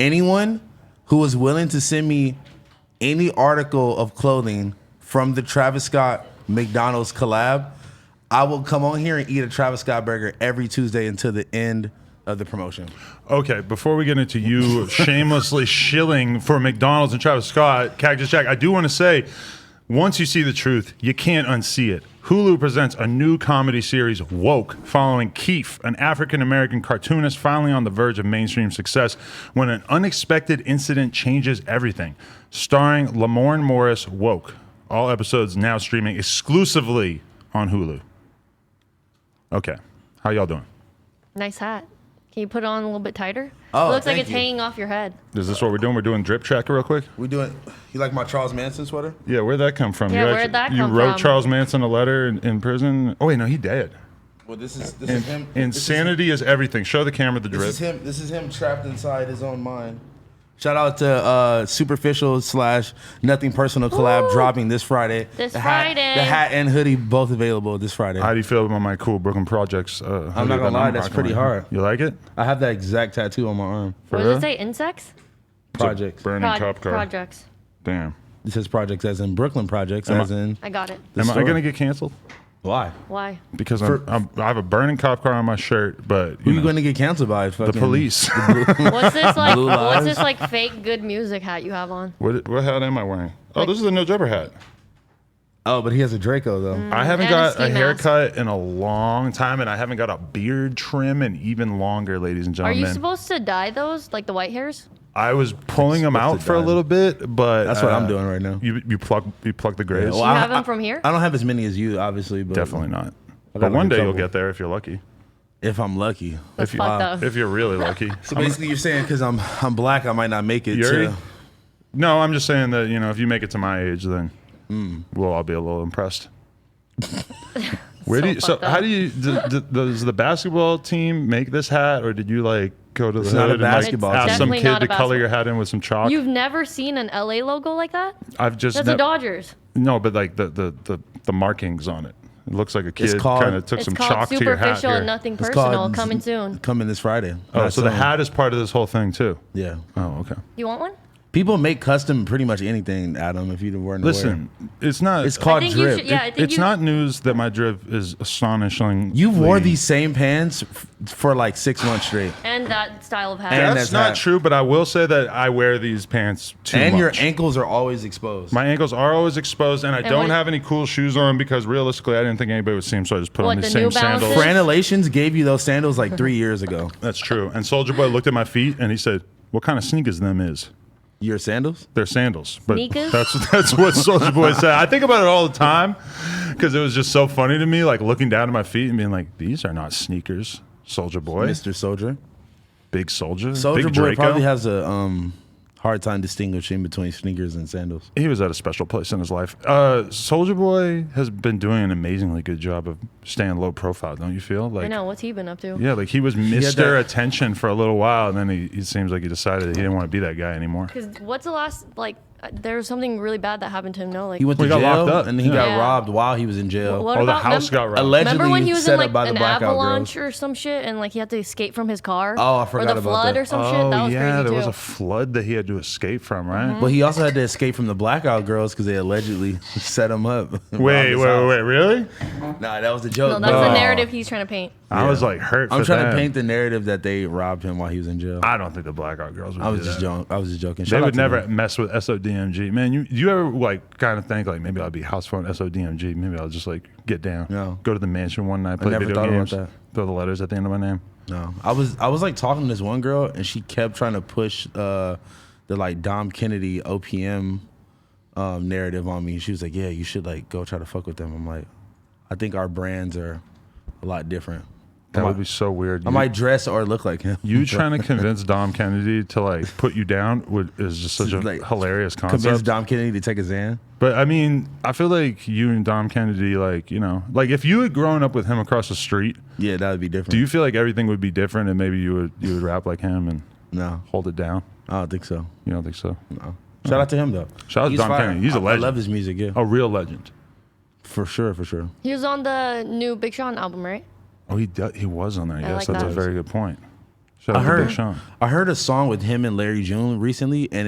anyone who is willing to send me any article of clothing from the Travis Scott McDonald's collab, I will come on here and eat a Travis Scott burger every Tuesday until the end of the promotion. Okay, before we get into you shamelessly shilling for McDonald's and Travis Scott, Cactus Jack, I do want to say, once you see the truth, you can't unsee it. Hulu presents a new comedy series, Woke, following Keith, an African-American cartoonist finally on the verge of mainstream success when an unexpected incident changes everything. Starring Lamorne Morris, Woke. All episodes now streaming exclusively on Hulu. Okay, how y'all doing? Nice hat. Can you put it on a little bit tighter? Oh, It looks like thank it's you. hanging off your head. Is this what we're doing? We're doing drip checker real quick? We doing? You like my Charles Manson sweater? Yeah, where'd that come from? Yeah, You where'd that come You wrote from? Charles Manson a letter in prison? Oh, wait, no, he dead. Well, this is him. Insanity is everything. Show the camera the drip. This is him trapped inside his own mind. Shout out to Superficial / Nothing Personal collab Ooh. dropping this Friday. This The Friday. hat and hoodie both available this Friday. How do you feel about my cool Brooklyn Projects? I'm not gonna lie, that's pretty hard. You like it? I have that exact tattoo on my arm. For What real? does it say? Insects? Projects. Burning cop car. Projects. Damn. It says projects as in Brooklyn Projects, Am as in I got it. the Am I store. gonna get canceled? Why? Why? Because I have a burning cop car on my shirt, but Who you you know, going to get canceled by? the Fucking police. What's this like? Blue What's lives. this like fake good music hat you have on? what hat am I wearing? Oh, this is a No Jumper hat. Oh, but he has a Draco though. I haven't And a got ski a mask. haircut in a long time, and I haven't got a beard trim in even longer, ladies and Are gentlemen. you supposed to dye those, like the white hairs? I was pulling them out to for a dye little bit, but That's what I'm doing right now. You pluck the grays. well, You I- have them from here? I don't have as many as you, obviously, but Definitely not. got But one in day you'll trouble. get there if you're lucky. if I'm lucky. That's you- fucked up. If you're really lucky. So basically, you're saying because I'm black, I might not make it. You're- To, No, I'm just saying that, if you make it to my age, then we'll all be a little impressed. fucked How up. do you does the basketball team make this hat, or did you like go to the It's not a hood and like, basketball ask team. some Definitely kid not to a color your basketball- hat in with some chalk? You've never seen an LA logo like that? I've just That's nev- the Dodgers. No, but like the markings on it. It looks like a kid called- kind of took It's some called chalk to your hat. Superficial Here. and Nothing It's Personal. called Coming soon. coming this Friday. Oh, Not so the soon. hat is part of this whole thing too. Yeah. Oh, okay. You want one? People make custom pretty much anything, Adam. If you weren't aware. Listen, it's not. it's called I think you drip. should- yeah, I think it's you- not news that my drip is astonishing. You wore these same pants for like 6 months straight, And that style of hat. And That's that's not hat. true, but I will say that I wear these pants too and much. your ankles are always exposed. My ankles are always exposed, and I don't when- have any cool shoes on because realistically, I didn't think anybody would see them, so I just put What, on these the same New sandals. Balances? Franelations gave you those sandals like 3 years ago. That's true. And Soldier Boy looked at my feet and he said, "What kind of sneakers them is?" Your sandals? They're sandals. But Sneakers? that's what Soldier Boy said. I think about it all the time because it was just so funny to me, like looking down at my feet and being like, "These are not sneakers, Soldier Boy, Mr. Soldier. big Soldier, Soldier big Boy Draco." probably has a hard time distinguishing between sneakers and sandals. He was at a special place in his life. Soldier Boy has been doing an amazingly good job of staying low profile. Don't you feel like? I know. What's he been up to? Yeah, like he was had Mr. that- Attention for a little while, and then he seems like he decided that he didn't want to be that guy anymore. Because what's the last, like, there was something really bad that happened to him, no? Like, He went to Well, he got jail locked up. and then he got Yeah. robbed while he was in jail. what Oh, the about house got robbed. Allegedly Remember when he was set in up like by the an blackout avalanche girls. or some shit, and like he had to escape from his car? Oh, I forgot Or the about flood that. or some shit. That was yeah, crazy there was too. a flood that he had to escape from, right? But he also had to escape from the blackout girls because they allegedly set him up. Wait, really? Nah, that was the joke. No, that's bro. the narrative he's trying to paint. I was like hurt. I'm for trying them. to paint the narrative that they robbed him while he was in jail. I don't think the blackout girls would. I was do just that. joking. I was just joking. They Shout out would to never them. mess with SODMG. Man, you ever like kind of think like maybe I'll be house phone SODMG. Maybe I'll just like get down. No. Go to the mansion one night, play never video thought about games, that. throw the letters at the end of my name. No, I was like talking to this one girl and she kept trying to push the like Dom Kennedy OPM narrative on me. She was like, "Yeah, you should like go try to fuck with them." I'm like, I think our brands are a lot different. That would be so weird. I might dress or look like him. You trying to convince Dom Kennedy to like put you down is just such a Like, hilarious convince concept. Dom Kennedy to take a Xan. But I mean, I feel like you and Dom Kennedy, like like if you had grown up with him across the street, Yeah, that would be different. do you feel like everything would be different and maybe you would rap like him and No, hold it down? I don't think so. You don't think so? No. Shout out to him though. Shout out to He's Dom fire. Kennedy. He's a I legend. love his music. Yeah, A real legend. for sure, for sure. He was on the new Big Sean album, right? Oh, he was on there. I Yes, like that's a that. very good point. Shout out to Big Sean. I heard a song with him and Larry June recently, and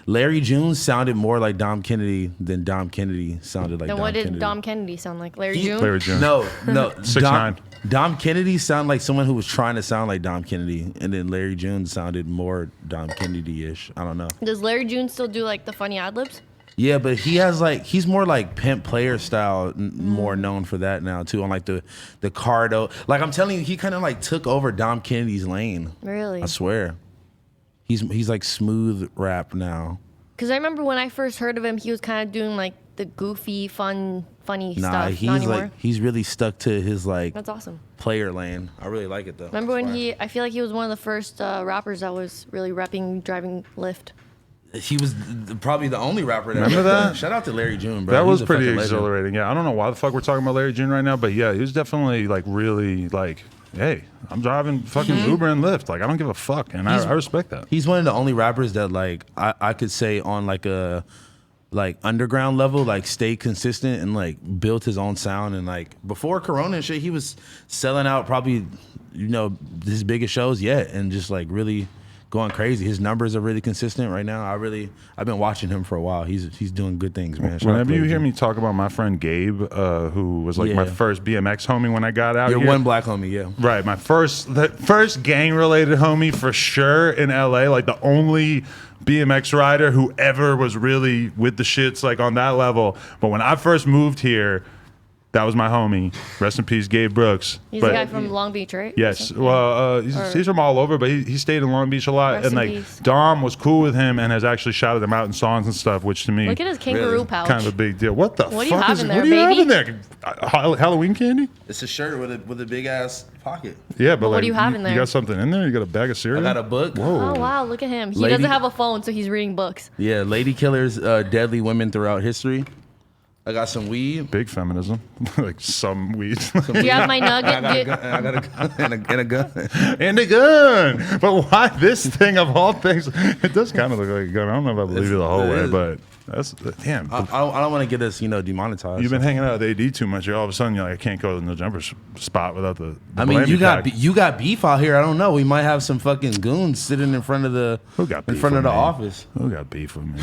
Larry June sounded more like Dom Kennedy than Dom Kennedy sounded like Then Dom what did Kennedy. Dom Kennedy sound like? Larry He- June? Larry June. No, 6ix9ine. Dom Kennedy sounded like someone who was trying to sound like Dom Kennedy, and then Larry June sounded more Dom Kennedy-ish. I don't know. Does Larry June still do like the funny ad libs? Yeah, but he's more like pimp player style, more known for that now too. On like the Cardo, like I'm telling you, he kind of like took over Dom Kennedy's lane. Really? I swear, he's like smooth rap now. Because I remember when I first heard of him, he was kind of doing like the goofy, funny Nah, stuff. he's Not anymore. like he's really stuck to his like That's awesome. player lane. I really like it though. Remember when It's I feel like he was one of the first rappers that was really repping driving Lyft. he was probably the only rapper that Remember that? Shout out to Larry June, bro. That He's was a pretty fucking legend. exhilarating. Yeah, I don't know why the fuck we're talking about Larry June right now, but yeah, he was definitely like really like, hey, I'm driving fucking Uber and Lyft. Like, I don't give a fuck, and I respect that. He's one of the only rappers that like I could say on like a like underground level like stayed consistent and like built his own sound. And like before Corona and shit, he was selling out probably his biggest shows yet and just like really going crazy. His numbers are really consistent right now. I've been watching him for a while. He's doing good things, man. Shout out Whenever to you Larry hear June. me talk about my friend Gabe, who was like my Yeah. first BMX homie when I got out You're here. one black homie, yeah. Right, the first gang related homie for sure in LA, like the only BMX rider who ever was really with the shits like on that level. But when I first moved here, that was my homie. Rest in peace, Gabe Brooks. He's But- the guy from Long Beach, right? Yes. Well, he's from all over, but he stayed in Long Beach a lot. Rest And in like peace. Dom was cool with him and has actually shouted him out in songs and stuff, which to me Look at his kangaroo Really? pouch. kind of a big deal. What the What do fuck you have is in what there, do you have baby? in there? Halloween candy? It's a shirt with a big ass pocket. Yeah, but What like do you have in there? You got something in there? You got a bag of cereal? I got a book. Whoa. Oh wow, look at him. He Lady- doesn't have a phone, so he's reading books. Yeah, lady killers, deadly women throughout history. I got some weed. Big feminism. Like some weed. Do you have my nugget? I got a gun and a gun. And a gun. But why this thing of all things? It does kind of look like a gun. I don't know if I believe you the whole It way, is. but that's damn. I don't want to get us, demonetized. You've been hanging out with AD too much. You're all of a sudden you're like, I can't go to the jumper spot without the I mean, Blamey pack. you got beef out here. I don't know. We might have some fucking goons sitting in front of Who got in beef front of with the me? office. Who got beef with me?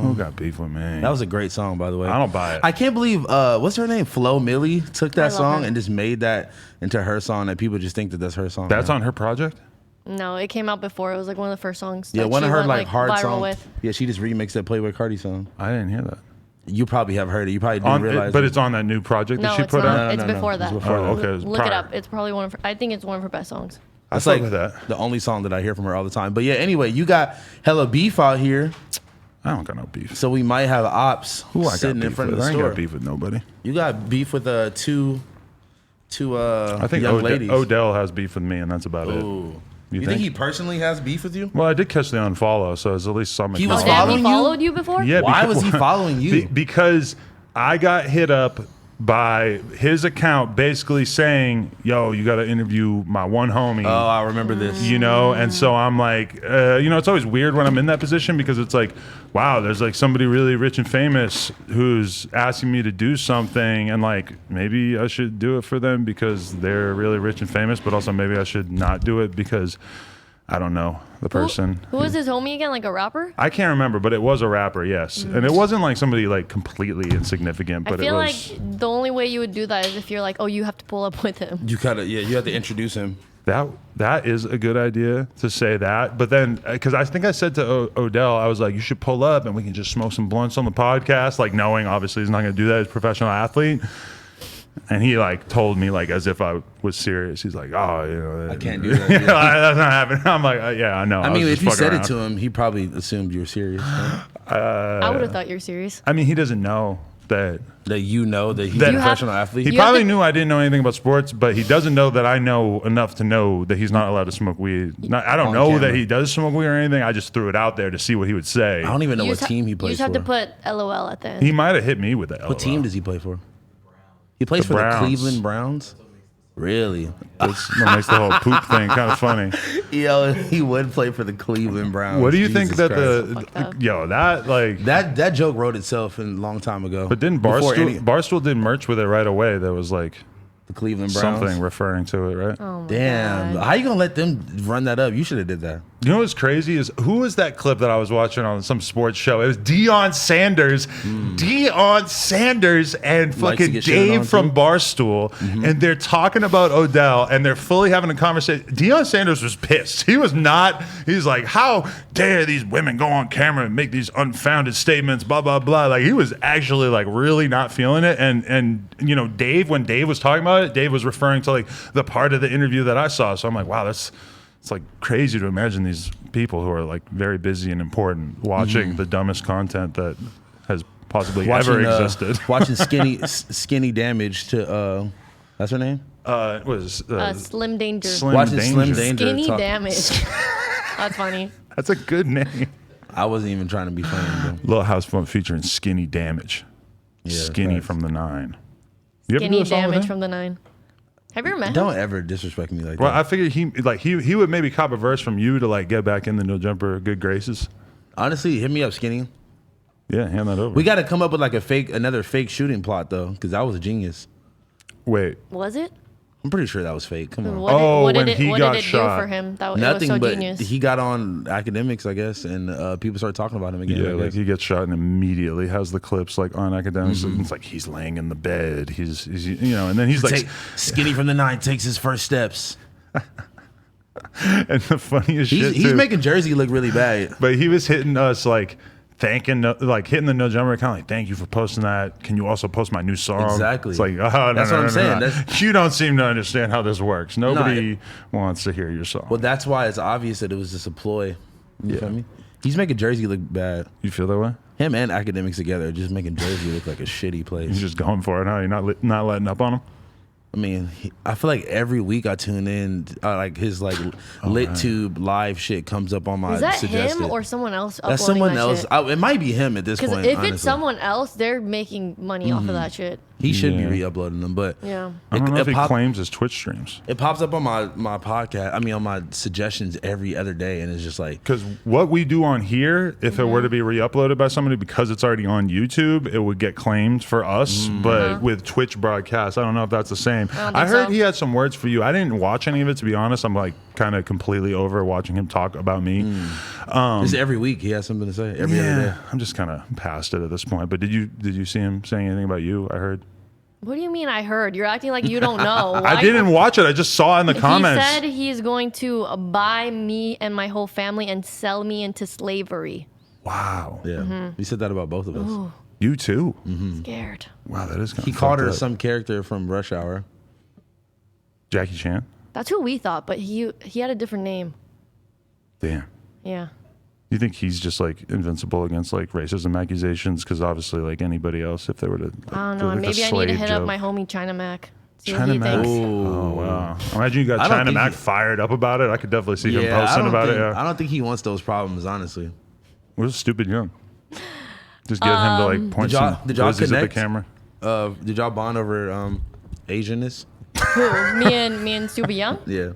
Who got beef with me? That was a great song, by the way. I don't buy it. I can't believe what's her name? Flo Milli took I that love song her. and just made that into her song. That people just think that that's her song. That's now. on her project? No, it came out before. It was like one of the first songs. Yeah, that one she of her went, like hard viral songs. with. Yeah, she just remixed that Playboy Cardi song. I didn't hear that. You probably have heard it. You probably didn't realize. But it's on that new project that No, she it's put not. out? It's No, before it's that. before Oh, that. okay. It was Look it prior. up. It's probably one of. I think it's one of her best songs. That's fuck like with that. the only song that I hear from her all the time. But yeah, anyway, you got hella beef out here, I don't got no beef. so we might have ops Who I got sitting in beef front with? of the I ain't store. got beef with nobody. You got beef with two I think young ladies. Odell has beef with me, and that's about it. Ooh. You You think think? he personally has beef with you? Well, I did catch the unfollow, so it's at least some. He was Oh, damn, following he you? followed you before? Yeah. Why was he following you? Because I got hit up by his account basically saying, yo, you got to interview my one homie. Oh, I remember this. You know, and so I'm like, it's always weird when I'm in that position because it's like, wow, there's like somebody really rich and famous who's asking me to do something, and like maybe I should do it for them because they're really rich and famous, but also maybe I should not do it because I don't know the person. Who was his homie again? Like a rapper? I can't remember, but it was a rapper, yes, and it wasn't like somebody like completely insignificant, I but feel it was. like the only way you would do that is if you're like, oh, you have to pull up with him. You you have to introduce him. That is a good idea to say that, but then because I think I said to Odell, I was like, you should pull up and we can just smoke some blunts on the podcast, like knowing obviously he's not going to do that as a professional athlete. And he like told me like as if I was serious. He's like, oh, I can't do that. Yeah, Yeah. that's not happening. I'm like, yeah, I know. I mean, was if just you fucking said around. it to him, he probably assumed you were serious. right? I would have thought you're serious. I mean, he doesn't know that. That you know that he's That- a You have- professional athlete. He You have probably to- knew I didn't know anything about sports, but he doesn't know that I know enough to know that he's not allowed to smoke weed. I don't On know camera. that he does smoke weed or anything. I just threw it out there to see what he would say. I don't even know You what just team he You plays just have for. to put LOL at the end. He might have hit me with that. What team does he play for? He plays The for Browns. the Cleveland Browns. Really? That makes the whole poop thing kind of funny. Yo, he would play for the Cleveland Browns. What do you think Jesus that Christ. Fucked up. that like? that joke wrote itself a long time ago. But didn't Before Barstool Barstool did merch with it right away? That was like The Cleveland Browns. Something referring to it, right? Oh my Damn. God. How you gonna let them run that up? You should have did that. You know what's crazy is who was that clip that I was watching on some sports show? It was Deion Sanders. Deion Sanders and Likes to fucking get shitted on Dave from too. Barstool. And they're talking about Odell and they're fully having a conversation. Deion Sanders was pissed. He was not. He's like, how dare these women go on camera and make these unfounded statements, blah, blah, blah. Like he was actually like really not feeling it. And you know, Dave, when Dave was talking about it, Dave was referring to like the part of the interview that I saw. So I'm like, wow, it's like crazy to imagine these people who are like very busy and important watching the dumbest content that has possibly ever existed. Watching skinny damage to that's her name. Was Slim Danger. Watching Slim Danger. Skinny talk- Damage. That's funny. That's a good name. I wasn't even trying to be funny. Bro. Little House Fun featuring Skinny Damage. Yeah, Skinny facts. from the 9. You ever do Skinny a song with Damage him? from the 9. Have you ever met him? Don't ever disrespect me like Well, that. I figured he would maybe cop a verse from you to like get back in the No Jumper good graces. Honestly, hit me up, Skinny. Yeah, hand that over. We got to come up with like another fake shooting plot though, because that was a genius. Wait. Was it? I'm pretty sure that was fake. Come on. What when did he what got did it shot. do for him? That it Nothing, was so but genius. he got on academics, I guess, and people started talking about him again. Yeah, I like guess. he gets shot and immediately has the clips like on academics. And it's like he's laying in the bed. He's you know, and then he's like, Skinny from the 9 takes his first steps. and the funniest shit He's too. making Jersey look really bad. But he was hitting us like hitting the No Jumper account like, thank you for posting that. Can you also post my new song? Exactly. It's like, oh, no, That's no, what I'm no, saying. no. That's- You don't seem to understand how this works. Nobody it- wants to hear your song. Well, that's why it's obvious that it was just a ploy. You feel me? He's making Jersey look bad. You feel that way? Him and academics together are just making Jersey look like a shitty He's place. just going for it, huh? You're not letting up on him? I mean, I feel like every week I tune in, like his like LitTube live shit comes up on my Is that suggested. him or someone else? That's uploading someone that else. shit? It might be him at this Because point. if honestly. it's someone else, they're making money off of that shit. he should Yeah. be re-uploading them. But Yeah. I don't know if he pop- claims his Twitch streams. it pops up on my podcast. I mean, on my suggestions every other day, and it's just like Because what we do on here, if it were to be re-uploaded by somebody, because it's already on YouTube, it would get claimed for us. But with Twitch broadcast, I don't know if that's the same. don't I think heard so. he had some words for you. I didn't watch any of it, to be honest. I'm like kind of completely over watching him talk about me. it's every week he has something to say. Every other day. Yeah, I'm just kind of past it at this point. But did you see him saying anything about you? I heard. What do you mean I heard? You're acting like you don't know. I didn't watch it. I just saw in the comments. He said he's going to buy me and my whole family and sell me into slavery. Wow. Yeah, he said that about both of us. You too. Scared. Wow, that is kind He of called her some character from Rush Hour. Jackie Chan. That's who we thought, but he had a different name. Damn. Yeah. You think he's just like invincible against like racism accusations? Because obviously, like anybody else, if they were to, like, I don't do, know. like, Maybe a I need to slave hit up joke. my homie China Mac. See what China he Mac. thinks. Oh wow! Imagine you got I don't China think Mac he- fired up about it. I could definitely see him Yeah, posting about think, it. Yeah, I don't think he wants those problems, honestly. we're stupid young. Just get him to like point Did y'all- some did y'all glizzies at the connect? camera. Did y'all bond over Asianness? Who? Me and Super Young? Yeah.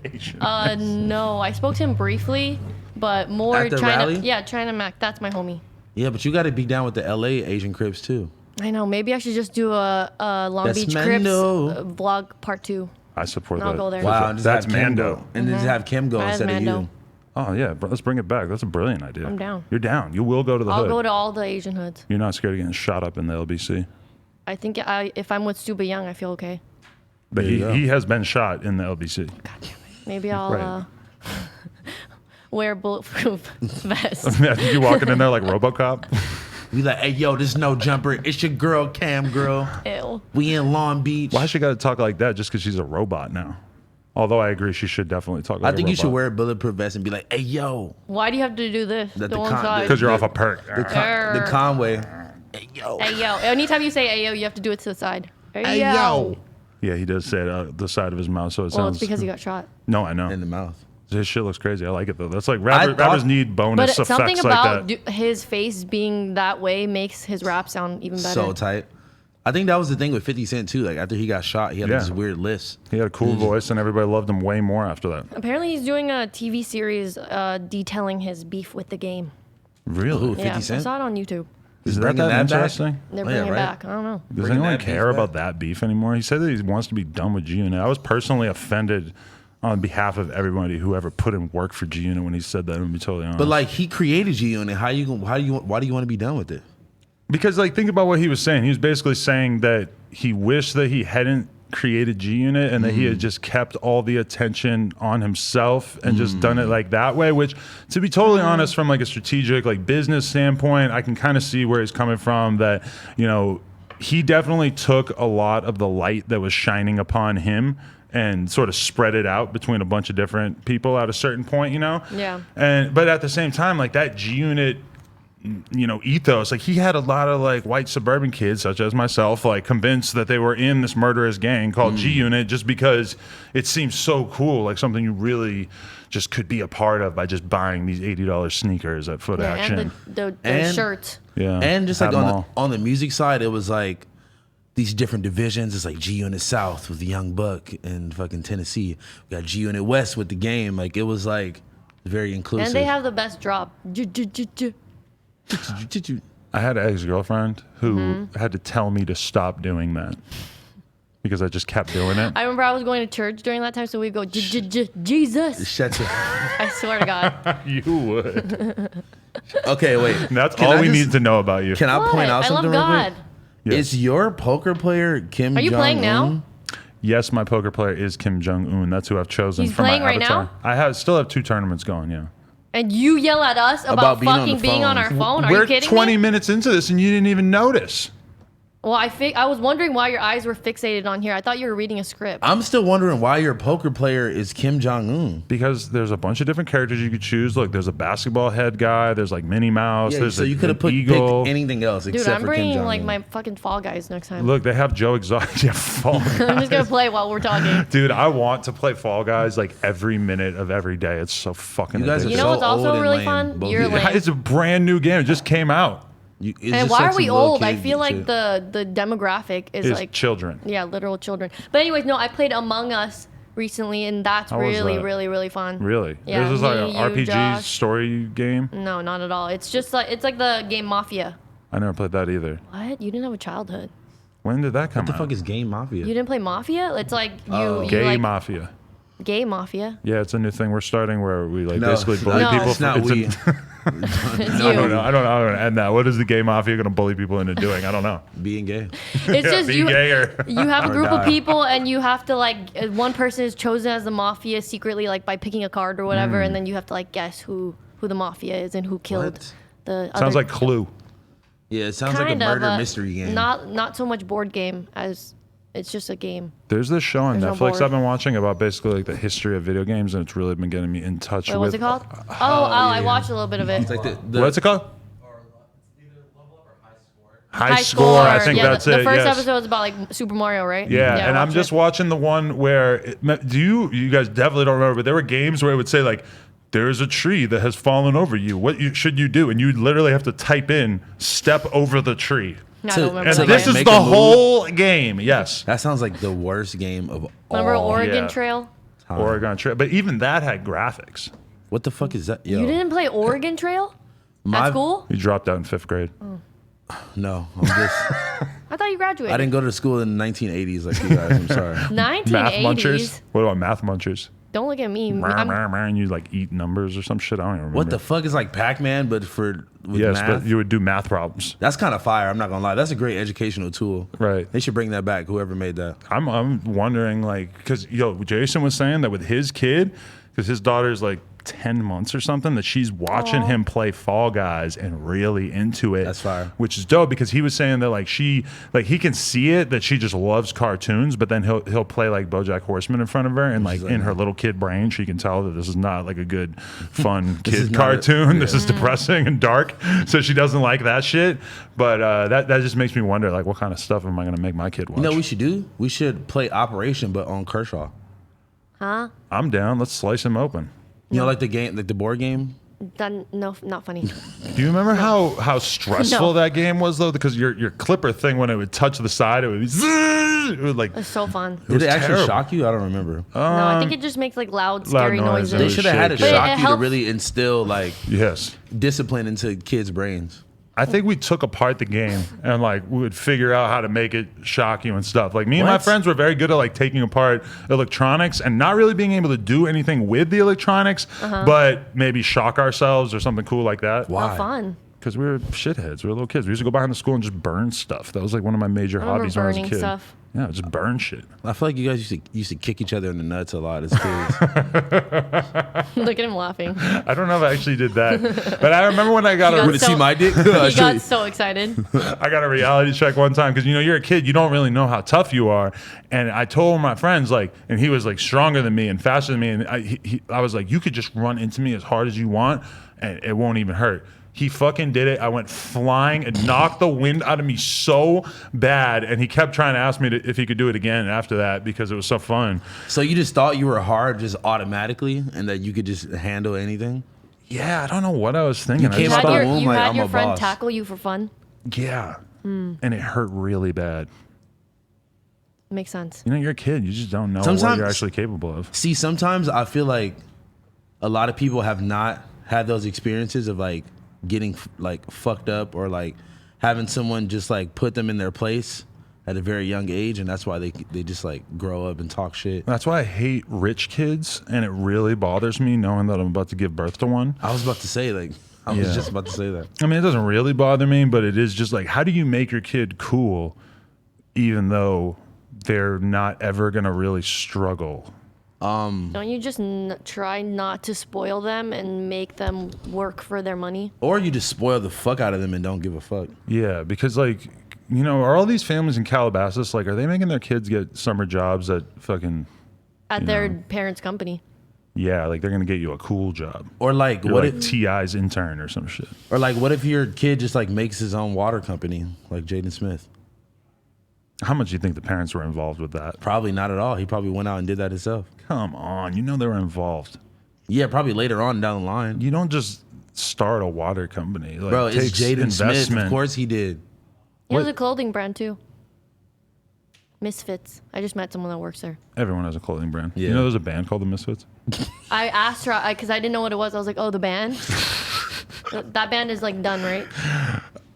No. I spoke to him briefly, but more At the China. rally? Yeah, China Mac. That's my homie. Yeah, but you got to be down with the LA Asian Crips too. I know. Maybe I should just do a Long That's Beach Mando. Crips vlog part 2. I support I'll that. go there. Wow, and just That's have Kim Mando. go. And just have Kim go That is instead of Mando. you. Oh yeah, bro, let's bring it back. That's a brilliant idea. I'm down. You're down. You will go to the I'll hood. go to all the Asian hoods. You're not scared of getting shot up in the LBC. I think if I'm with Super Young, I feel okay. But There you go. he has been shot in the LBC. Maybe I'll Right. wear bulletproof vest. I think you're walking in there like RoboCop. We like, hey, yo, this is No Jumper. It's your girl, Cam girl. Ew. We in Long Beach. Why she got to talk like that just because she's a robot now? Although I agree, she should definitely talk like I think a you should robot. wear a bulletproof vest and be like, hey, yo. Why do you have to do this? That The the one con- side. Because you're off a perk. The Conway. Hey, yo. Hey yo. Anytime you say hey yo, you have to do it to the side. Hey, yo. Yeah, he does say it out the side of his mouth, so it Well, sounds. it's because he got shot. No, I know. In the mouth. His shit looks crazy. I like it though. That's like I thought- rappers need bonus But effects something like about that. his face being that way makes his rap sound even better. So tight. I think that was the thing with 50 Cent too. Like after he got shot, he had Yeah. this weird list. He had a cool voice, and everybody loved him way more after that. Apparently, he's doing a TV series detailing his beef with the game. Really? Ooh, 50 Yeah, I Cent? saw it on YouTube. Is that bringing that back? interesting? They're Oh, yeah, bringing it right? back. I don't know. Does Bringing anyone that beef care back? about that beef anymore? He said that he wants to be done with G Unit. I was personally offended on behalf of everybody who ever put in work for G Unit when he said that. I'm gonna be totally honest. But like he created G Unit. Why do you want to be done with it? because like think about what he was saying. He was basically saying that he wished that he hadn't created G Unit and that he had just kept all the attention on himself and just done it like that way, which to be totally honest from like a strategic like business standpoint, I can kind of see where he's coming from, that you know he definitely took a lot of the light that was shining upon him and sort of spread it out between a bunch of different people at a certain point, you know? Yeah. But at the same time, like that G Unit, you know, ethos, like he had a lot of like white suburban kids such as myself like convinced that they were in this murderous gang called G Unit just because it seems so cool, like something you really just could be a part of by just buying these $80 sneakers at Foot Yeah, Action. and the And- shirt. Yeah, And just had like them all. on the music side, it was like these different divisions. It's like G Unit South with the Young Buck and fucking Tennessee. We got G Unit West with the Game. Like it was like very inclusive. And they have the best drop. I had an ex-girlfriend who had to tell me to stop doing that because I just kept doing it. I remember I was going to church during that time, so we'd go, Jesus. Shut your. I swear to God. You would. Okay, wait. That's Can all I we just- need to know about you. Can I point out I love something real God. quick? Yes. Is your poker player Kim? Are you playing now? Yes, my poker player is Kim Jong Un. That's who I've chosen He's for my playing right avatar. now? I still have 2 tournaments going. Yeah, And you yell at us about About being on fucking the being on phone. our phone? Are we're you kidding 20 me? minutes into this and you didn't even notice. Well, I was wondering why your eyes were fixated on here. I thought you were reading a script. I'm still wondering why your poker player is Kim Jong Un. Because there's a bunch of different characters you could choose. Look, there's a basketball head guy. There's like Minnie Mouse. Yeah, there's so you could have picked eagle. anything else Dude, except I'm for Kim bringing Jong Un. like my fucking Fall Guys next time. Look, they have Joe Exotic. Yeah, Fall I'm just gonna play while we're talking. Dude, I want to play Fall Guys like every minute of every day. It's so fucking You guys are You addictive. know so what's also old and really lame, fun? both You're of you. lame. It's a brand new game. It just came out. It's And just why like are we some little old? I kid feel like shit. the demographic is It's like children. yeah, literal children. But anyways, no, I played Among Us recently, and that's How was really, that? really, really fun. Really? Yeah, This is like me, an you, RPG Josh. story game? No, not at all. It's just like the game Mafia. I never played that either. What? You didn't have a childhood. When did that come What the out? fuck is Game Mafia? You didn't play Mafia? It's like you Gay like Mafia. gay Mafia. Yeah, it's a new thing we're starting where we like No, basically bully No. people. It's not it's a- we. It's I you. don't know. I don't know. And that. What is the gay mafia going to bully people into doing? I don't know. Being gay. It's Yeah, just be you. gay or- You have a or group die. of people, and you have to like one person is chosen as the mafia secretly, like by picking a card or whatever, Hmm. and then you have to like guess who the mafia is and who killed What? the. Sounds other, like Clue. Yeah, it sounds like a kind of, murder but mystery game. Not so much board game as it's just a game. There's this show on There's no Netflix board. I've been watching about basically like the history of video games, and it's really been getting me in touch Wait, with. what's it called? I watched a little bit of it. It's like the What's it called? Or it's either level up or high score. High Score. I think yeah, that's the it. first yes. episode was about like Super Mario, right? Yeah, I and I'm watched just it. watching the one where you guys definitely don't remember, but there were games where it would say like there's a tree that has fallen over you. What should you do? And you literally have to type in step over the tree. No, I to- don't remember And So, that this like, is game. make the a move? whole game. Yes. that sounds like the worst game of all. Remember Oregon yeah. Trail? Oregon Trail. But even that had graphics. What the fuck is that? Yo, You didn't play Oregon Trail My- at school? You dropped out in 5th grade. No, I'm just. I thought you graduated. I didn't go to school in the 1980s like you guys. I'm sorry. 1980s. Math munchers? What about math munchers? Don't look at me. And you like eat numbers or some shit. I don't even remember. What the fuck is like Pac-Man, but with Yes, math? but you would do math problems. That's kind of fire. I'm not gonna lie. That's a great educational tool. Right. They should bring that back. Whoever made that. I'm wondering like because Jason was saying that with his kid, because his daughter's like 10 months or something, that she's watching Aw. him play Fall Guys and really into it. That's fire. Which is dope because he was saying that like he can see it that she just loves cartoons, but then he'll play like BoJack Horseman in front of her and like like- in her little kid brain she can tell that this is not like a good fun This is kid not cartoon. a- This is depressing and dark, so she doesn't like that shit. But that just makes me wonder like what kind of stuff am I gonna make my kid watch? You know what we should do? We should play Operation, but on Kershaw. Huh? I'm down. Let's slice him open. You know, like the game, like the board game. No, not funny. Do you remember how stressful No. that game was though? Because your clipper thing, when it would touch the side, it would be zzz, it would like It's so fun. Did it actually terrible. shock you? I don't remember. No, I think it just makes like loud, scary noise, noises. it They was should have had it shaky. But it shock you to helps- really instill like yes. discipline into kids' brains. I think we took apart the game and like we would figure out how to make it shock you and stuff. Like me and my What? friends were very good at like taking apart electronics and not really being able to do anything with the electronics, but maybe shock ourselves or something cool like that. Why? How fun. Because we were shitheads. We were little kids. We used to go behind the school and just burn stuff. That was like one of my major I remember hobbies when I was a burning kid. stuff. Yeah, just burn shit. I feel like you guys used to kick each other in the nuts a lot as kids. Look at him laughing. I don't know if I actually did that, but I remember when I got You a got Want to see my dick? He Show got you. so excited. I got a reality check one time because you're a kid, you don't really know how tough you are, and I told my friends like, and he was like stronger than me and faster than me, and I was like, you could just run into me as hard as you want, and it won't even hurt. He fucking did it. I went flying and knocked the wind out of me so bad, and he kept trying to ask me if he could do it again after that because it was so fun. So you just thought you were hard just automatically and that you could just handle anything? Yeah, I don't know what I was thinking. You I came You just out had the thought- womb like, I'm your a friend boss. tackle you for fun. yeah, and it hurt really bad. Makes sense. You're a kid. You just don't know what Sometimes- you're actually capable of. See, sometimes I feel like a lot of people have not had those experiences of like getting like fucked up or like having someone just like put them in their place at a very young age, and that's why they just like grow up and talk shit. That's why I hate rich kids, and it really bothers me knowing that I'm about to give birth to one. I was about to say like I was Yeah. just about to say that. I mean, it doesn't really bother me, but it is just like, how do you make your kid cool even though they're not ever going to really struggle? Don't you just try not to spoil them and make them work for their money? Or you just spoil the fuck out of them and don't give a fuck. Yeah, because like, are all these families in Calabasas, like, are they making their kids get summer jobs at fucking, At their parents' company. yeah, like they're going to get you a cool job. Or like You're what like if T.I.'s intern or some shit. or like what if your kid just like makes his own water company like Jaden Smith? How much do you think the parents were involved with that? Probably not at all. He probably went out and did that himself. Come on, they were involved. Yeah, probably later on down the line. You don't just start a water company. Like, Bro, it it's takes Jaden Smith. investment. Of course he did. He has What? a clothing brand too. Misfits. I just met someone that works there. Everyone has a clothing brand. Yeah. You know there's a band called the Misfits? I asked her because I didn't know what it was. I was like, "Oh, the band." That band is like done, right?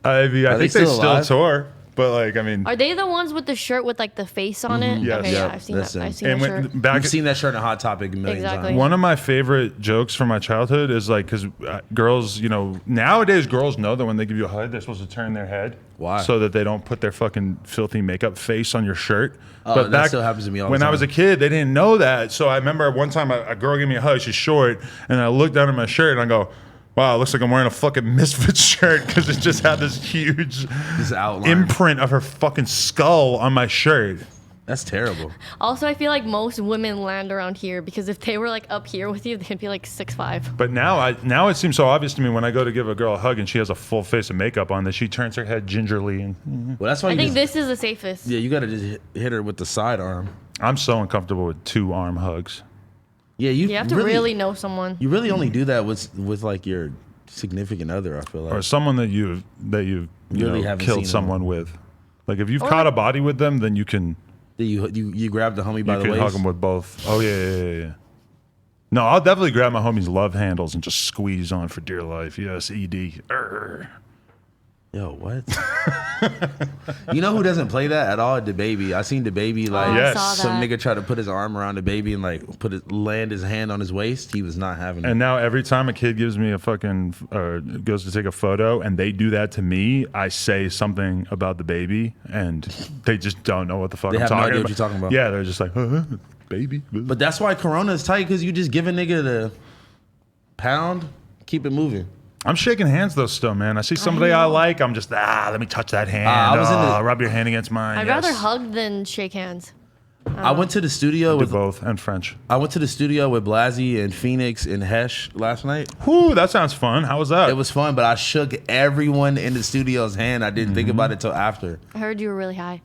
I mean, I Are they think they still still alive? tour, but like, I mean, Are they the ones with the shirt with like the face on it? Yes. Okay, Yeah, yeah, I've seen that's that. them. I've seen and that when, shirt. back, I've seen that shirt in Hot Topic a million Exactly. times. one of my favorite jokes from my childhood is like, because girls, nowadays girls know that when they give you a hug, they're supposed to turn their head. Why? So that they don't put their fucking filthy makeup face on your shirt. Oh, that still happens to me all the when I time. was a kid, they didn't know that. So I remember one time a girl gave me a hug. She's short, and I looked down at my shirt and I go, "Wow, it looks like I'm wearing a fucking Misfits shirt," because it just had this huge This outline. imprint of her fucking skull on my shirt. That's terrible. Also, I feel like most women land around here because if they were like up here with you, they'd be like 6'5". But now it seems so obvious to me when I go to give a girl a hug and she has a full face of makeup on that she turns her head gingerly, and Well, that's why I you think just, this is the safest. yeah, you gotta just hit her with the sidearm. I'm so uncomfortable with 2-arm hugs. Yeah, you You have to really know someone. You really only do that with like your significant other. I feel like. Or someone that you've Really haven't seen killed them. someone with. Like if you've Or caught like- a body with them, then you can You grab the homie by you the can waist. hug them with both. Oh yeah. No, I'll definitely grab my homie's love handles and just squeeze on for dear life. Yes, ED. Urgh. Yo, what? You know who doesn't play that at all? DaBaby. I seen DaBaby like I Yes. saw some that. nigga try to put his arm around DaBaby and like land his hand on his waist. He was not having it. And now every time a kid gives me a fucking goes to take a photo and they do that to me, I say something about the baby, and they just don't know what the fuck They I'm have no talking idea about. what you're talking about. Yeah, they're just like, baby. But that's why Corona is tight, because you just give a nigga the pound, keep it moving. I'm shaking hands though still, man. I see somebody I like, I'm just let me touch that hand. I was in the- rub your hand against mine. I'd yes. rather hug than shake hands. I went to the studio Do with both and French. I went to the studio with Blasey and Phoenix and Hesh last night. Whoo, that sounds fun. How was that? It was fun, but I shook everyone in the studio's hand. I didn't think about it till after. I heard you were really high.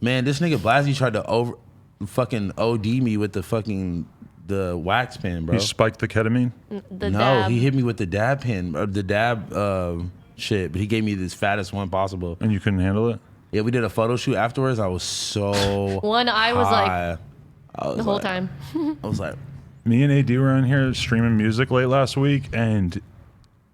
Man, this nigga Blasey tried to fucking OD me with the wax pen, bro. You spiked the ketamine. The No, dab. he hit me with the dab pen or the dab shit, but he gave me this fattest one possible. And you couldn't handle it? Yeah, we did a photo shoot afterwards. I was so One eye was like high. I was the whole like- time. I was like, Me and AD were in here streaming music late last week, and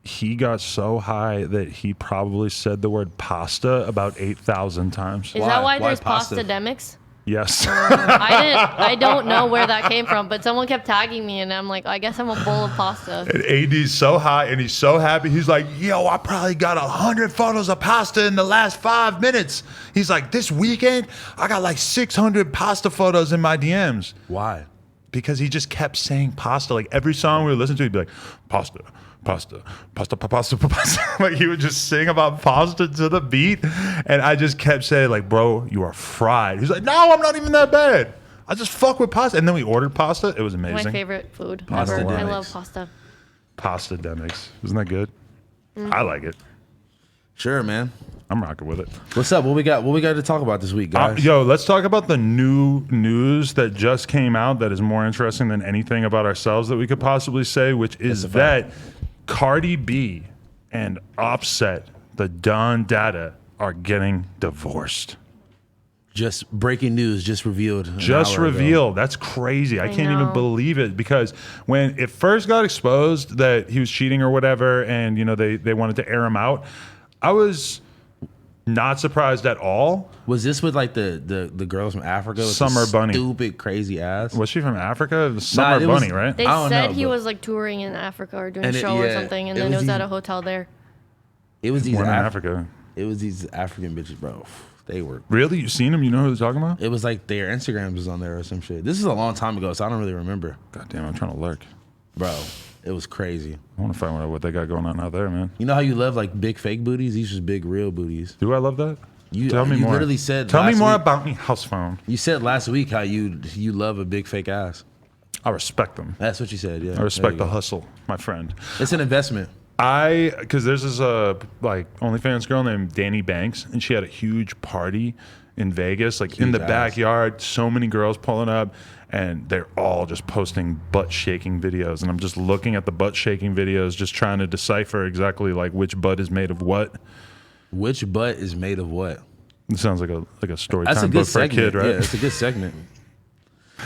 he got so high that he probably said the word pasta about 8,000 times. Is that why Why there's pasta? pasta-demics? Yes. I don't know where that came from, but someone kept tagging me, and I'm like, I guess I'm a bowl of pasta. And AD's so high and he's so happy. He's like, yo, I probably got 100 photos of pasta in the last 5 minutes. He's like, this weekend, I got like 600 pasta photos in my DMs. Why? Because he just kept saying pasta. Like every song we would listen to, he'd be like, pasta, pasta, pasta, pasta, pasta. Like he would just sing about pasta to the beat. And I just kept saying, like, bro, you are fried. He's like, no, I'm not even that bad. I just fuck with pasta. And then we ordered pasta. It was amazing. My favorite food Pasta ever. I demics. love pasta. Pasta demics. Isn't that good? I like it. Sure, man. I'm rocking with it. What's up? What we got? What we got to talk about this week, guys? Yo, let's talk about the new news that just came out that is more interesting than anything about ourselves that we could possibly say, which is that Cardi B and Offset, the Don Dada, are getting divorced. Just breaking news, just revealed. an Just hour ago. revealed. That's crazy. I can't even know. believe it because when it first got exposed that he was cheating or whatever, and you know they wanted to air him out, I was not surprised at all. Was this with like the girls from Africa? With the Summer Bunny. Stupid, crazy ass. Was she from Africa? Summer it was- Bunny, right? They I don't said know, he but- was like touring in Africa or doing a And show or yeah, something, and it then it was was at these- a hotel there. It was these. Born in Af- Africa. It was these African bitches, bro. They were. Really? You seen him? You know who they're talking about? It was like their Instagrams was on there or some shit. This is a long time ago, so I don't really remember, God damn, I'm trying to lurk. bro. It was crazy. I want to find out what they got going on out there, man. You know how you love like big fake booties? These was big real booties. Do I love that? You Tell me you more. literally said. Tell me last more week- about me, house phone. You said last week how you love a big fake ass. I respect them. That's what you said. Yeah. I There respect you the go. hustle, my friend. It's an investment. Because there's this like OnlyFans girl named Danny Banks, and she had a huge party in Vegas, like in Huge the ass. backyard. So many girls pulling up, and they're all just posting butt shaking videos. And I'm just looking at the butt shaking videos, just trying to decipher exactly like which butt is made of what. Which butt is made of what? It sounds like a story That's a time good book for a segment. kid, right? Yeah, it's a good segment.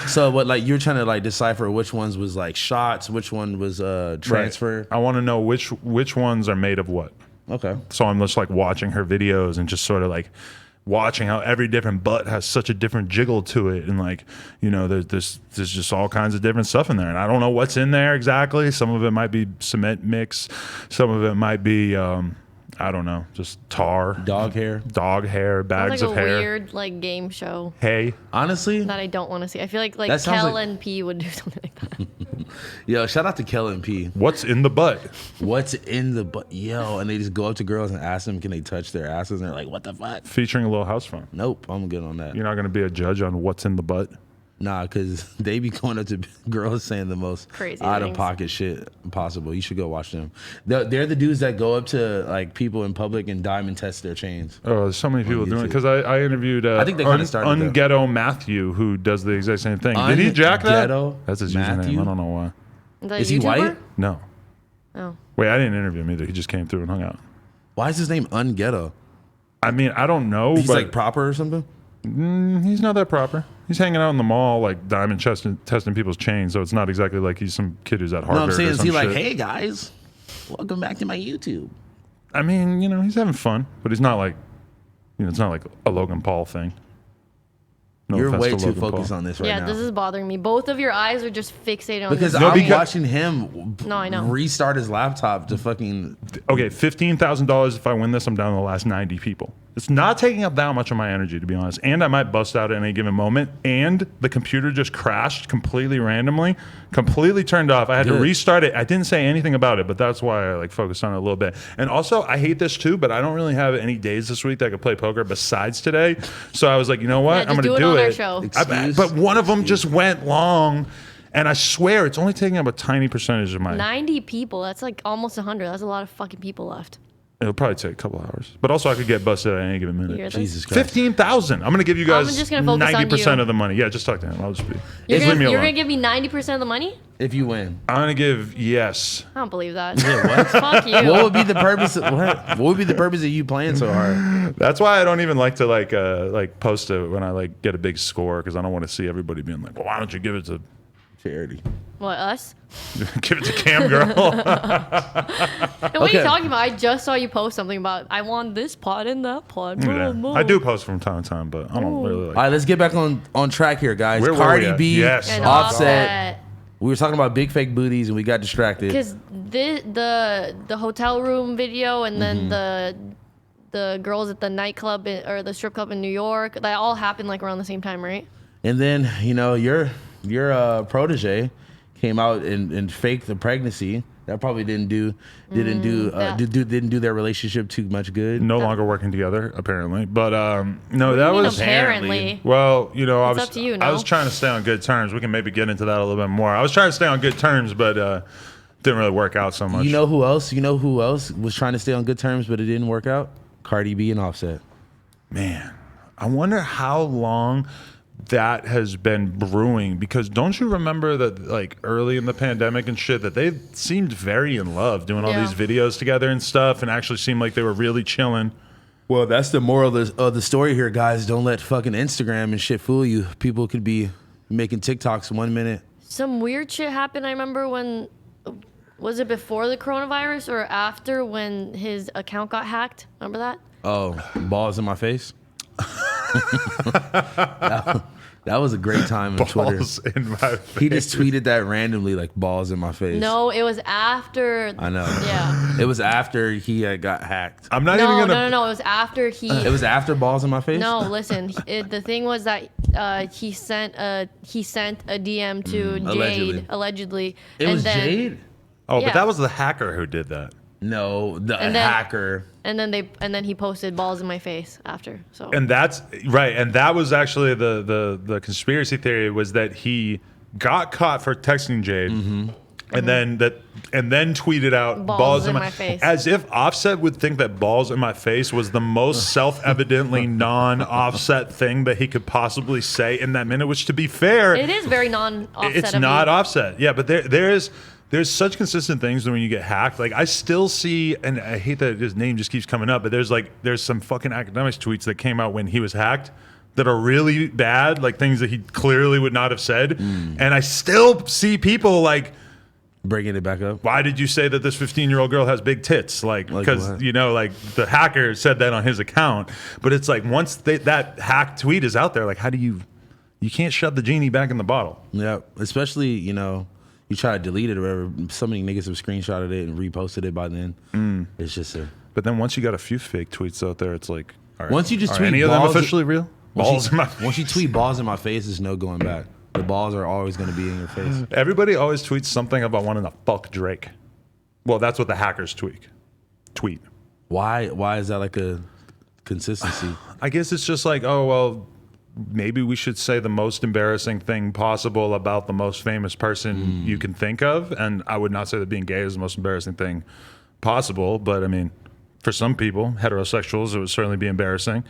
So what, like you're trying to like decipher which ones was like shots, which one was transfer. Right. I want to know which ones are made of what. Okay. So I'm just like watching her videos and just sort of like watching how every different butt has such a different jiggle to it, and like, you know, there's just all kinds of different stuff in there, and I don't know what's in there exactly. Some of it might be cement mix, some of it might be I don't know, just tar, Dog hair. bags Sounds like of a hair. weird like game show Hey, Honestly, that I don't want to see. I feel like That sounds Kel like- and P would do something like that. yo, shout out to Kellen P. what's in the butt? What's in the butt? Yo, and they just go up to girls and ask them, can they touch their asses? And they're like, what the fuck? Featuring a little house phone. Nope, I'm good on that. You're not going to be a judge on what's in the butt. Nah, because they be going up to girls saying the most Crazy out of things. pocket shit possible. You should go watch them. They're the dudes that go up to like people in public and diamond test their chains. Oh, there's so many people doing it YouTube. because I interviewed I think they kinda started that. Unghetto Matthew, who does the exact same thing. Did he jack that? Unghetto That's his Matthew? username. I don't know why. Is that Is a he YouTuber? white? No. Oh. Wait, I didn't interview him either. He just came through and hung out. Why is his name Unghetto? I mean, I don't know, He's but like proper or something? he's not that proper. He's hanging out in the mall, like diamond testing people's chains. So it's not exactly like he's some kid who's at Harvard. No, I'm saying, or is some he like, shit. hey guys, welcome back to my YouTube? I mean, you know, he's having fun, but he's not like, you know, it's not like a Logan Paul thing. No You're offense way to too Logan focused Paul. on this right Yeah, now. this is bothering me. Both of your eyes are just fixated on because this. No, I'm because- watching him No, I know. restart his laptop to fucking. Okay, $15,000. If I win this, I'm down to the last 90 people. It's not taking up that much of my energy, to be honest. And I might bust out at any given moment. And the computer just crashed completely randomly, completely turned off. I had to Good. restart it. I didn't say anything about it, but that's why I like focused on it a little bit. And also, I hate this too, but I don't really have any days this week that I could play poker besides today. So I was like, you know what? Yeah, I'm just going to do it do on our it. show. Excuse- But one of them just went long. And I swear it's only taking up a tiny percentage of my. 90 people. That's like almost 100. That's a lot of fucking people left. It'll probably take a couple hours. But also, I could get busted at any given minute. You hear this? Jesus Christ. 15,000. I'm gonna give you guys just gonna focus on 90% you. of the money. Yeah, just talk to him. I'll just be. You're Just leave me gonna alone. give me 90% of the money? If you win, I'm gonna give yes. I don't believe that. what? Fuck you. what would be the purpose? What would be the purpose of you playing so hard? That's why I don't even like to like post it when I like get a big score because I don't want to see everybody being like, well, why don't you give it to Charity. What, us? Give it to Cam Girl. And what are Okay. you talking about? I just saw you post something about I want this pod and that pod. Yeah. I do post from time to time, but I don't really All like. right, let's get back on track here, guys. Where were Cardi we at? B, Yes. And Offset. We were talking about big fake booties and we got distracted. Because the hotel room video and then the girls at the nightclub or the strip club in New York, that all happened like around the same time, right? And then, your protege came out and faked the pregnancy. That probably didn't do their relationship too much good. No longer working together, apparently. But no, that I mean, was. apparently. Well, I It's was up to you, I no? was trying to stay on good terms. We can maybe get into that a little bit more. I was trying to stay on good terms, but didn't really work out so much. You know who else? Was trying to stay on good terms, but it didn't work out? Cardi B and Offset. Man, I wonder how long that has been brewing, because don't you remember that like early in the pandemic and shit that they seemed very in love doing all Yeah. these videos together and stuff, and actually seemed like they were really chilling. Well, that's the moral of the story here, guys. Don't let fucking Instagram and shit fool you. People could be making TikToks 1 minute. Some weird shit happened. I remember when, was it before the coronavirus or after when his account got hacked? Remember that? Oh, balls in my face. That was a great time on Twitter. Balls in my face. He just tweeted that randomly, like balls in my face. No, it was after. I know. Yeah. It was after he got hacked. I'm not No, even no, gonna. no, no. It was after he. It was after balls in my face. No, listen. The thing was that he sent a DM to Jade allegedly. It was Jade. Oh, Yeah. but that was the hacker who did that. No, the And then- hacker. And then he posted balls in my face after. So And that's right. And that was actually the conspiracy theory, was that he got caught for texting Jade. And then tweeted out balls in my face. As if Offset would think that balls in my face was the most self-evidently non-Offset thing that he could possibly say in that minute, which, to be fair, it is very non-offset. it's of not you. Offset. Yeah, but there's such consistent things when you get hacked. Like, I still see, and I hate that his name just keeps coming up, but there's some fucking academics tweets that came out when he was hacked that are really bad, like things that he clearly would not have said. And I still see people like, Bringing it back up. why did you say that this 15-year-old girl has big tits? Like, because, what? like the hacker said that on his account. But it's like, once that hacked tweet is out there, like, how do you can't shove the genie back in the bottle. Yeah, especially you try to delete it or whatever. So many niggas have screenshotted it and reposted it by then. It's just But then once you got a few fake tweets out there, it's like, all right, Once you just are tweet any of them balls- officially real? Balls in my once you tweet balls in my face, there's no going back. The balls are always going to be in your face. Everybody always tweets something about wanting to fuck Drake. Well, that's what the hackers tweet. Why is that like a consistency? I guess it's just like, oh, well, maybe we should say the most embarrassing thing possible about the most famous person you can think of. And I would not say that being gay is the most embarrassing thing possible. But I mean, for some people, heterosexuals, it would certainly be embarrassing.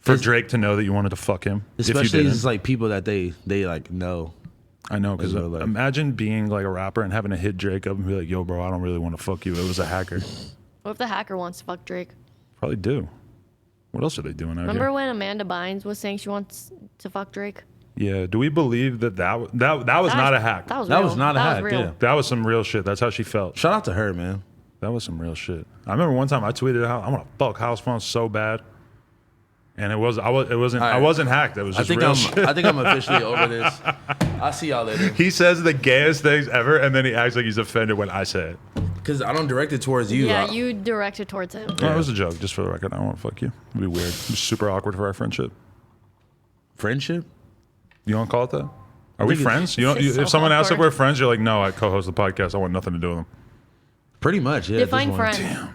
For Drake to know that you wanted to fuck him. if you Especially didn't. it's like people that they like know. I know, because Like, like- imagine being like a rapper and having to hit Drake up and be like, yo, bro, I don't really want to fuck you. It was a hacker. What if the hacker wants to fuck Drake? Probably do. What else are they doing out Remember here? when Amanda Bynes was saying she wants to fuck Drake? Yeah, do we believe that was not a hack? That was That real. was not a hack, real. yeah. That was some real shit. That's how she felt. Shout out to her, man. That was some real shit. I remember one time I tweeted out, I want to fuck house phones so bad. And I wasn't hacked. It was I just think real shit. I'm officially over this. I'll see y'all later. He says the gayest things ever, and then he acts like he's offended when I say it. Because I don't direct it towards you. Yeah, you directed towards him. Oh, it was a joke, just for the record. I don't want to fuck you. It'd be weird. It's super awkward for our friendship. Friendship? You don't call it that? Are we think it's- friends? You don't. It's so If someone asks if awkward. we're friends, you're like, no, I co-host the podcast. I want nothing to do with them. Pretty much, yeah. at this Define point. friend.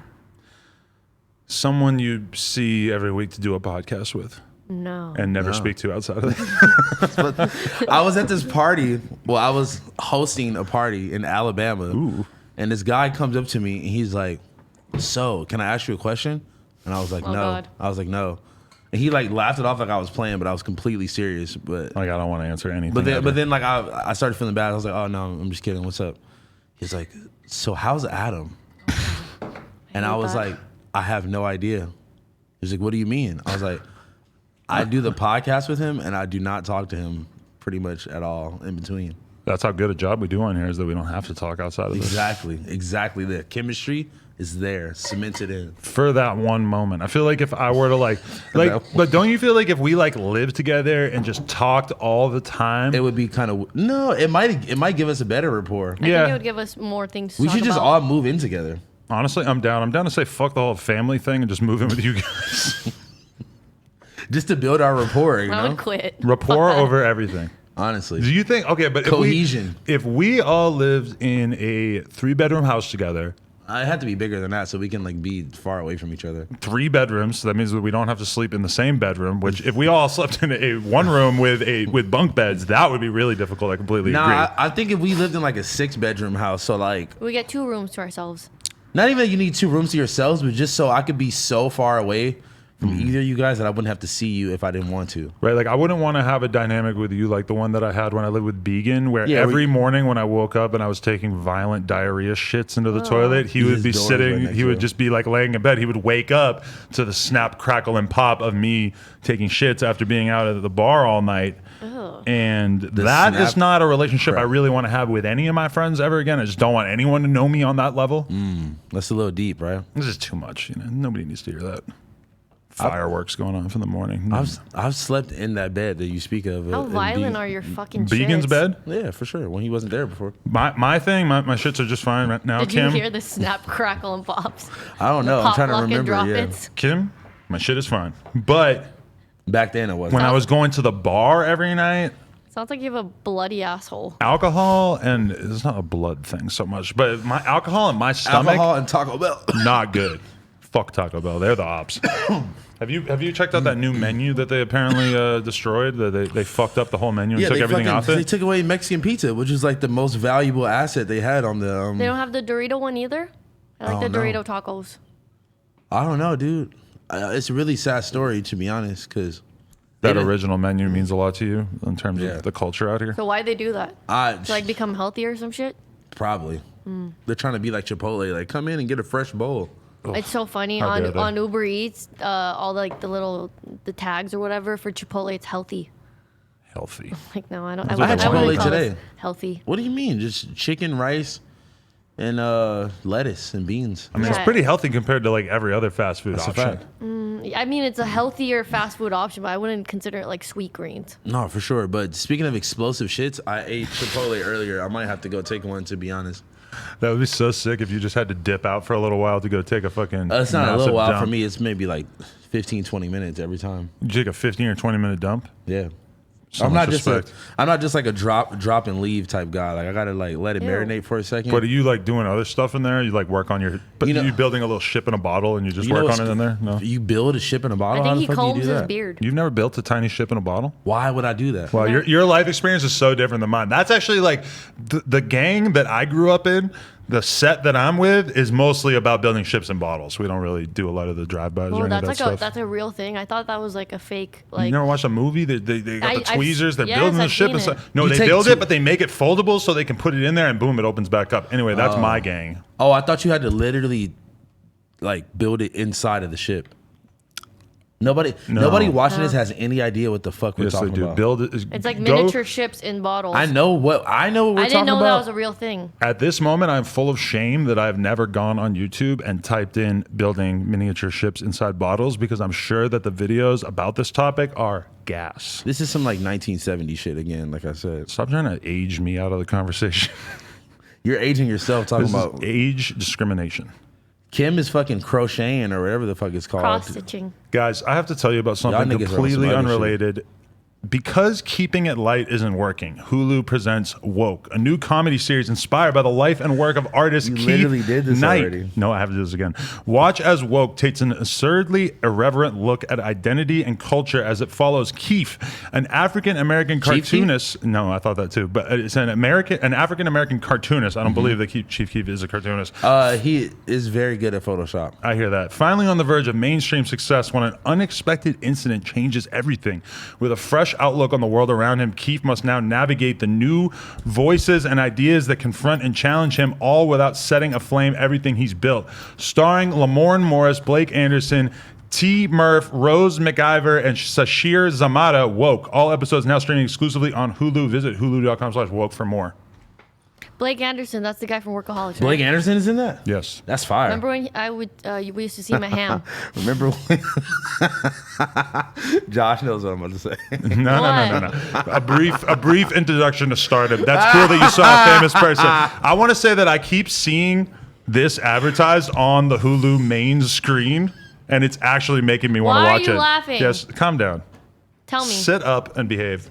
Someone you see every week to do a podcast with No. and never speak to outside of that. I was at this party. Well, I was hosting a party in Alabama. And this guy comes up to me and he's like, so, can I ask you a question? And I was like, Oh, no. God. I was like, no. And he like laughed it off like I was playing, but I was completely serious. But Like, I don't want to answer anything. but then like I started feeling bad. I was like, oh no, I'm just kidding. What's up? He's like, so how's Adam? And I hate was that. like, I have no idea. He's like, what do you mean? I was like, I do the podcast with him and I do not talk to him pretty much at all in between. That's how good a job we do on here is that we don't have to talk outside of this. Exactly. The chemistry is there, cemented in. For that one moment. I feel like if I were to but don't you feel like if we like lived together and just talked all the time, It would be kind of no. It might give us a better rapport. I Yeah. think it would give us more things to We talk should just about. all move in together. honestly, I'm down. I'm down to say fuck the whole family thing and just move in with you guys. Just to build our rapport, you I know? would quit. Rapport Fuck that. over everything. Honestly. Do you think okay, but Cohesion. if we all lived in a 3-bedroom house together, I had to be bigger than that so we can like be far away from each other. 3 bedrooms, so that means that we don't have to sleep in the same bedroom, which if we all slept in a one room with bunk beds, that would be really difficult. I completely agree. I think if we lived in like a 6-bedroom house, so like We get 2 rooms to ourselves. not even that you need 2 rooms to yourselves, but just so I could be so far away from either of you guys that I wouldn't have to see you if I didn't want to. Right, like I wouldn't want to have a dynamic with you like the one that I had when I lived with Began, where Yeah, every morning when I woke up and I was taking violent diarrhea shits into the toilet, he would His be door is sitting, right next he to would it. just be like laying in bed. He would wake up to the snap, crackle, and pop of me taking shits after being out at the bar all night. And that is snap, not a relationship I crack. really want to have with any of my friends ever again. I just don't want anyone to know me on that level. That's a little deep, right? This is too much. You know, nobody needs to hear that. Fireworks going on from the morning. I've slept in that bed that you speak of. How violent are your fucking Began's shits? bed. Yeah, for sure. When he wasn't there before. My shits are just fine right now. Did Kim, you hear the snap, crackle, and pops? I don't know. The I'm trying to pop, lock, and remember. drop Yeah. its? Kim, my shit is fine. But Back then it wasn't. when I was going to the bar every night, Sounds like you have a bloody asshole. alcohol and it's not a blood thing so much, but my alcohol in my stomach alcohol and Taco Bell. not good. Fuck Taco Bell, they're the ops. Have you checked out that new menu that they apparently destroyed? That they fucked up the whole menu and took everything off They it. took away Mexican pizza, which is like the most valuable asset they had on the. They don't have the Dorito one either? I like the no. Dorito tacos. I don't know, dude. It's a really sad story to be honest, because That original menu means a lot to you in terms Yeah. of the culture out here. So why'd they do that? I To like become healthy or some shit? probably they're trying to be like Chipotle, like come in and get a fresh bowl. It's so funny How dare on they. on Uber Eats, all like the tags or whatever for Chipotle, it's healthy. Healthy. Like no, I don't. That's I, what wouldn't- I I wouldn't wanted call this today. healthy. What do you mean? Just chicken, rice, and lettuce and beans. I mean, it's Right. pretty healthy compared to like every other fast food That's a option. fact. I mean, it's a healthier fast food option, but I wouldn't consider it like sweet greens. No, for sure. But speaking of explosive shits, I ate Chipotle earlier. I might have to go take one to be honest. That would be so sick if you just had to dip out for a little while to go take a fucking. It's not a massive little while dump. for me. It's maybe like 15, 20 minutes every time. You take a 15 or 20 minute dump. Yeah. So I'm much not respect. just like a drop and leave type guy. Like I gotta like let it Ew. marinate for a second. But are you like doing other stuff in there? You like work on your. But You know- you building a little ship in a bottle and you just You know work what's- on it in there? No. You build a ship in a I bottle. How think the he fuck do you combs do his that? beard. You've never built a tiny ship in a bottle? Why would I do that? Well, your life experience is so different than mine. That's actually like the gang that I grew up in. The set that I'm with is mostly about building ships in bottles. We don't really do a lot of the drive-bys or Oh, any that's of like that stuff. that's a real thing. I thought that was like a fake. You Like never watched a movie? They got the I've- tweezers. They're yes, building the I've ship. seen And it. no, You they take build two- it, but they make it foldable so they can put it in there and boom, it opens back up. Anyway, that's my gang. Oh, I thought you had to literally like build it inside of the ship. Nobody watching this has any idea what the fuck we're Yes, they talking do. about. Build it. it's like go- miniature ships in bottles. I know what we're I talking didn't know about. that was a real thing. At this moment, I'm full of shame that I've never gone on YouTube and typed in building miniature ships inside bottles because I'm sure that the videos about this topic are gas. This is some like 1970 shit again. Like I said, Stop trying to age me out of the conversation. you're aging yourself talking This about. is age discrimination. Kim is fucking crocheting or whatever the fuck it's called. Cross stitching. Guys, I have to tell you about something niggas are on some completely other shit. unrelated. Because keeping it light isn't working, Hulu presents Woke, a new comedy series inspired by the life and work of artist You Keith literally did this Knight. already. No, I have to do this again. Watch as Woke takes an absurdly irreverent look at identity and culture as it follows Keith, an African American Chief Keef? cartoonist. No, I thought that too, but it's an African American cartoonist. I don't believe that Chief Keef is a cartoonist. He is very good at Photoshop. I hear that. Finally on the verge of mainstream success when an unexpected incident changes everything. With a fresh outlook on the world around him, Keith must now navigate the new voices and ideas that confront and challenge him, all without setting aflame everything he's built. Starring Lamorne Morris, Blake Anderson, T. Murph, Rose McIver, and Sashir Zamata, Woke. All episodes now streaming exclusively on Hulu. Visit hulu.com/woke for more. Blake Anderson, that's the guy from Workaholics. Right? Blake Anderson is in that? Yes. That's fire. Remember when we used to see him at Ham? Remember when Josh knows what I'm about to say. No. A brief introduction to stardom. That's cool that you saw a famous person. I want to say that I keep seeing this advertised on the Hulu main screen, and it's actually making me want to Why are watch you it. laughing? Yes, calm down. Tell me. Sit up and behave.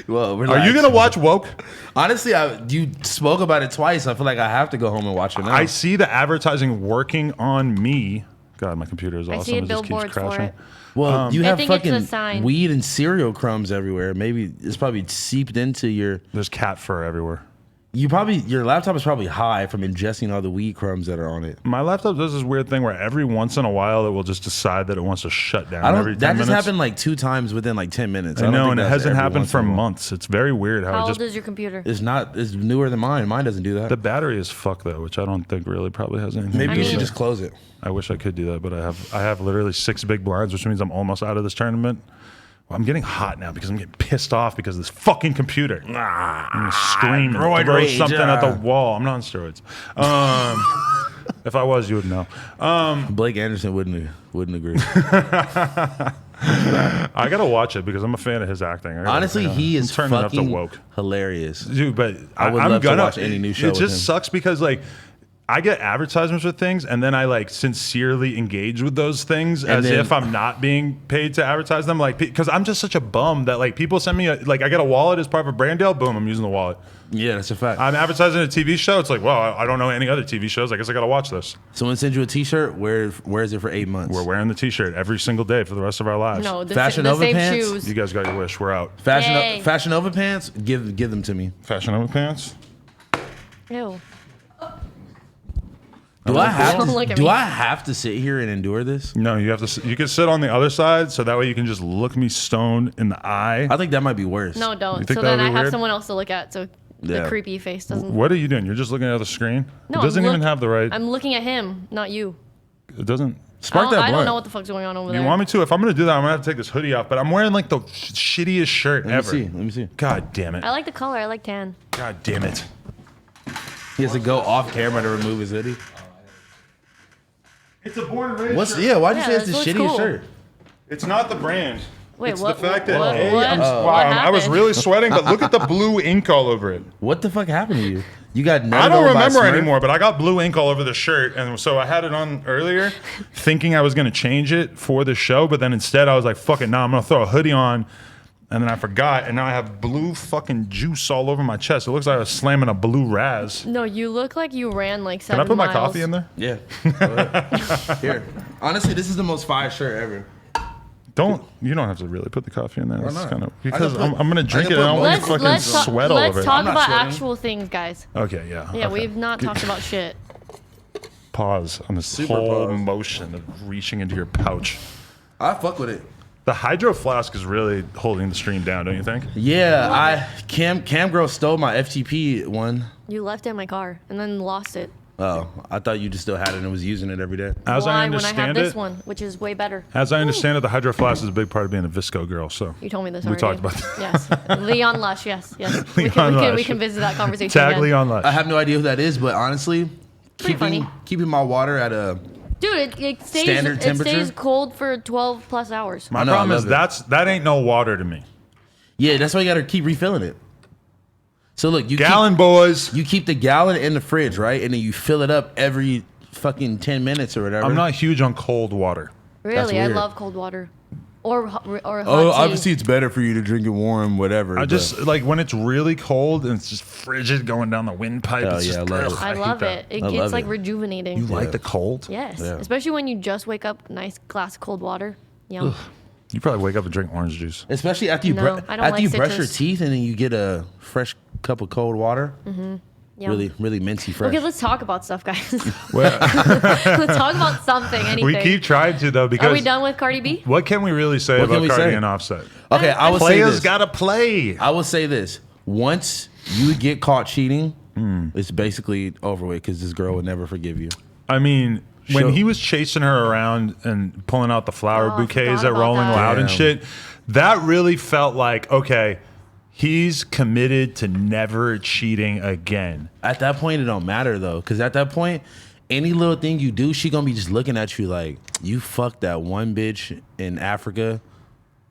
Well, Are you gonna watch Woke? Honestly, you spoke about it twice. I feel like I have to go home and watch it now. I see the advertising working on me. God, my computer is I awesome. see It just keeps billboards for crashing. it. Well, you I have think it's a fucking sign. weed and cereal crumbs everywhere. Maybe it's probably seeped into your. There's cat fur everywhere. Your laptop is probably high from ingesting all the weed crumbs that are on it. My laptop does this weird thing where every once in a while it will just decide that it wants to shut down. I every don't. 10 That just minutes. happened like 2 times within like 10 minutes. I don't know, think and it that's hasn't every happened once for in a while. months. It's very weird how How it old just. is your computer? It's not. It's newer than mine. Mine doesn't do that. The battery is fucked though, which I don't think really probably has anything. Maybe to you do should with just it. close it. I wish I could do that, but I have literally 6 big blinds, which means I'm almost out of this tournament. Well, I'm getting hot now because I'm getting pissed off because of this fucking computer. I'm gonna scream, roid throw rage, something at the wall. I'm not on steroids. If I was, you would know. Blake Anderson wouldn't agree. I gotta watch it because I'm a fan of his acting. Honestly, he is I'm turning up to fucking Woke. hilarious. Dude, but I would I'm love to gonna watch any new show It with just him. sucks because like I get advertisements with things, and then I like sincerely engage with those things as then- if I'm not being paid to advertise them. Like because I'm just such a bum that like people send me like I get a wallet as part of a brand deal. Boom, I'm using the wallet. Yeah, that's a fact. I'm advertising a TV show. It's like, well, I don't know any other TV shows. I guess I gotta watch this. Someone sends you a T-shirt. Where is it for 8 months? We're wearing the T-shirt every single day for the rest of our lives. No, the Fashion the Nova same pants? shoes. You guys got your wish. We're out. Yay. Fashion Nova pants. Give them to me. Fashion Nova pants. Ew. Do I have Don't look to? at Do me. I have to sit here and endure this? No, you have to. You can sit on the other side, so that way you can just look me stone in the eye. I think that might be worse. No, don't. You think So that then would I be have weird? someone else to look at, so Yeah. the creepy face doesn't. What are you doing? You're just looking at the screen. No, It doesn't I'm even look- have the right. I'm looking at him, not you. It doesn't. Spark that I don't blunt. know what the fuck's going on over You there. want me to? If I'm gonna do that, I'm gonna have to take this hoodie off. But I'm wearing like the shittiest shirt Let me ever. see. Let me see. God damn it. I like the color. I like tan. God damn it. He has to go off camera to remove his hoodie. It's a born and raised What's why'd you Yeah, say it's the this looks shittiest cool. shirt? It's not the brand. Wait, it's what? the fact that what, A, what, I'm, what wow, I was happened? really sweating, but look at the blue ink all over it. What the fuck happened to you? You got nutted I don't over by a remember Smurf? anymore, but I got blue ink all over the shirt, and so I had it on earlier, thinking I was gonna change it for the show, but then instead I was like, "Fuck it, now I'm gonna throw a hoodie on," and then I forgot, and now I have blue fucking juice all over my chest. It looks like I was slamming a blue Raz. No, you look like you ran like Can 7 I put my miles. coffee in there? Yeah. Go ahead. Here. Honestly, this is the most fire shirt ever. You don't have to really put the coffee in there. That's not? kind of I because can put- I'm gonna drink I it. can And I put don't want Let's to fucking let's talk, sweat all let's over it. talk I'm not about sweating. actual things, guys. Okay, yeah. Yeah, okay. we've not talked about shit. Pause on this Super whole pause. motion of reaching into your pouch. I fuck with it. The hydro flask is really holding the stream down, don't you think? Yeah, Cam girl stole my FTP one. You left it in my car and then lost it. Oh, I thought you just still had it and was using it every day. As Why I when I have understand this it, one, which is way better? as I understand it, the hydro flask is a big part of being a visco girl. So You told me this we already. talked about that. Yes, Leon Lush. Yes, yes. Leon we Lush. can visit that conversation. Tag again. Leon I Lush. have no idea who that is, but honestly, Pretty funny. keeping my water at a Dude, it stays Standard it temperature? stays cold for 12 plus hours. My I know, I problem is love it. that ain't no water to me. yeah. That's why you got to keep refilling it. So look, Gallon boys. you keep the gallon in the fridge, right, and then you fill it up every fucking 10 minutes or whatever. I'm not huge on cold water. Really, I weird. love cold water. Or hot Oh, tea. obviously it's better for you to drink it warm, whatever. I but- just like when it's really cold and it's just frigid going down the windpipe. Hell It's yeah, just, I love ugh, it. I hate love that. it. It I gets love like it. rejuvenating. You like the cold? Yes, Yeah. especially when you just wake up, nice glass of cold water. Yum. You probably wake up and drink orange juice. especially after you No, I don't after like you brush your citrus. teeth and then you get a fresh cup of cold water. Yum. Really minty fresh. Okay, let's talk about stuff, guys. Well, let's talk about something. Anything. we keep trying to though because Are we done with Cardi B? what can we really say What can about we Cardi say? and Offset? Okay, I will say Players this. gotta play. I will say this. Once you get caught cheating, Hmm. it's basically over with because this girl would never forgive you. I mean, when Sure. he was chasing her around and pulling out the flower Oh, I bouquets forgot at about Rolling that. Loud and Damn. shit, that really felt like, okay, he's committed to never cheating again. At that point, it don't matter though, because at that point, any little thing you do, she gonna be just looking at you like you fucked that one bitch in Africa.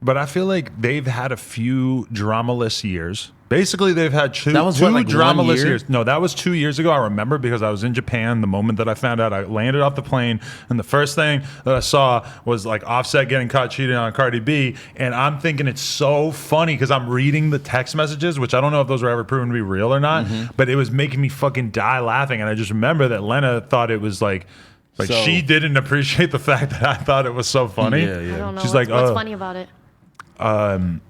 But I feel like they've had a few dramaless years. Basically, they've had two, That was two what, like, 1 dramaless year? years. No, that was 2 years ago. I remember because I was in Japan the moment that I found out. I landed off the plane, and the first thing that I saw was like Offset getting caught cheating on Cardi B. And I'm thinking it's so funny because I'm reading the text messages, which I don't know if those were ever proven to be real or not, but it was making me fucking die laughing. And I just remember that Lena thought it was like So- she didn't appreciate the fact that I thought it was so funny. Yeah, yeah. I don't know. She's what's, like, what's oh. funny about it?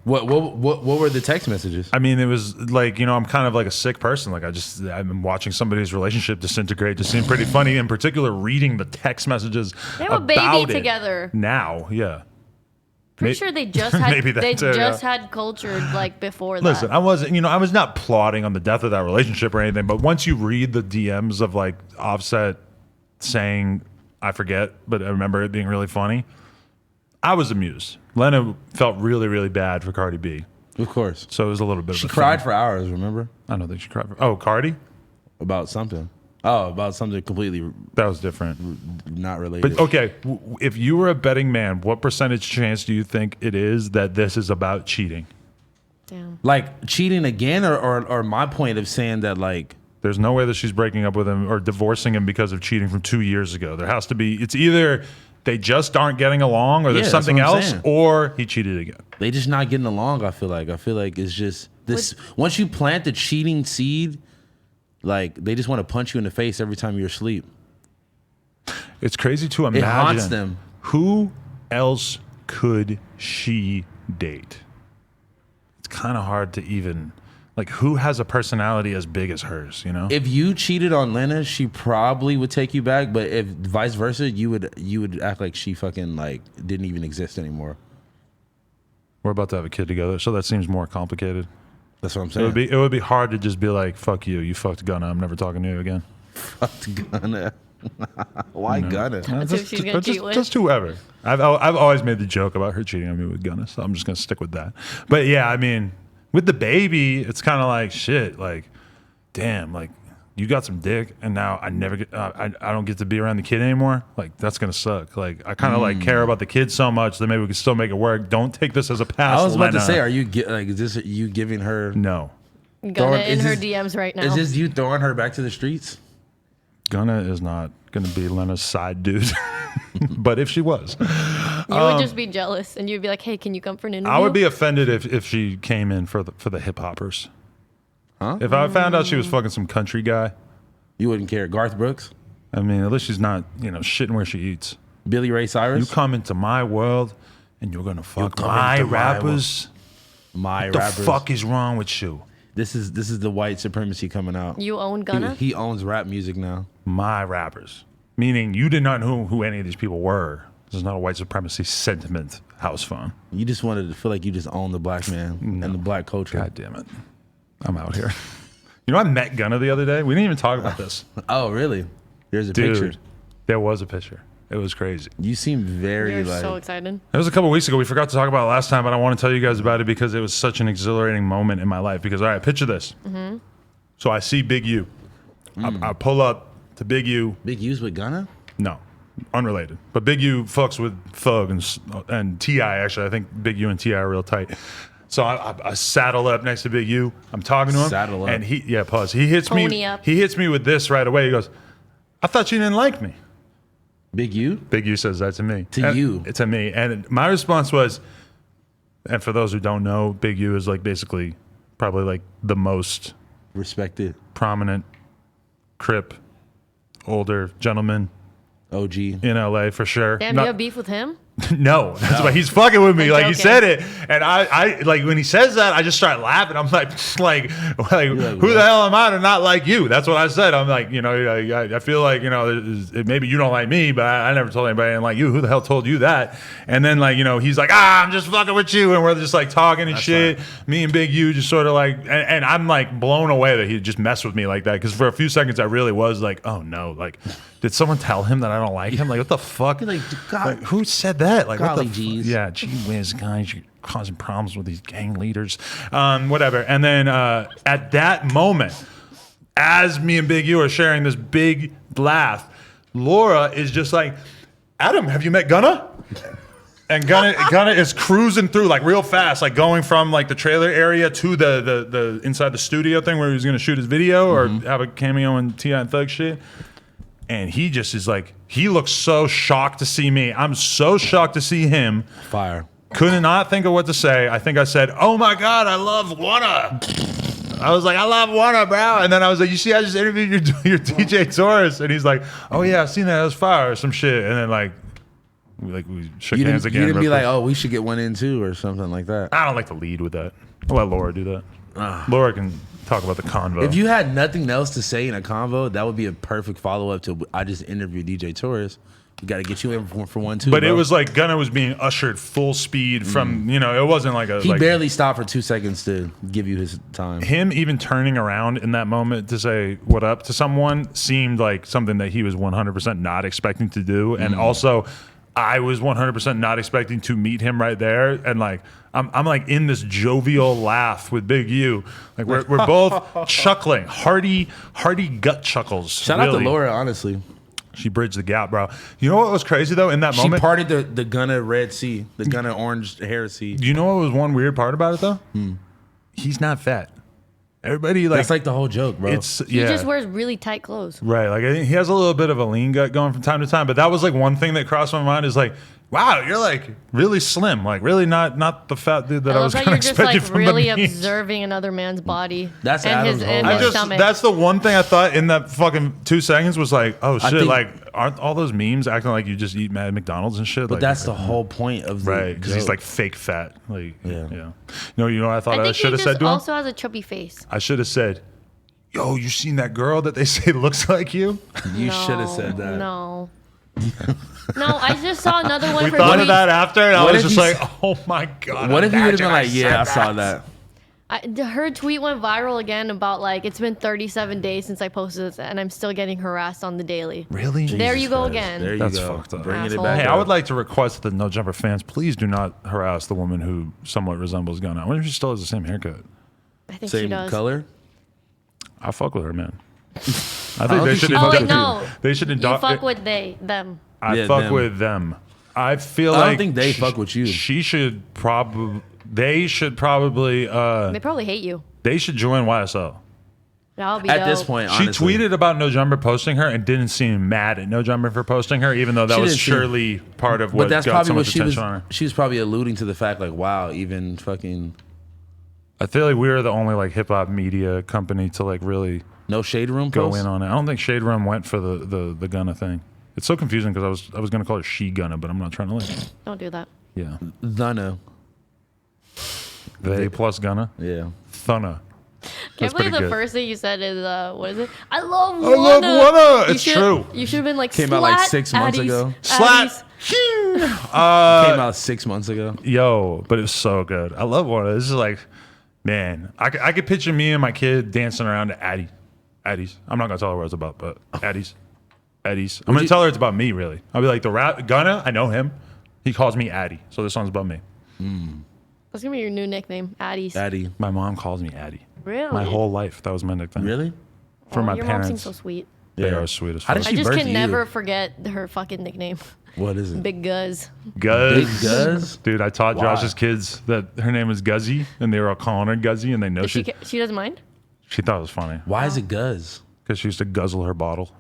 What were the text messages? I mean, it was like, I'm kind of like a sick person. Like I've been watching somebody's relationship disintegrate. Just seemed pretty funny. In particular, reading the text messages. They have a baby about it together. now. Yeah. Pretty May- sure they just had Maybe that they too, just yeah. had cultured like before that. Listen, I wasn't, I was not plotting on the death of that relationship or anything. But once you read the DMs of like Offset saying, I forget, but I remember it being really funny. I was amused. Lena felt really, really bad for Cardi B. Of course, So it was a little bit she of a cried thing. for hours. Remember I don't think she cried for. Oh, Cardi? about something. Oh, about something completely That was different. not related. But okay, if you were a betting man, what percentage chance do you think it is that this is about cheating? Damn. Like cheating again, or my point of saying that like There's no way that she's breaking up with him or divorcing him because of cheating from 2 years ago. There has to be. It's either they just aren't getting along, or there's Yeah, that's something what I'm else, saying. or he cheated again. they just not getting along. I feel like it's just this. Once you plant the cheating seed, like they just want to punch you in the face every time you're asleep. It's crazy to imagine. haunts them. Who else could she date? It's kind of hard to even. Like, who has a personality as big as hers, If you cheated on Lena, she probably would take you back. But if vice versa, you would act like she fucking like didn't even exist anymore. We're about to have a kid together, so that seems more complicated. That's what I'm It saying. would be hard to just be like, fuck you, you fucked Gunna, I'm never talking to you again. Fucked Gunna. Why Gunna? That's who she's gonna cheat with. Just whoever. I've always made the joke about her cheating on me with Gunna, so I'm just gonna stick with that. But yeah, I mean, with the baby, it's kind of like shit. Like, damn, like you got some dick, and now I never get, I don't get to be around the kid anymore. Like that's gonna suck. Like I kind of like care about the kid so much that maybe we can still make it work. Don't take this as a pass. I was about to Lena. say, are you like is this you giving her? No. Gunna in is her this- DMs right now. Is this you throwing her back to the streets? Gunna is not gonna be Lena's side dude. But if she was, You would just be jealous, and you'd be like, "Hey, can you come for an interview?" I would be offended if she came in for the hip hoppers. Huh? If I found out she was fucking some country guy, You wouldn't care. Garth Brooks, I mean, at least she's not, shitting where she eats. Billy Ray You Cyrus, come into my world and you're gonna fuck come my into my rappers. my What the rappers. fuck is wrong with you? This is the white supremacy coming out. You own Gunna. He owns rap music now. My rappers. Meaning you did not know who any of these people were. This is not a white supremacy sentiment house phone. You just wanted to feel like you just own the black man and the black culture. God damn it. I'm out here. I met Gunna the other day. We didn't even talk about this. Oh, really? There's a Dude, picture. there was a picture. It was crazy. You seem very You're like. so excited. It was a couple weeks ago. We forgot to talk about it last time, but I want to tell you guys about it because it was such an exhilarating moment in my life. Because, all right, picture this. So I see Big U. I pull up to Big U. Big U's with Gunna? No, unrelated. But Big U fucks with Thug and T.I. Actually, I think Big U and T.I. are real tight. So I saddle up next to Big U. I'm talking to him. Saddle up. And pause. He hits Pony me. up. He hits me with this right away. He goes, "I thought you didn't like me." Big U? Big U says that to me. To you. It's to me. And my response was, and for those who don't know, Big U is like basically probably like the most Respected. prominent Crip, older gentleman OG. in LA for sure. Damn, Not- you have beef with him? No, that's why he's fucking with me. I'm Like he joking. said it, and I like when he says that, I just start laughing. I'm like, who the hell am I to not like you? That's what I said. I'm like, I feel like maybe you don't like me, but I never told anybody I didn't like you. Who the hell told you that? And then he's like, I'm just fucking with you, and we're just like talking and shit. right. Me and Big U just sort of like, and I'm like blown away that he just messed with me like that, because for a few seconds I really was like, oh no, like. Did someone tell him that I don't like him? Like, what the fuck? Like, God, Like, who said that? Like, what golly the geez. Yeah, gee whiz, guys, you're causing problems with these gang leaders. Whatever. And then at that moment, as me and Big U are sharing this big laugh, Laura is just like, Adam, have you met Gunna? And Gunna is cruising through like real fast, like going from like the trailer area to the inside the studio thing where he was going to shoot his video or have a cameo in T.I. and Thug shit. And he just is like, he looks so shocked to see me. I'm so shocked to see him. fire. Could not think of what to say. I think I said, oh my God, I love Wanna. I was like, I love Wanna, bro. And then I was like, you see, I just interviewed your DJ Taurus. And he's like, oh yeah, I've seen that. It was fire or some shit. And then we shook You hands didn't, again. you didn't be real like, quick. oh, we should get one in too or something like that. I don't like to lead with that. I'll let Laura do that. Laura can talk about the convo. If you had nothing else to say in a convo, that would be a perfect follow up to I just interviewed DJ Taurus. We got to get you in for one too. but bro. it was like Gunna was being ushered full speed from, it wasn't like a. he like, barely stopped for 2 seconds to give you his time. him even turning around in that moment to say what up to someone seemed like something that he was 100% not expecting to do. And also I was 100% not expecting to meet him right there. And like, I'm like in this jovial laugh with Big U. Like we're both chuckling, hearty gut chuckles. Shout out to really. Laura, honestly. She bridged the gap, bro. You know what was crazy though in that She moment? parted the Gunna Red Sea, the Gunna Orange Hair Sea. You know what was one weird part about it though? He's not fat. Everybody like That's like the whole joke, bro. it's He yeah. just wears really tight clothes. Right, like I think he has a little bit of a lean gut going from time to time, but that was like one thing that crossed my mind is like, wow, you're like really slim, like really not the fat dude that I, I was love kind that of you're just expecting like from really the memes. observing another man's body. That's and Adam's his, whole and life. his stomach. That's the one thing I thought in that fucking 2 seconds was like, oh shit, think- like aren't all those memes acting like you just eat mad McDonald's and shit? but like, that's the whole point of the right because he's joke. like fake fat, like Yeah. You know what I thought I I think should he have just said to him? also has a chubby face. I should have said, yo, you seen that girl that they say looks like you? You No, should have said that. No. No, I just saw another one We for thought tweet. of that after, and I What was if just he like, oh my god. What if you would have imagine been like, said yeah, I saw that. Her tweet went viral again about like it's been 37 days since I posted this and I'm still getting harassed on the daily. Really? There you go Christ. again. There you That's go. fucked up. Bringing it Asshole. back. Hey, I up. would like to request that the No Jumper fans please do not harass the woman who somewhat resembles Gunna. I wonder if she still has the same haircut. I think she Same does. color. I fuck with her, man. I think don't they think should. she Oh fucks wait, with no. They should You adopt. fuck with them. I Yeah, fuck them. with them. I feel I like don't think they fuck with you. She should probably. They should probably. They probably hate you. They should join YSL. That'll be At dope. this point, She honestly. tweeted about No Jumper posting her and didn't seem mad at No Jumper for posting her, even though that She was didn't seem- surely part of what But that's got probably so what much she was. attention on her. She was probably alluding to the fact, like, wow, even fucking I feel like we were the only like hip hop media company to like really no shade room go post? in on it. I don't think Shade Room went for the Gunna thing. It's so confusing because I was gonna call her She Gunna, but I'm not trying to like. Don't do that. Yeah, Thunna. they plus Gunna, Yeah. Thunna. Can't That's believe pretty the good. first thing you said is what is it? I love love Wanna. Wanna. You It's should- true. You should have been like Came out like "Slat 6 months Addies, ago. Slat. Addies." Came out 6 months ago. Yo, but it was so good. I love Wanna. This is like, man, I could picture me and my kid dancing around to Addies. I'm not gonna tell her what it's about, but Addies. I'm gonna you- tell her it's about me. Really, I'll be like the rap Gunna. I know him. He calls me Addy, so this song's about me. That's gonna be your new nickname, Addies. Addy. My mom calls me Addy. Really? My whole life, that was my nickname. Really? For my Your mom seems parents. so sweet. They Yeah. are sweet as How fuck. did I She just birthed can you. never forget her fucking nickname, What is it? Big Guz. Guz. Big Guz? Dude, I taught Why? Josh's kids that her name is Guzzy, and they were all calling her Guzzy, and they know Does she she doesn't mind. she thought it was funny Why is it Guz? because she used to guzzle her bottle.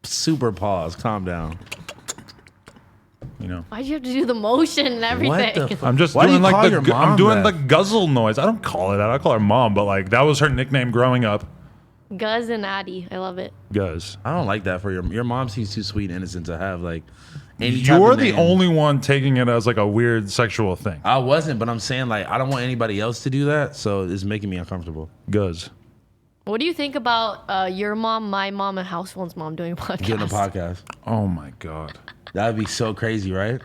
Super pause. Calm down. You know. Why'd you have to do the motion and everything? What the fuck? I'm just Why do doing you like call the your mom I'm doing that? the guzzle noise. I don't call it that. I call her mom, but like that was her nickname growing up. Guz and Addie. I love it. Guys. I don't like that for your mom seems too sweet and innocent to have like any type You're of the name. only one taking it as like a weird sexual thing. I wasn't, but I'm saying like I don't want anybody else to do that, so it's making me uncomfortable. Guys. What do you think about your mom, my mom, and House Phone's mom doing a podcast? Getting a podcast. Oh my God. That would be so crazy, right?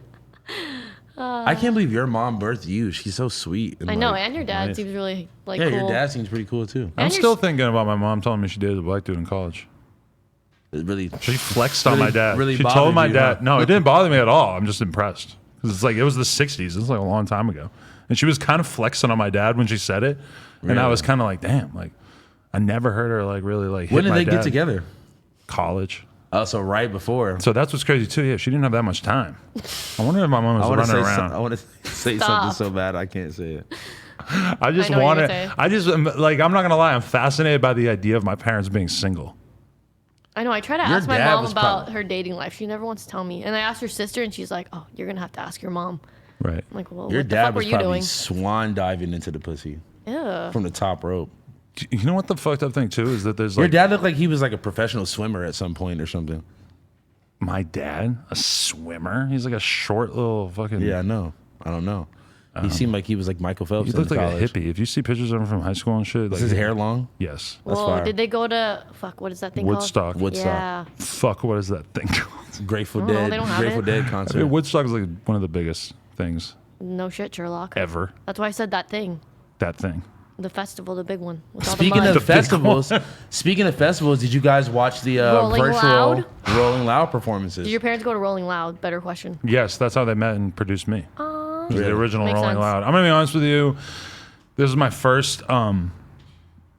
I can't believe your mom birthed you. She's so sweet. I know, like, and your dad nice. seems really like Yeah, cool. your dad seems pretty cool too. I'm And still you're- thinking about my mom telling me she dated a black dude in college. It really. She flexed on Really- my dad. really She bothered told my you, dad. huh? No, it didn't bother me at all. I'm just impressed. 'Cause it's like it was the 60s. It was like a long time ago. And she was kind of flexing on my dad when she said it. And I was kind of like, damn, like I never heard her like really like hit When did my they dad. get together? College. Oh, so right before. So that's what's crazy too. Yeah, she didn't have that much time. I wonder if my mom was I want to running say. around. I want to say Stop. something so bad I can't say it. I just I know what want you're to. saying. I just like. I'm not gonna lie. I'm fascinated by the idea of my parents being single. I know. I try to Your ask my dad mom was about prob- her dating life. She never wants to tell me. And I asked her sister, and she's like, "Oh, you're gonna have to ask your mom." Right. I'm like, "Well, Your what the dad fuck were was you probably doing?" swan diving into the pussy Yeah. from the top rope. You know what the fucked up thing too is that there's Your like dad looked like he was like a professional swimmer at some point or something. my dad, a swimmer. He's like a short little fucking. Yeah, I know. I don't know. He seemed like he was like Michael Phelps. He looked in like college. a hippie. If you see pictures of him from high school and shit, Is like his hair long? Yes. That's Well, fire. did they go to what is that thing Woodstock. called? Woodstock. Yeah. Fuck, what is that thing called? Grateful Oh, they Dead. don't have Grateful it? Dead I concert. mean, Woodstock is like one of the biggest things No shit, Sherlock. ever. That's why I said that thing. That thing. The festival, the big one. With all Speaking the mud. of festivals, did you guys watch the Rolling virtual Loud? Rolling Loud performances? Did your parents go to Rolling Loud? Better question. Yes, that's how they met and produced me. It was the Really? original Makes Rolling sense. Loud. I'm gonna be honest with you. This is my first.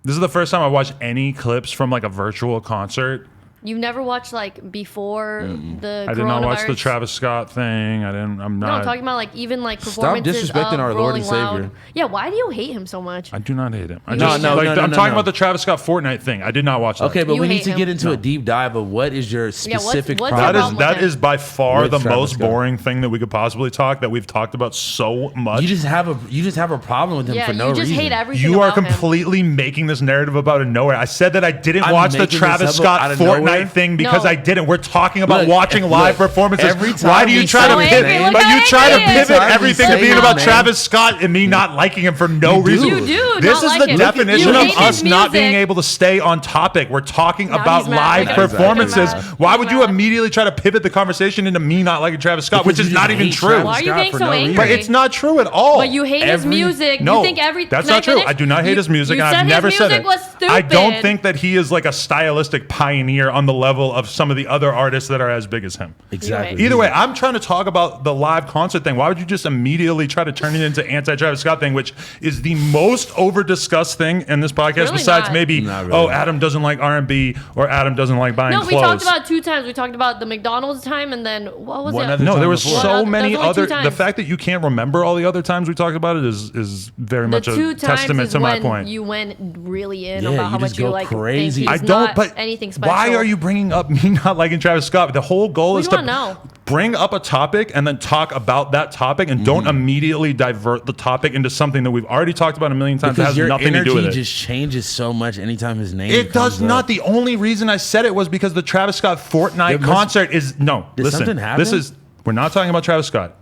This is the first time I watched any clips from like a virtual concert. You've never watched like before the I did not watch the coronavirus? Travis Scott thing. I didn't. I'm No, not. I'm talking about like even like performances disrespecting of our Lord and Rolling Loud. Savior. Yeah, why do you hate him so much? I do not hate him. I No, just, no, like, no, no, I'm no, talking no. about the Travis Scott Fortnite thing. I did not watch that. Okay, but You we need hate to him. get into No. a deep dive of what is your Yeah, what's- specific what's problem. That your is problem with that him? is by far With the Travis most Scott. boring thing that we could possibly talk that we've talked about so much. You just have a problem with him Yeah, for no you just reason. hate everything You are about him. completely making this narrative about nowhere. I said that I didn't I'm watch the making Travis this up out Scott of Fortnite nowhere? thing because No. I didn't. We're talking about Look, watching live look, performances. every time Why do you we try say to his pivot? name- But you try to Every pivot time we everything to say being his about name- Travis Scott and me not liking him for no You do. reason. You do This not is like the him. definition You of hate us his not being music. able to stay on topic. We're talking Now about he's mad. live Look at him. performances. Look at him. Why He's would you mad. immediately try to pivot the conversation into me not liking Travis Scott, Because which is you not just even hate true? Travis Why are you Scott getting for so no reason. angry? But it's not true at all. But you hate his Every- music. No, you think every. that's Can not true. finish? I do not hate his music, You and said I've never his said music it. was stupid. I don't think that he is like a stylistic pioneer on the level of some of the other artists that are as big as him. Exactly. Either way, I'm trying to talk about the live concert thing. Why would you just immediately try to turn it into anti-Travis Scott thing, which is the most over-discussed thing in this podcast, Really besides not. maybe, Not really. oh, Adam doesn't like R&B or Adam doesn't like buying No, clothes. we talked about it 2 times. We talked about the McDonald's time, and then what was One it? other No, time there were before. so Well, many there's only 2 other. The times. fact that you can't remember all the other times we talked about it is very The much a 2 times testament is to my when point. you went really in Yeah, about you how just much you go like crazy. Think I he's don't. not But anything special. why are you bringing up me not liking Travis Scott? The whole goal We is wanna to know. bring up a topic and then talk about that topic, and don't immediately divert the topic into something that we've already talked about a million times that Because has your nothing to do with energy it. just changes so much anytime his name. It does comes not. up. The only reason I said it was because the Travis Scott Fortnite There must- concert is no. Did Listen, something happen? this is. We're not talking about Travis Scott.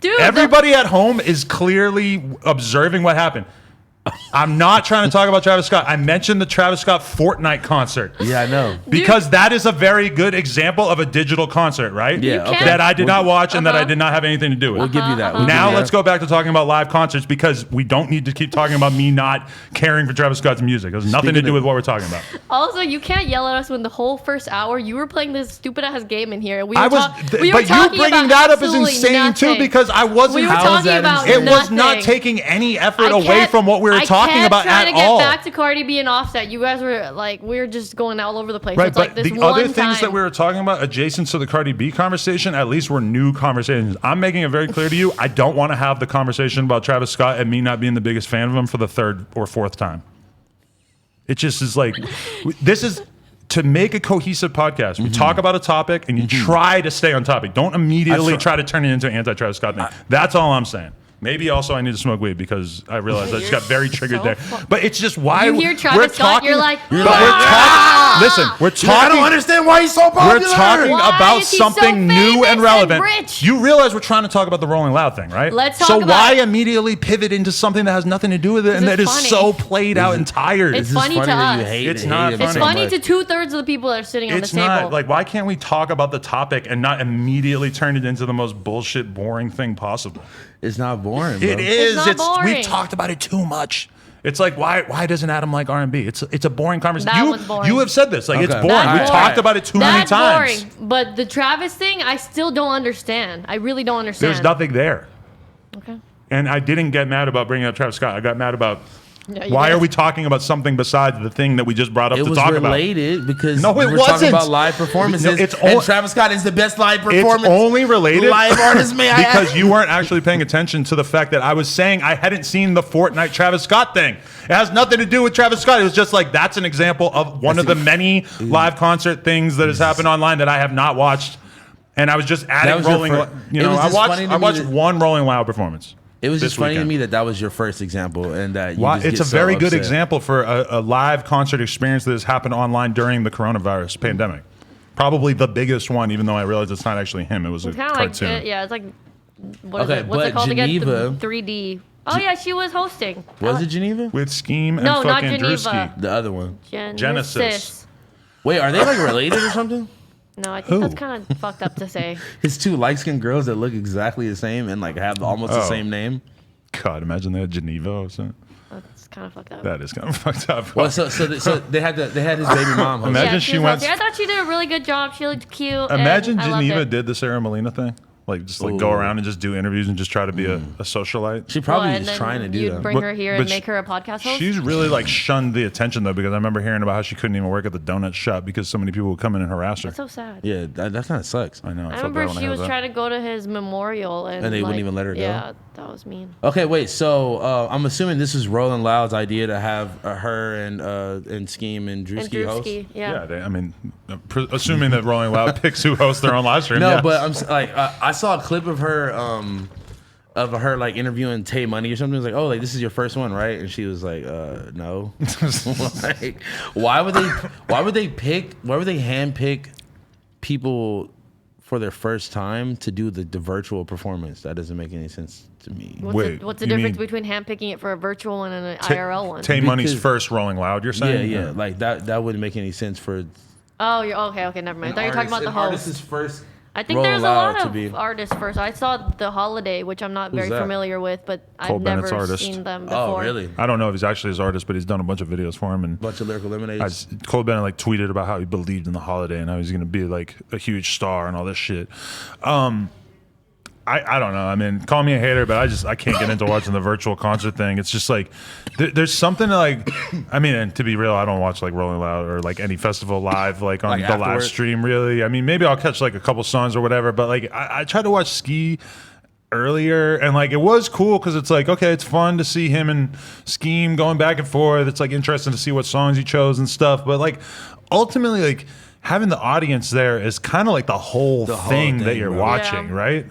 Dude, Everybody at home is clearly observing what happened. I'm not trying to talk about Travis Scott. I mentioned the Travis Scott Fortnite concert. Yeah, I know. Because that is a very good example of a digital concert, right? Yeah, You okay. can't- That I did not watch and that I Uh-huh. did not have anything to do with. We'll give you that. We'll Now give you let's that. go back to talking about live concerts because we don't need to keep talking about me not caring for Travis Scott's music. It has nothing to Speaking do of- with what we're talking about. Also, you can't yell at us when the whole first hour you were playing this stupid ass game in here. And we were I was, we were but you talking bringing about that up is absolutely insane too nothing. because I wasn't. we were How is talking that about insane? It was not nothing. taking any effort I away kept- from what we were talking about I kept trying at to get all. back to Cardi B and Offset. You guys were like, we were just going all over the place. So Right, it's but like this the one other things time. that we were talking about adjacent to the Cardi B conversation, at least were new conversations. I'm making it very clear to you, I don't want to have the conversation about Travis Scott and me not being the biggest fan of him for the 3rd or 4th time. It just is like, this is to make a cohesive podcast. We talk about a topic and you try to stay on topic. Don't immediately That's try to turn it into an anti-Travis Scott thing. That's all I'm saying. Maybe also I need to smoke weed because I realized I just got very triggered so there. But it's just why You hear we're Travis Scott, talking. you're like, but we're talking. Listen, we're Dude, I don't talking. understand why he's so popular. We're talking Why about is he so something new famous and and relevant. rich? You realize we're trying to talk about the Rolling Loud thing, right? Let's talk So about why it. immediately pivot into something that has nothing to do with it and it's that is funny. so played out and tired? It's It's funny to that you us. hate It's hate not him It's so funny much. to 2/3 of the people that are sitting on It's the table. not like, why can't we talk about the topic and not immediately turn it into the most bullshit, boring thing possible? It's not boring, bro. It is. not We've boring. talked about it too much. It's like why doesn't Adam like R&B? It's a boring conversation. That You one's boring. you have said this like it's Okay. boring. That's We boring. talked about it too many That's times. boring. But the Travis thing, I still don't understand. I really don't understand. There's nothing there. Okay. And I didn't get mad about bringing up Travis Scott. I got mad about Yeah, you why did. are we talking about something besides the thing that we just brought up It to was talk about? related because No, it we're talking wasn't. about live performances. No, it's and all- Travis Scott is the best live It's performance. only related live artist, may I because add? you weren't actually paying attention to the fact that I was saying I hadn't seen the Fortnite Travis Scott thing. It has nothing to do with Travis Scott. It was just like that's an example of one of the many live concert things that has happened online that I have not watched. And I was just adding was your Rolling. fir- You it know, was I just watched. funny to I me watched that- one Rolling Loud performance. It was this just funny weekend. to me that was your first example and that you Why, just it's get a so very good upset. example for a live concert experience that has happened online during the coronavirus pandemic. Probably the biggest one, even though I realize it's not actually him. It was a Kind of like, cartoon. yeah, it's like, what is Okay, it? What's but it called Geneva- again? The 3D. Oh, yeah, she was hosting. Was it Geneva? With Scheme and No, not fucking Geneva. Drewski. The other one. Genesis. Wait, are they like related or something? No, I think Who? that's kind of fucked up to say. It's two light-skinned girls that look exactly the same and like have almost the Oh. same name. God, imagine they had Geneva or something. That's kind of fucked up. That is kind of fucked up. Well, so they had his baby mom. host. Imagine yeah, she was went- hosting. I thought she did a really good job. She looked cute. Imagine and I loved Geneva it. did the Sarah Molina thing. Like, just like go Ooh. around and just do interviews and just try to be a socialite. She probably Well, and is then trying to do you'd that. bring But- her here but and make her a podcast host. She's really like shunned the attention though, because I remember hearing about how she couldn't even work at the donut shop because so many people would come in and harass her. That's so sad. Yeah, that kind of sucks. I know. I felt remember bad when I she heard was that. trying to go to his memorial and And they wouldn't like, even let her go? Yeah, that was mean. Okay, wait. So I'm assuming this is Rolling Loud's idea to have her and Scheme and And Drewski host. Drewski, Yeah, I mean, assuming that Rolling Loud picks who hosts their own live stream. No, yes. but like I saw a clip of her like interviewing Tay Money or something. It was like, oh, like this is your first one, right? And she was like, no. Like, why would they handpick people for their first time to do the virtual performance? That doesn't make any sense to me. Wait, What's the you difference mean- between handpicking it for a virtual one and an Ta- IRL one? Tay Money's Because- first Rolling Loud, you're Yeah, saying? yeah, like that wouldn't make any sense for. Oh, you're okay. Never mind. I thought you were talking about the host. Artist's first. I think Rolling there's a Loud lot to of be- artists first. I saw The Holiday, which I'm not very that? familiar with, but Cole I've Bennett's never artist. seen them before. Oh, really? I don't know if he's actually his artist, but he's done a bunch of videos for him. And Bunch of lyrical lemonades. Cole Bennett like tweeted about how he believed in the holiday and how he's going to be like a huge star and all this shit. I don't know. I mean, call me a hater, but I can't get into watching the virtual concert thing. It's just like there's something like, I mean, and to be real, I don't watch like Rolling Loud or like any festival live like on Like the live afterward? stream really. I mean, maybe I'll catch like a couple songs or whatever, but like I tried to watch Ski earlier and like it was cool because it's like, okay, it's fun to see him and Scheme going back and forth. It's like interesting to see what songs he chose and stuff, but like ultimately like having the audience there is kind of like the whole thing that thing, you're bro. watching, Yeah. right?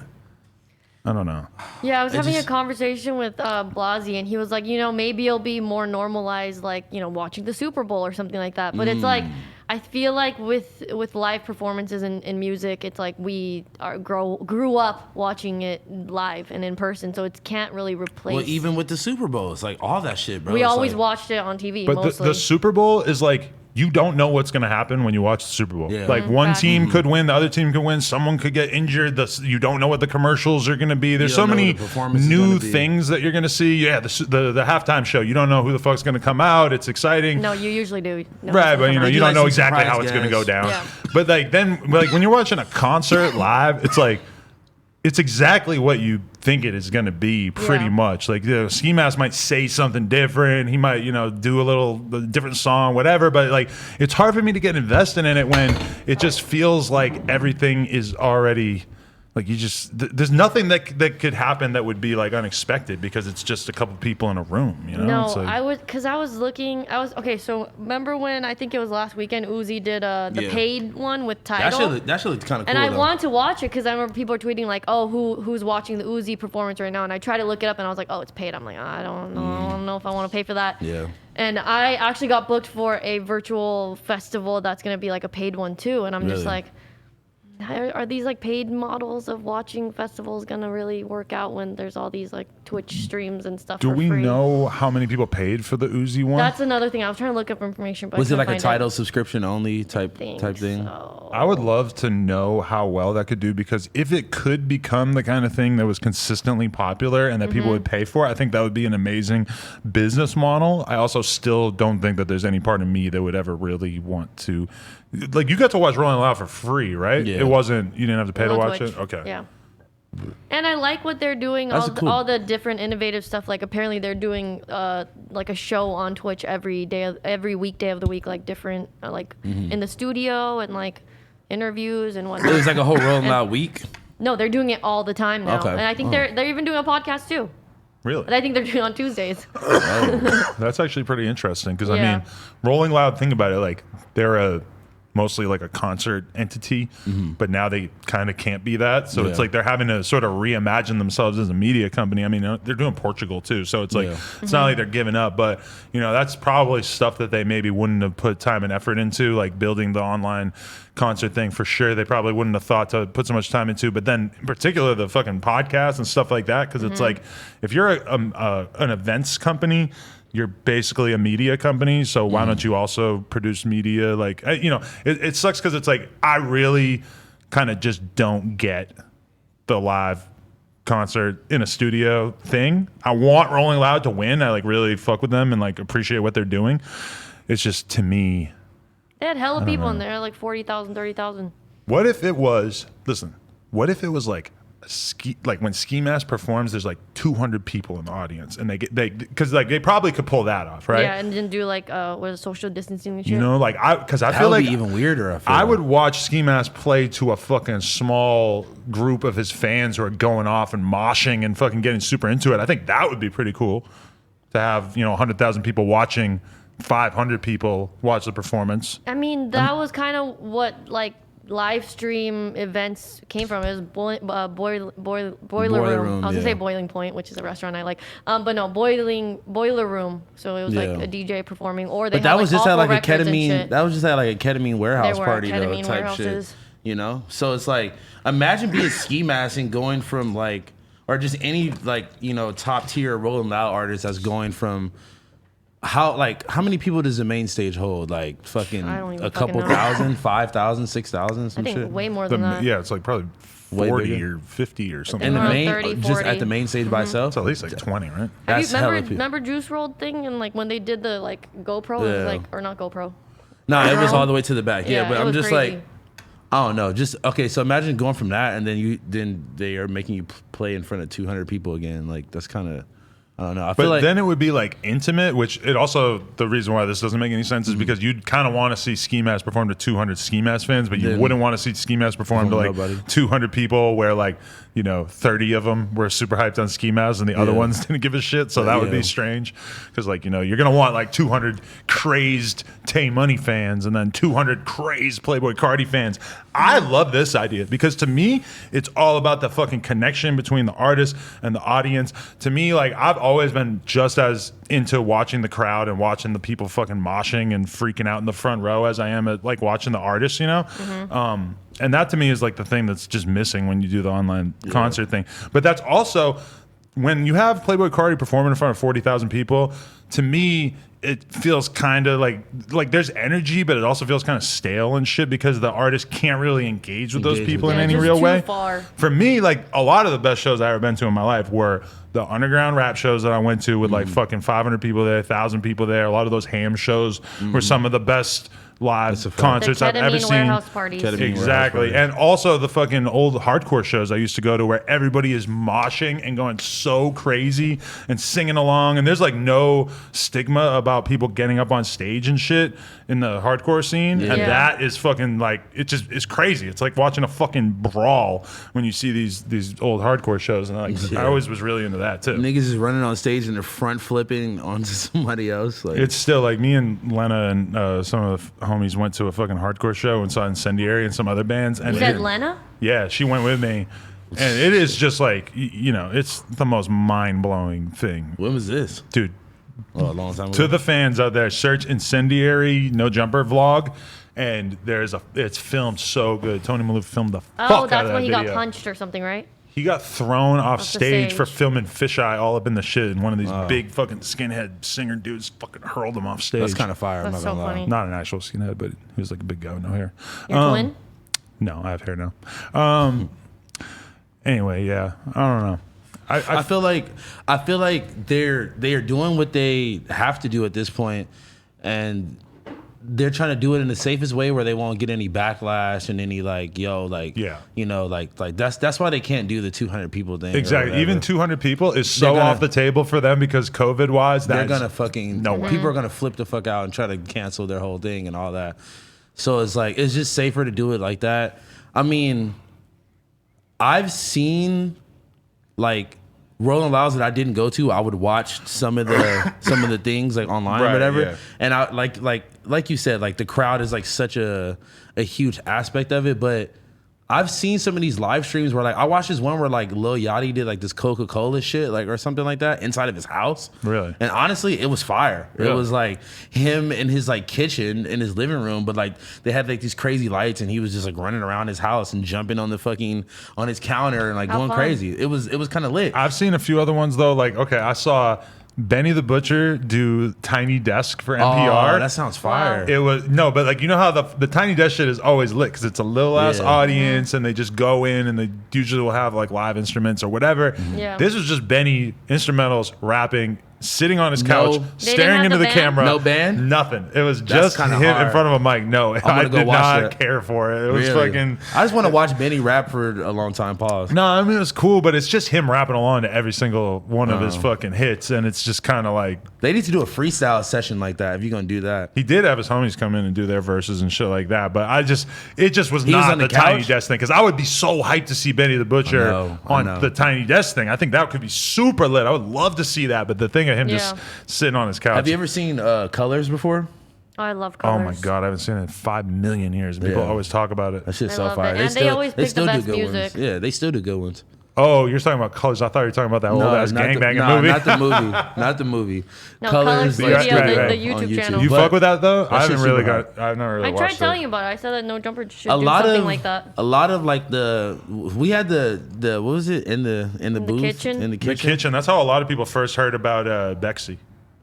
I don't know. Yeah, I was having just- a conversation with Blasey, and he was like, maybe it'll be more normalized, like, watching the Super Bowl or something like that. But it's like, I feel like with live performances in music, it's like we grew up watching it live and in person, so it can't really replace. Well, even with the Super Bowl, it's like all that shit, bro. we It's always like, watched it on TV. But mostly. the Super Bowl is like you don't know what's going to happen when you watch the Super Bowl. Yeah. Like one Facts. team could win, the other team could win, someone could get injured. You don't know what the commercials are going to be. There's You so don't know many what the performance is new gonna be. things that you're going to see. Yeah, the halftime show. You don't know who the fuck's going to come out. It's exciting. No, you usually do. No, Right, it's but not you do don't like know some exactly how surprise it's going to go guys. down. Yeah. But like then, like when you're watching a concert live, it's like it's exactly what you think it is going to be, pretty Yeah. much. Like Ski Mask might say something different. He might, do a different song, whatever. But like, it's hard for me to get invested in it when it just feels like everything is already Like you just there's nothing that could happen that would be like unexpected because it's just a couple people in a room, you know? No, It's like, I was looking. Okay. So remember when I think it was last weekend, Uzi did the Yeah. paid one with That Tidal. shit looked kind of cool. And I though. want to watch it because I remember people were tweeting like, "Oh, who's watching the Uzi performance right now?" And I tried to look it up, and I was like, "Oh, it's paid." I'm like, I don't know. I don't know if I want to pay for that. Yeah. And I actually got booked for a virtual festival that's gonna be like a paid one too. And I'm just Really? like, are these like paid models of watching festivals gonna really work out when there's all these like Twitch streams and stuff? do for we free? know how many people paid for the Uzi one? That's another thing. I was trying to look up information, but Was I it couldn't like a find Tidal subscription only type Think thing? so. I would love to know how well that could do because if it could become the kind of thing that was consistently popular and that people would pay for, I think that would be an amazing business model. I also still don't think that there's any part of me that would ever really want to. Like, you got to watch Rolling Loud for free, right? Yeah. It wasn't, you didn't have to pay to On watch Twitch. it? Okay. Yeah. And I like what they're doing. That's cool. All the different innovative stuff. Like apparently they're doing like a show on Twitch every weekday of the week, like different like in the studio and like interviews and It whatnot. was like a whole Rolling Loud week. No, they're doing it all the time now. Okay. And I think they're even doing a podcast too. Really? And I think they're doing it on Tuesdays. That's actually pretty interesting because, I Yeah. mean, Rolling Loud, think about it, like, they're mostly like a concert entity, but now they kind of can't be that. So it's Yeah. like they're having to sort of reimagine themselves as a media company. I mean, they're doing Portugal too. So it's like, Yeah. it's not like they're giving up, but, you know, that's probably stuff that they maybe wouldn't have put time and effort into, like building the online concert thing for sure. They probably wouldn't have thought to put so much time into, but then in particular, the fucking podcast and stuff like that. Cause it's like, if you're an events company, you're basically a media company, so why don't you also produce media? Like, you know, it sucks because it's like I really kind of just don't get the live concert in a studio thing. I want Rolling Loud to win. I like really fuck with them and like appreciate what they're doing. It's just, to me, They had hella people in there, like 40,000, 30,000. what if it was? Listen, what if it was like like when Ski Mask performs, there's like 200 people in the audience, and because like they probably could pull that off, right? Yeah, and then do like what is social distancing and shit. You know, like because I That feel would like be even weirder. I feel I like. would watch Ski Mask play to a fucking small group of his fans who are going off and moshing and fucking getting super into it. I think that would be pretty cool to have, you know, 100,000 people watching 500 people watch the performance. I mean, that was kind of what like live stream events came from. It was boiler room. I was gonna say yeah. Boiling Point, which is a restaurant I like. But no, boiler room. So it was like Yeah. a DJ performing, or they But that had, was like, just at awful like a records and ketamine. shit. That was just at like a ketamine warehouse There were party though, ketamine type warehouses. shit. You know, so it's like imagine being Ski Mask and going from like, or just any like, you know, top tier Rolling Loud artist that's going from. How many people does the main stage hold? Like fucking I don't even a couple fucking know. thousand, 5,000, 6,000, I some think shit. way more than that. Yeah, it's like probably Way 40 bigger. or 50 or something. And the Around main, 30, just 40. at the main stage by itself. It's at least like 20, right? Have you That's hella remember people. remember Juice WRLD thing and like when they did the like GoPro? It was Yeah. like, or not GoPro. No, it was Bro. all the way to the back. Yeah, but it I'm was just crazy. like, I don't know. Just okay. So imagine going from that, and then they are making you play in front of 200 people again. Like that's kind of, I don't know. I feel But like then it would be like intimate, which it also, the reason why this doesn't make any sense is Mm-hmm. because you'd kind of want to see Ski Mask perform to 200 Ski Mask fans, but you Then- wouldn't want to see Ski Mask perform to like Nobody. 200 people where like, you know, 30 of them were super hyped on Ski Mask and the other Yeah. ones didn't give a shit. So that would Yeah. be strange because like, you know, you're going to want like 200 crazed Tay Money fans and then 200 crazed Playboy Cardi fans. I love this idea because to me, it's all about the fucking connection between the artist and the audience. To me, like I've always been just as into watching the crowd and watching the people fucking moshing and freaking out in the front row as I am at like watching the artists, you know? And that to me is like the thing that's just missing when you do the online concert thing. But that's also when you have Playboy Cardi performing in front of 40,000 people, to me, it feels kind of like there's energy, but it also feels kind of stale and shit because the artist can't really engage with those Engage people with in them. any Yeah, just real too way. far. For me, like a lot of the best shows I ever been to in my life were the underground rap shows that I went to with like fucking 500 people there, 1,000 people there. A lot of those ham shows were some of the best live That's a fact. concerts The I've ever ketamine seen. warehouse parties. Ketamine. Exactly. Warehouse And also the fucking old hardcore shows I used to go to where everybody is moshing and going so crazy and singing along. And there's like no stigma about people getting up on stage and shit in the hardcore scene. And Yeah. that is fucking like, it's crazy. It's like watching a fucking brawl when you see these old hardcore shows. And like, Yeah. I always was really into that too. Niggas is running on stage and they're front flipping onto somebody else. Like It's still like me and Lena and some of the homies went to a fucking hardcore show and saw Incendiary and some other bands. And You said Lena? yeah, she went with me. And it is just like, you know, it's the most mind blowing thing. when was this? Dude, Oh, a long time ago. to the fans out there, search Incendiary No Jumper vlog. And it's filmed so good. Tony Maloof filmed the fuck Oh, out of that's that when he video. got punched or something, right? He got thrown off the stage for stage. filming Fisheye all up in the shit. And one of these big fucking skinhead singer dudes fucking hurled him off stage. That's kind of fire. I'm That's not so gonna lie. funny. Not an actual skinhead, but he was like a big guy with no hair. Your twin? No, I have hair now. Anyway, yeah, I don't know. I feel like they're doing what they have to do at this point, and they're trying to do it in the safest way where they won't get any backlash and any like Yeah. you know like that's why they can't do the 200 people thing. or Exactly. whatever. Even 200 people is so They're gonna- off the table for them because COVID wise, they're gonna fucking no way. people are gonna flip the fuck out and try to cancel their whole thing and all that. So it's like it's just safer to do it like that. I mean, I've seen like Rolling Louds that I didn't go to. I would watch some of the things like online Right, or whatever. yeah. And I like you said, like the crowd is like such a huge aspect of it, but I've seen some of these live streams where like I watched this one where like Lil Yachty did like this Coca-Cola shit like or something like that inside of his house. Really? And honestly, it was fire. Yeah. It was like him in his like kitchen in his living room, but like they had like these crazy lights and he was just like running around his house and jumping on his counter and like How going fun. crazy. It was kind of lit. I've seen a few other ones though. Like, okay, I saw Benny the Butcher do Tiny Desk for NPR. Oh, that sounds fire. It was no, but like you know how the Tiny Desk shit is always lit because it's a little ass Yeah. audience and they just go in and they usually will have like live instruments or whatever. Yeah. This was just Benny instrumentals rapping, sitting on his No. couch, They didn't staring have into the the band? camera. No band? Nothing. It was just him kinda in hard. front of a mic. No, I gonna go did watch not that. care for it. It was Really? fucking. I just want to watch Benny rap for a long time. Pause. No, I mean it was cool, but it's just him rapping along to every single one of his Oh. fucking hits, and it's just kind of like They need to do a freestyle session like that if you're gonna do that. he did have his homies come in and do their verses and shit like that. But it just was He was not on the the Tiny couch? Desk thing because I would be so hyped to see Benny the Butcher I know. on the Tiny Desk thing. I think that could be super lit. I would love to see that, but the thing of him just Yeah. sitting on his couch. Have you ever seen Colors before? Oh, I love Oh Colors. my god, I haven't seen it in 5 million years. And people Yeah. always talk about it. That shit's I so love fire. it. And they always pick the do best good music. ones. Yeah, they still do good ones. Oh, you're talking about Colors. I thought you were talking about that old ass gangbanging movie. Not the movie. Not the movie. No, Colors Studio, like, the on YouTube channel. you But fuck with that though? I haven't shit's really super got. I've never really I watched tried it. telling you about it. I said that No Jumper should a do lot something of like that. a lot of like we had the what was it in the booth kitchen? in the The kitchen. kitchen. That's how a lot of people first heard about Bexy,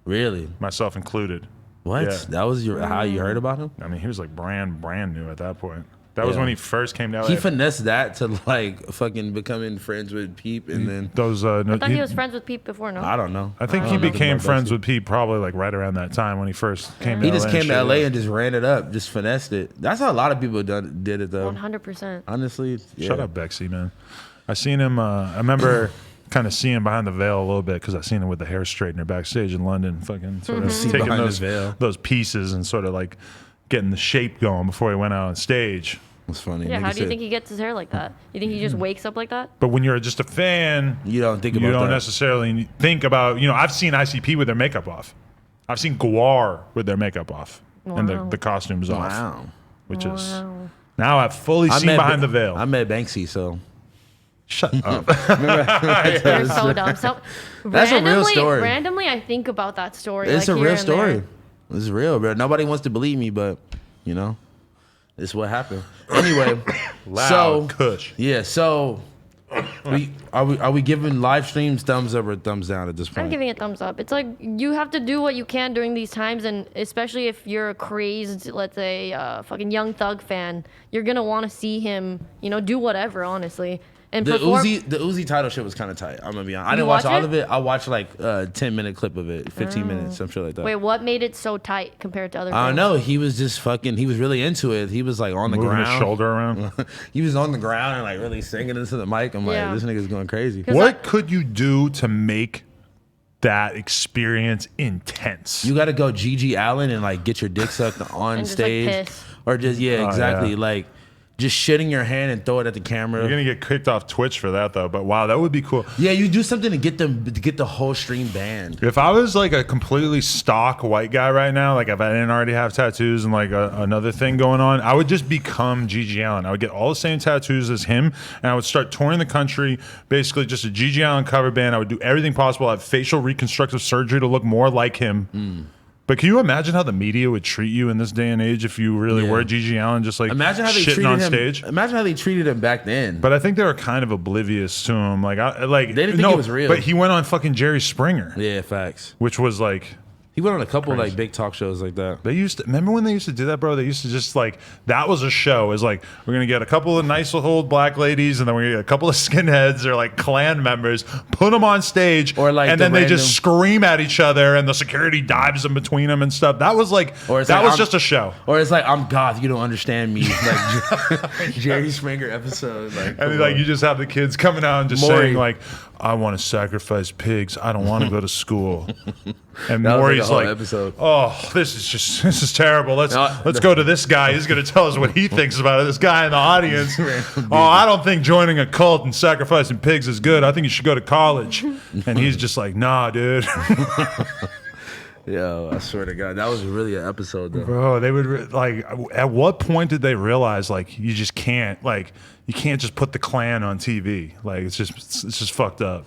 Really? myself included. What? Yeah. That was how you heard about him? I mean, he was like brand new at that point. That was Yeah. when he first came down. He finessed that to like fucking becoming friends with Peep, and then those. I thought he was friends with Pete before, no? I don't know. I think don't he know nothing became about friends Bexy. with Pete probably like right around that time when he first came. He to just LA came and to shit. LA and just ran it up, just finessed it. That's how a lot of people did it though. 100%. Honestly, yeah. Shut up, Bexy, man. I seen him. I remember kind of seeing behind the veil a little bit because I seen him with the hair straightener backstage in London, fucking sort of See taking behind those the veil. those pieces and sort of like getting the shape going before he went out on stage. It's funny. Yeah, Nigga how do you said, think he gets his hair like that? You think he just wakes up like that? But when you're just a fan, you don't think you about don't that? necessarily think about. I've seen ICP with their makeup off. I've seen Guar with their makeup off and Wow. the costumes off, Wow. which is Wow. now I've fully seen behind the veil. I met Banksy, so Shut up. They're so dumb. So That's a real story. Randomly, I think about that story. it's like, a here real and story. there. It's real, bro. Nobody wants to believe me, but it's what happened. Anyway, Loud so Kush. yeah, so are we giving live streams thumbs up or thumbs down at this point? I'm giving it thumbs up. It's like you have to do what you can during these times, and especially if you're a crazed, let's say, fucking Young Thug fan, you're gonna want to see him, do whatever, honestly. And The perform. Uzi title shit was kind of tight. I'm gonna be honest. I You didn't watch watch all it? of it. I watched like a 10-minute clip of it, 15 minutes, some shit like that. Wait, what made it so tight compared to other? I don't films? know. He was just fucking. He was really into it. He was like on the Moving ground. his shoulder around. He was on the ground and like really singing into the mic. I'm like, Yeah. this nigga's going crazy. 'Cause What I- could you do to make that experience intense? You got to go Gigi Allen and like get your dick sucked on And just, like, stage, piss. or just exactly yeah. like just shit in your hand and throw it at the camera. You're gonna get kicked off Twitch for that though. But wow, that would be cool. Yeah, you do something to get them to get the whole stream banned. If I was like a completely stock white guy right now, like if I didn't already have tattoos and like another thing going on, I would just become Gigi Allen. I would get all the same tattoos as him, and I would start touring the country, basically just a Gigi Allen cover band. I would do everything possible. I have facial reconstructive surgery to look more like him. But can you imagine how the media would treat you in this day and age if you really Yeah. were Gigi Allen, just like Imagine how they shitting treated on him. stage? Imagine how they treated him back then. But I think they were kind of oblivious to him. Like, they didn't think it was real. But he went on fucking Jerry Springer, Yeah, facts. which was like. He went on a couple like big talk shows like that. They used to remember when they used to do that, bro. They used to just like that was a show. Is like we're gonna get a couple of nice old black ladies, and then we're gonna get a couple of skinheads or like Klan members, put them on stage, Or, like, and the then they random- just scream at each other, and the security dives in between them and stuff. That was like Or it's that like, was I'm- just a show. Or it's like I'm goth, you don't understand me. Like Jerry Springer episode. Like, And come like on. you just have the kids coming out and just Maury. saying like, "I want to sacrifice pigs. I don't want to go to school." And That was like a Maury's whole like, episode. "Oh, this is terrible. Let's No, go to this guy. He's going to tell us what he thinks about it." This guy in the audience. "Oh, I don't think joining a cult and sacrificing pigs is good. I think you should go to college." And he's just like, "Nah, dude." Yo, I swear to God, that was really an episode though. Bro, they would like. At what point did they realize like you just can't you can't just put the Klan on TV? Like it's just fucked up.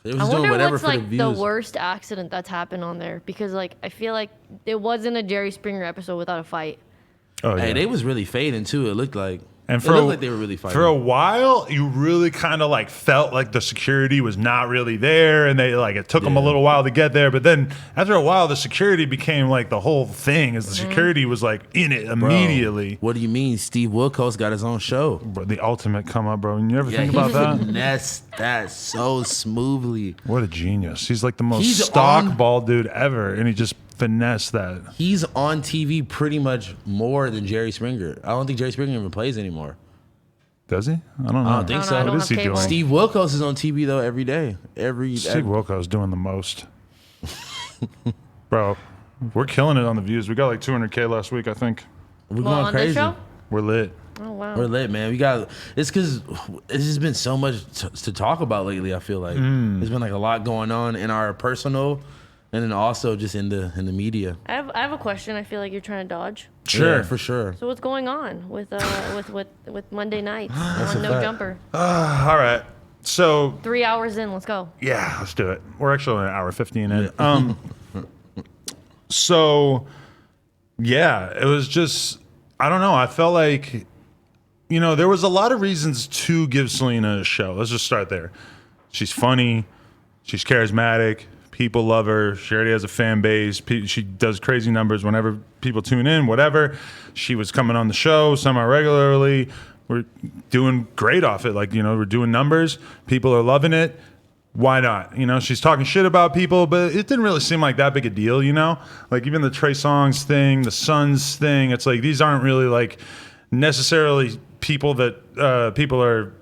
It I was doing wonder whatever what's for the like views. the worst accident that's happened on there, because like I feel like it wasn't a Jerry Springer episode without a fight. Oh Hey, they was really fading too. It looked like. And it looked like they were really fighting. For a while, you really kind of like felt like the security was not really there, and they like it took them a Yeah. little while to get there. But then after a while, the security became like the whole thing. As the security was like in it Bro, immediately. What do you mean? Steve Wilkos got his own show. Bro, the ultimate come up, bro. You ever Yeah, think he about that? finessed that so smoothly. What a genius! He's like the most He's stock on- ball dude ever, and he just finessed that. He's on TV pretty much more than Jerry Springer. I don't think Jerry Springer even plays anymore. Does he? I don't know. I don't think I so. don't What is have he cable. doing? Steve Wilkos is on TV though every day. Steve Wilkos doing the most. Bro, we're killing it on the views. We got like 200K last week, I think. We're Well, going on crazy. this show? We're lit. Oh wow. We're lit, man. We got. It's because it's just been so much to talk about lately. I feel like there's been like a lot going on in our personal, and then also just in the media. I have a question. I feel like you're trying to dodge. Sure, Yeah. for sure. So what's going on with Monday nights on a No fact. Jumper? All right. So 3 hours in. Let's go. yeah, let's do it. We're actually an hour 15 in. So yeah, it was just I don't know. I felt like there was a lot of reasons to give Selena a show. Let's just start there. She's funny. She's charismatic. People love her. She already has a fan base. She does crazy numbers whenever people tune in, whatever. She was coming on the show semi-regularly. We're doing great off it. Like, we're doing numbers. People are loving it. Why not? She's talking shit about people, but it didn't really seem like that big a deal, Like, even the Trey Songz thing, the Suns thing, it's like these aren't really, like, necessarily people that people are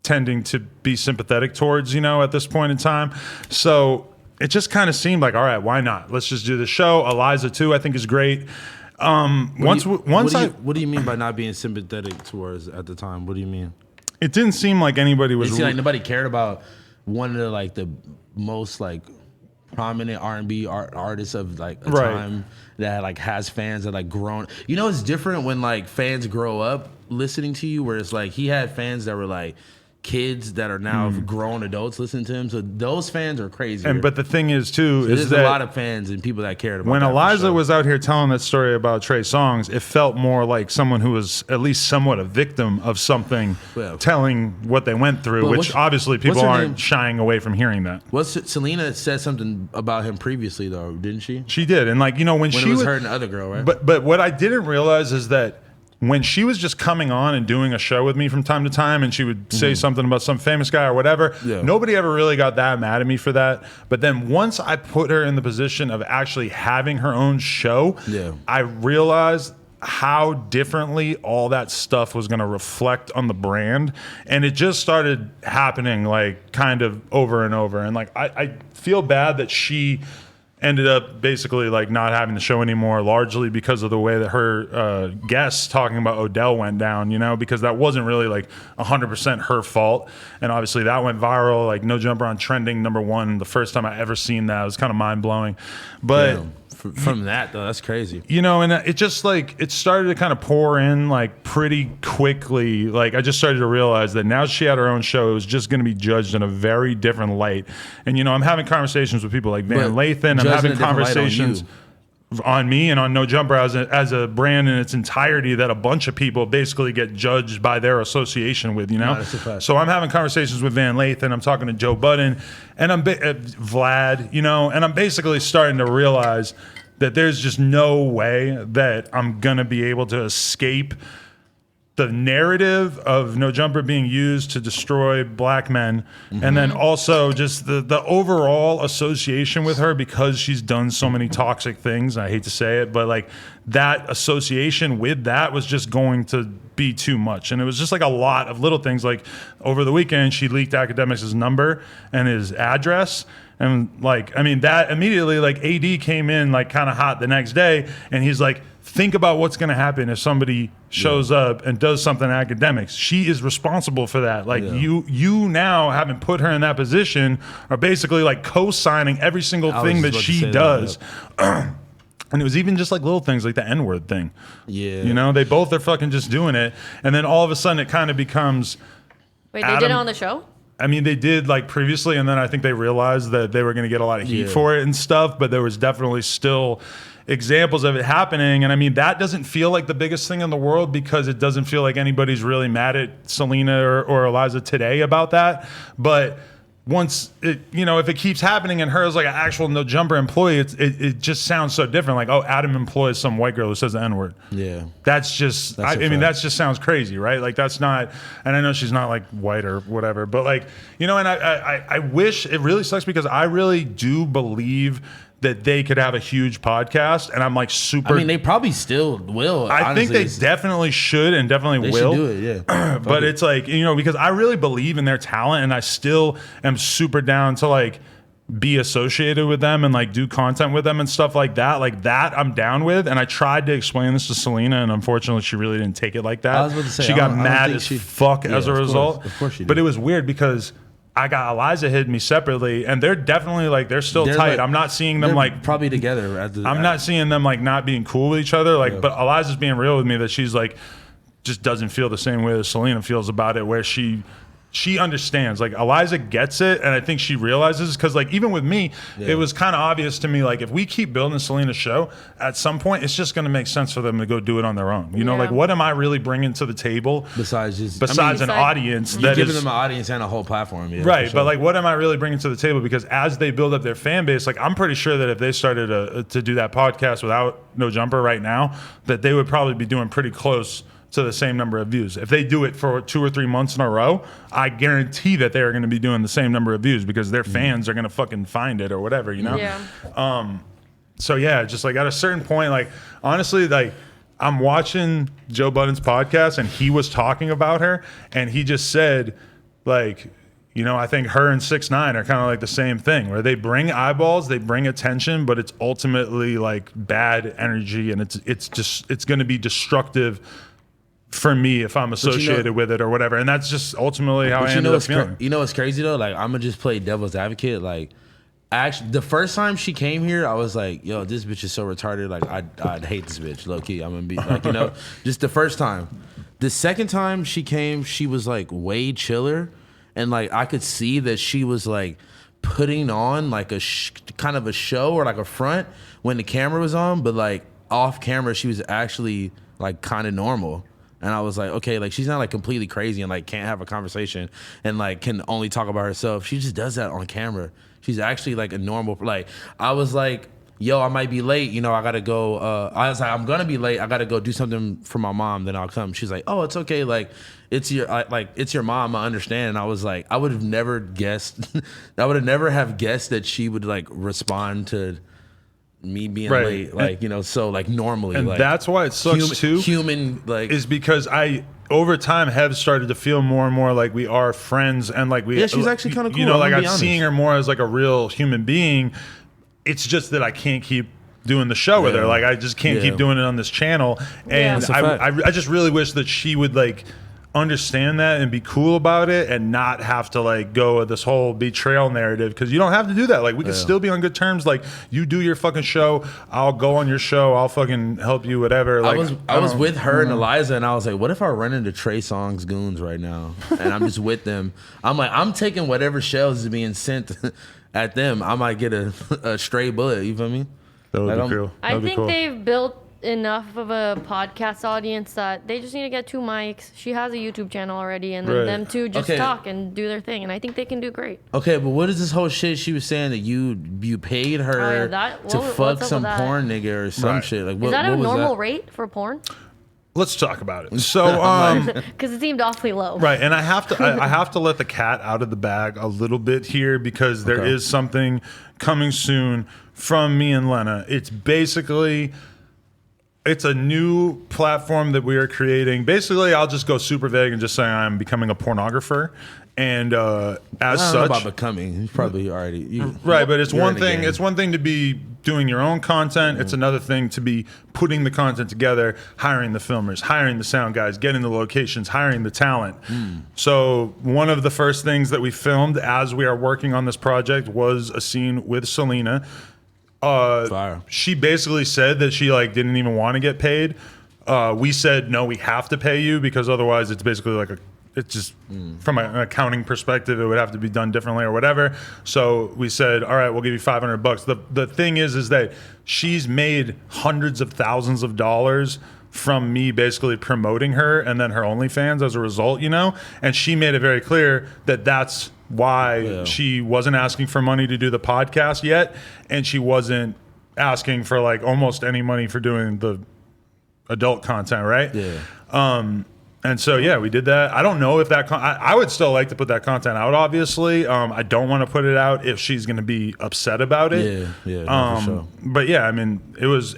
tending to be sympathetic towards, at this point in time. So it just kind of seemed like, all right, why not? Let's just do the show. Eliza too, I think is great. What do you mean by not being sympathetic towards at the time? What do you mean? it didn't seem like anybody It was. seemed like nobody cared about one of the most prominent R&B artists of a Right. time that has fans that grown. It's different when fans grow up listening to you, where it's he had fans that were kids that are now grown adults listening to him. So those fans are crazy. But the thing is too, is there's that a lot of fans and people that cared about when that for Eliza sure. was out here telling that story about Trey Songz, it felt more like someone who was at least somewhat a victim of something, Yeah. telling what they went through, But which what's- obviously people what's her aren't name? shying away from hearing that. Selena said something about him previously though, didn't she? She did, and when When she it was was her and the other girl, right? But what I didn't realize is that when she was just coming on and doing a show with me from time to time, and she would say something about some famous guy or whatever, nobody ever really got that mad at me for that. But then once I put her in the position of actually having her own show, I realized how differently all that stuff was going to reflect on the brand. And it just started happening like kind of over and over. And like, I feel bad that she ended up basically like not having the show anymore, largely because of the way that her guests talking about Odell went down, you know, because that wasn't really like 100% her fault. And obviously that went viral, like No Jumper on trending #1. The first time I ever seen that, it was kind of mind blowing. But from that though, that's crazy. You know, and it just like, it started to kind of pour in like pretty quickly. Like I just started to realize that now she had her own show, it was just going to be judged in a very different light. And, you know, I'm having conversations with people like Van Lathan. I'm having conversations on me and on No Jumper as a brand in its entirety that a bunch of people basically get judged by their association with, you know? So I'm having conversations with Van Lathan, I'm talking to Joe Budden, and I'm Vlad, you know, and I'm basically starting to realize that there's just no way that I'm gonna be able to escape the narrative of No Jumper being used to destroy black men, and then also just the overall association with her because she's done so many toxic things. I hate to say it, but like that association with that was just going to be too much. And it was just like a lot of little things. Like over the weekend, she leaked Academics' number and his address. And like, I mean, that immediately, like AD came in like kind of hot the next day, and he's like, think about what's going to happen if somebody shows up and does something to Academics. She is responsible for that. Like you now, having put her in that position, are basically like co-signing every single thing that she does. And it was even just like little things like the N-word thing. Yeah. You know, they both are fucking just doing it. And then all of a sudden it kind of becomes... Wait, they did it on the show? I mean, they did like previously, and then I think they realized that they were going to get a lot of heat for it and stuff, but there was definitely still examples of it happening. And I mean, that doesn't feel like the biggest thing in the world because it doesn't feel like anybody's really mad at Selena or Eliza today about that. But once it, you know, if it keeps happening and her as like an actual No Jumper employee, it just sounds so different. Like, oh, Adam employs some white girl who says the N-word. Yeah. That's just, I mean, that just sounds crazy, right? Like that's not, and I know she's not like white or whatever, but like, you know, and I wish, it really sucks because I really do believe that they could have a huge podcast, and I'm like super. I mean, they probably still will. I think they definitely should and definitely will. Should do it, yeah. But it's like, you know, because I really believe in their talent, and I still am super down to like be associated with them and like do content with them and stuff like that. Like that, I'm down with. And I tried to explain this to Selena, and unfortunately, she really didn't take it like that. I was about to say, she got mad as fuck as a result. Of course she did. But it was weird because I got Eliza hitting me separately, and they're definitely like they're still tight. Like, I'm not seeing them like probably together. I'm not seeing them like not being cool with each other. Like, but Eliza's being real with me that she's like just doesn't feel the same way that Selena feels about it. Where she understands, like Eliza gets it, and I think she realizes because like even with me, it was kind of obvious to me like if we keep building Selena's show, at some point it's just going to make sense for them to go do it on their own. You know, like what am I really bringing to the table besides an audience that giving them an audience and a whole platform, right? Sure. But like, what am I really bringing to the table? Because as they build up their fan base, like I'm pretty sure that if they started to do that podcast without No Jumper right now, that they would probably be doing pretty close to the same number of views. If they do it for 2 or 3 months in a row, I guarantee that they're going to be doing the same number of views because their fans are going to fucking find it or whatever, you know? Yeah. So yeah, just like at a certain point, like honestly, like I'm watching Joe Budden's podcast and he was talking about her and he just said like, you know, I think her and 6ix9ine are kind of like the same thing where they bring eyeballs, they bring attention, but it's ultimately like bad energy and it's going to be destructive for me if I'm associated with it or whatever. And that's just ultimately how I ended up feeling. You know what's crazy though? Like I'm gonna just play devil's advocate. Like actually the first time she came here, I was like, yo, this bitch is so retarded. Like I'd hate this bitch, low key. I'm gonna be like, you know, just the first time. The second time she came, she was like way chiller. And like I could see that she was like putting on like a kind of a show or like a front when the camera was on, but like off camera she was actually like kind of normal. And I was like, okay, like she's not like completely crazy and like can't have a conversation and like can only talk about herself. She just does that on camera. She's actually like a normal, like I was like, yo, I might be late. You know, I gotta go. I was like, I'm gonna be late. I gotta go do something for my mom. Then I'll come. She's like, oh, it's okay. Like, it's your mom. I understand. And I was like, I would have never guessed. I would have never have guessed that she would like respond to me being Right. late. Like, you know, so like normally. And like, that's why it sucks too. Human like is because I over time have started to feel more and more like we are friends and like we. Yeah, she's actually kinda You cool, know, I'm like gonna be I'm seeing her more as like a real human being. It's just that I can't keep doing the show with her. Yeah. Like I just can't keep Yeah. doing it on this channel. And That's a fact. I just really wish that she would like understand that and be cool about it and not have to like go with this whole betrayal narrative, because you don't have to do that. Like we can still be on good terms. Like you do your fucking show, I'll go on your show, I'll fucking help you, whatever. Like I was with her and Eliza, and I was like, what if I run into Trey Songz goons right now and I'm just with them? I'm like, I'm taking whatever shells is being sent at them. I might get a stray bullet. You feel me? that would Like, be cool. I That'd be think cool. they've built enough of a podcast audience that they just need to get 2 mics. She has a YouTube channel already, and then Right. them two just Okay. talk and do their thing, and I think they can do great. Okay, but what is this whole shit she was saying that you paid her Oh, yeah, that- to what's fuck up with some that? porn nigga or some Right. shit? Like, what, Is that what a was normal that? rate for porn? Let's talk about it. So Because it seemed awfully low. right, and I have to I have to let the cat out of the bag a little bit here, because there is Okay. something coming soon from me and Lena. It's a new platform that we are creating. Basically, I'll just go super vague and just say I'm becoming a pornographer, and as I don't know such, about becoming. You probably already right. But it's you're one in the thing. game. It's one thing to be doing your own content. It's another thing to be putting the content together, hiring the filmers, hiring the sound guys, getting the locations, hiring the talent. So one of the first things that we filmed as we are working on this project was a scene with Selena. Fire. She basically said that she like didn't even want to get paid. We said no, we have to pay you, because otherwise it's basically like it's just from an accounting perspective, it would have to be done differently or whatever. So we said, all right, we'll give you $500. The thing is that she's made hundreds of thousands of dollars from me basically promoting her and then her OnlyFans as a result, you know? And she made it very clear that that's why she wasn't asking for money to do the podcast yet, and she wasn't asking for like almost any money for doing the adult content, right? Yeah. And so yeah, we did that. I don't know if that I would still like to put that content out, obviously. I don't want to put it out if she's going to be upset about it. Yeah, no, for sure. But yeah, I mean,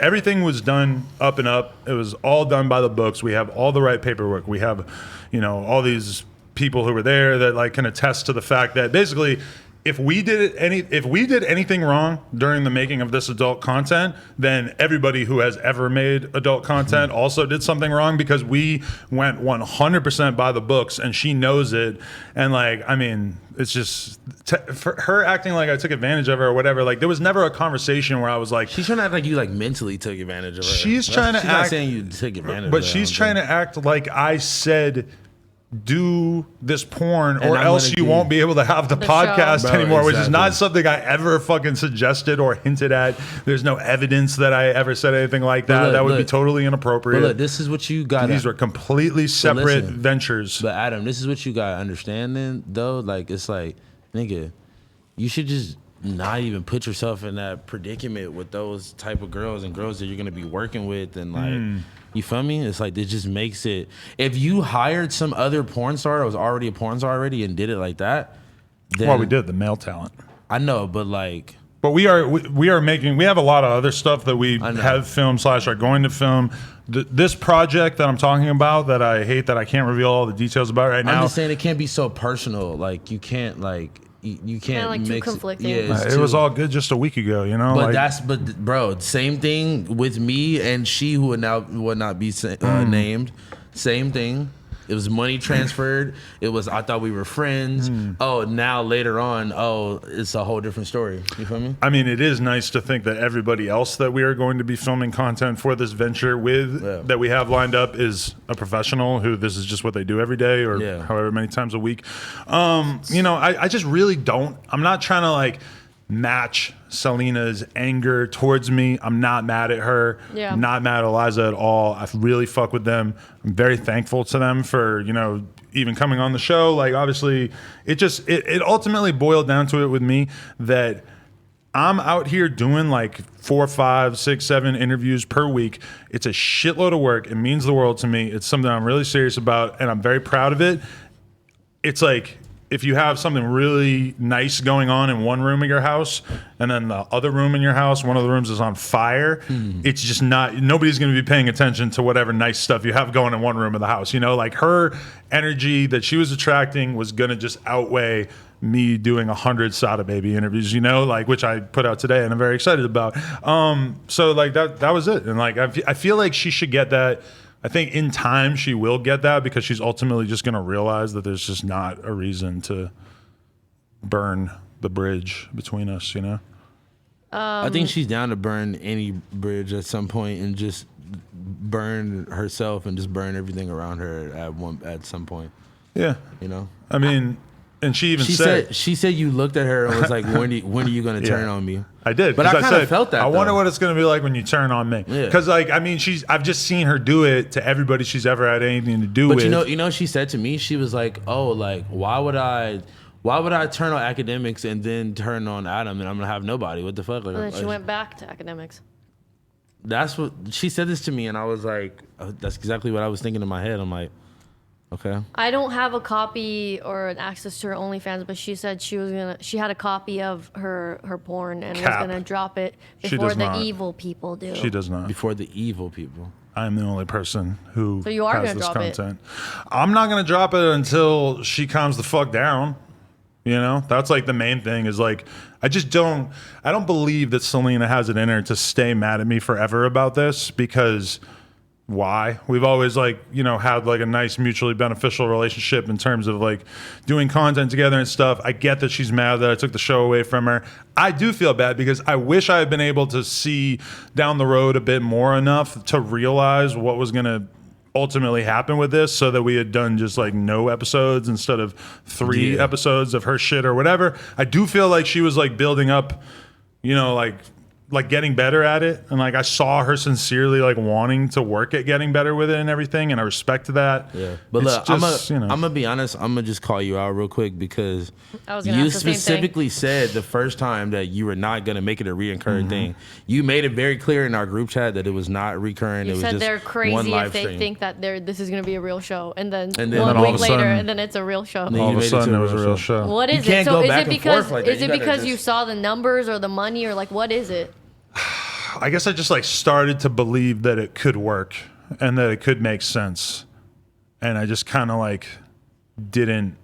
everything was done up and up. It was all done by the books. We have all the right paperwork. We have, you know, all these people who were there that like can attest to the fact that basically if we did anything wrong during the making of this adult content, then everybody who has ever made adult content also did something wrong, because we went 100% by the books, and she knows it. And like, I mean, it's just for her acting like I took advantage of her or whatever. Like, there was never a conversation where I was like, She's trying to act like you like mentally took advantage of her. She's trying to She's not act- saying you took advantage but of her. she's trying to act like I said, do this porn or I'm else gonna you do- won't be able to have the The podcast show. Bro, anymore, which is not exactly. something I ever fucking suggested or hinted at. There's no evidence that I ever said anything like that. look, That would be look. totally But inappropriate. look, this is what you got. These were completely separate listen. ventures. But Adam, this is what you gotta understand then, though. Like, it's like, nigga, you should just not even put yourself in that predicament with those type of girls and girls that you're gonna be working with, and like, you feel me? It's like, it just makes it. If you hired some other porn star that was already a porn star already and did it like that, then Well, we did the male talent. I know, but like, But we are making, we have a lot of other stuff that we I know. have filmed / are going to film. This project that I'm talking about, that I hate that I can't reveal all the details about right I'm now. just saying it can't be so personal. Like, you can't like. You can't like, too mix conflicting. It. Yeah, it's It was too- all good just a week ago, you know? But bro, same thing with me and she, who would not be named. Same thing. It was money transferred. It was, I thought we were friends. Oh, now later on, it's a whole different story. You feel me? I mean, it is nice to think that everybody else that we are going to be filming content for this venture with, Yeah. that we have lined up, is a professional who this is just what they do every day or Yeah. however many times a week. You know, I just really don't. I'm not trying to like match Selena's anger towards me. I'm not mad at her. Yeah. I'm not mad at Eliza at all. I really fuck with them. I'm very thankful to them for, you know, even coming on the show. Like, obviously, it ultimately boiled down to it with me that I'm out here doing like 4, 5, 6, 7 interviews per week. It's a shitload of work. It means the world to me. It's something I'm really serious about, and I'm very proud of it. It's like if you have something really nice going on in one room of your house, and then the other room in your house, one of the rooms is on fire, it's just not, nobody's going to be paying attention to whatever nice stuff you have going in one room of the house. You know, like her energy that she was attracting was going to just outweigh me doing 100 Sada Baby interviews, you know, like, which I put out today and I'm very excited about. So like that was it. And like, I feel like she should get that. I think in time she will get that because she's ultimately just going to realize that there's just not a reason to burn the bridge between us, you know? I think she's down to burn any bridge at some point and just burn herself and just burn everything around her at some point. Yeah. You know? I mean, and she even said she said you looked at her and was like, when are you going to turn on me? I did, but I kind of felt that. I wonder what it's going to be like when you turn on me. Because, like, I mean, I've just seen her do it to everybody she's ever had anything to do with. But you know, she said to me, she was like, "Oh, like, why would I turn on academics and then turn on Adam and I'm gonna have nobody? What the fuck?" Like, And then she went back to academics. That's what she said this to me, and I was like, "That's exactly what I was thinking in my head." I'm like, okay. I don't have a copy or an access to her OnlyFans, but she said she had a copy of her porn and was gonna drop it before the evil people do. She does not. Before the evil people. I'm the only person who So you are has gonna this drop it? content. I'm not gonna drop it until she calms the fuck down. You know, that's like the main thing is like, I don't believe that Selena has it in her to stay mad at me forever about this because why? We've always like, you know, had like a nice mutually beneficial relationship in terms of like doing content together and stuff. I get that she's mad that I took the show away from her. I do feel bad because I wish I had been able to see down the road a bit more enough to realize what was going to ultimately happen with this so that we had done just like no episodes instead of 3 episodes of her shit or whatever. I do feel like she was like building up, you know, like getting better at it, and like I saw her sincerely like wanting to work at getting better with it and everything, and I respect that. Yeah, but it's look, I'm gonna be honest. I'm gonna just call you out real quick because you specifically said the first time that you were not gonna make it a reoccurring thing. You made it very clear in our group chat that it was not recurring. You it was said just they're crazy one live if they stream. think that this is gonna be a real show, and then all 1 of week a later, sudden- and then it's a real show. All of a sudden it was a real show. What is You it? can't So go is back it and because forth like that. is You it gotta because just- you saw the numbers or the money or like what is it? I guess I just like started to believe that it could work and that it could make sense. And I just kind of like didn't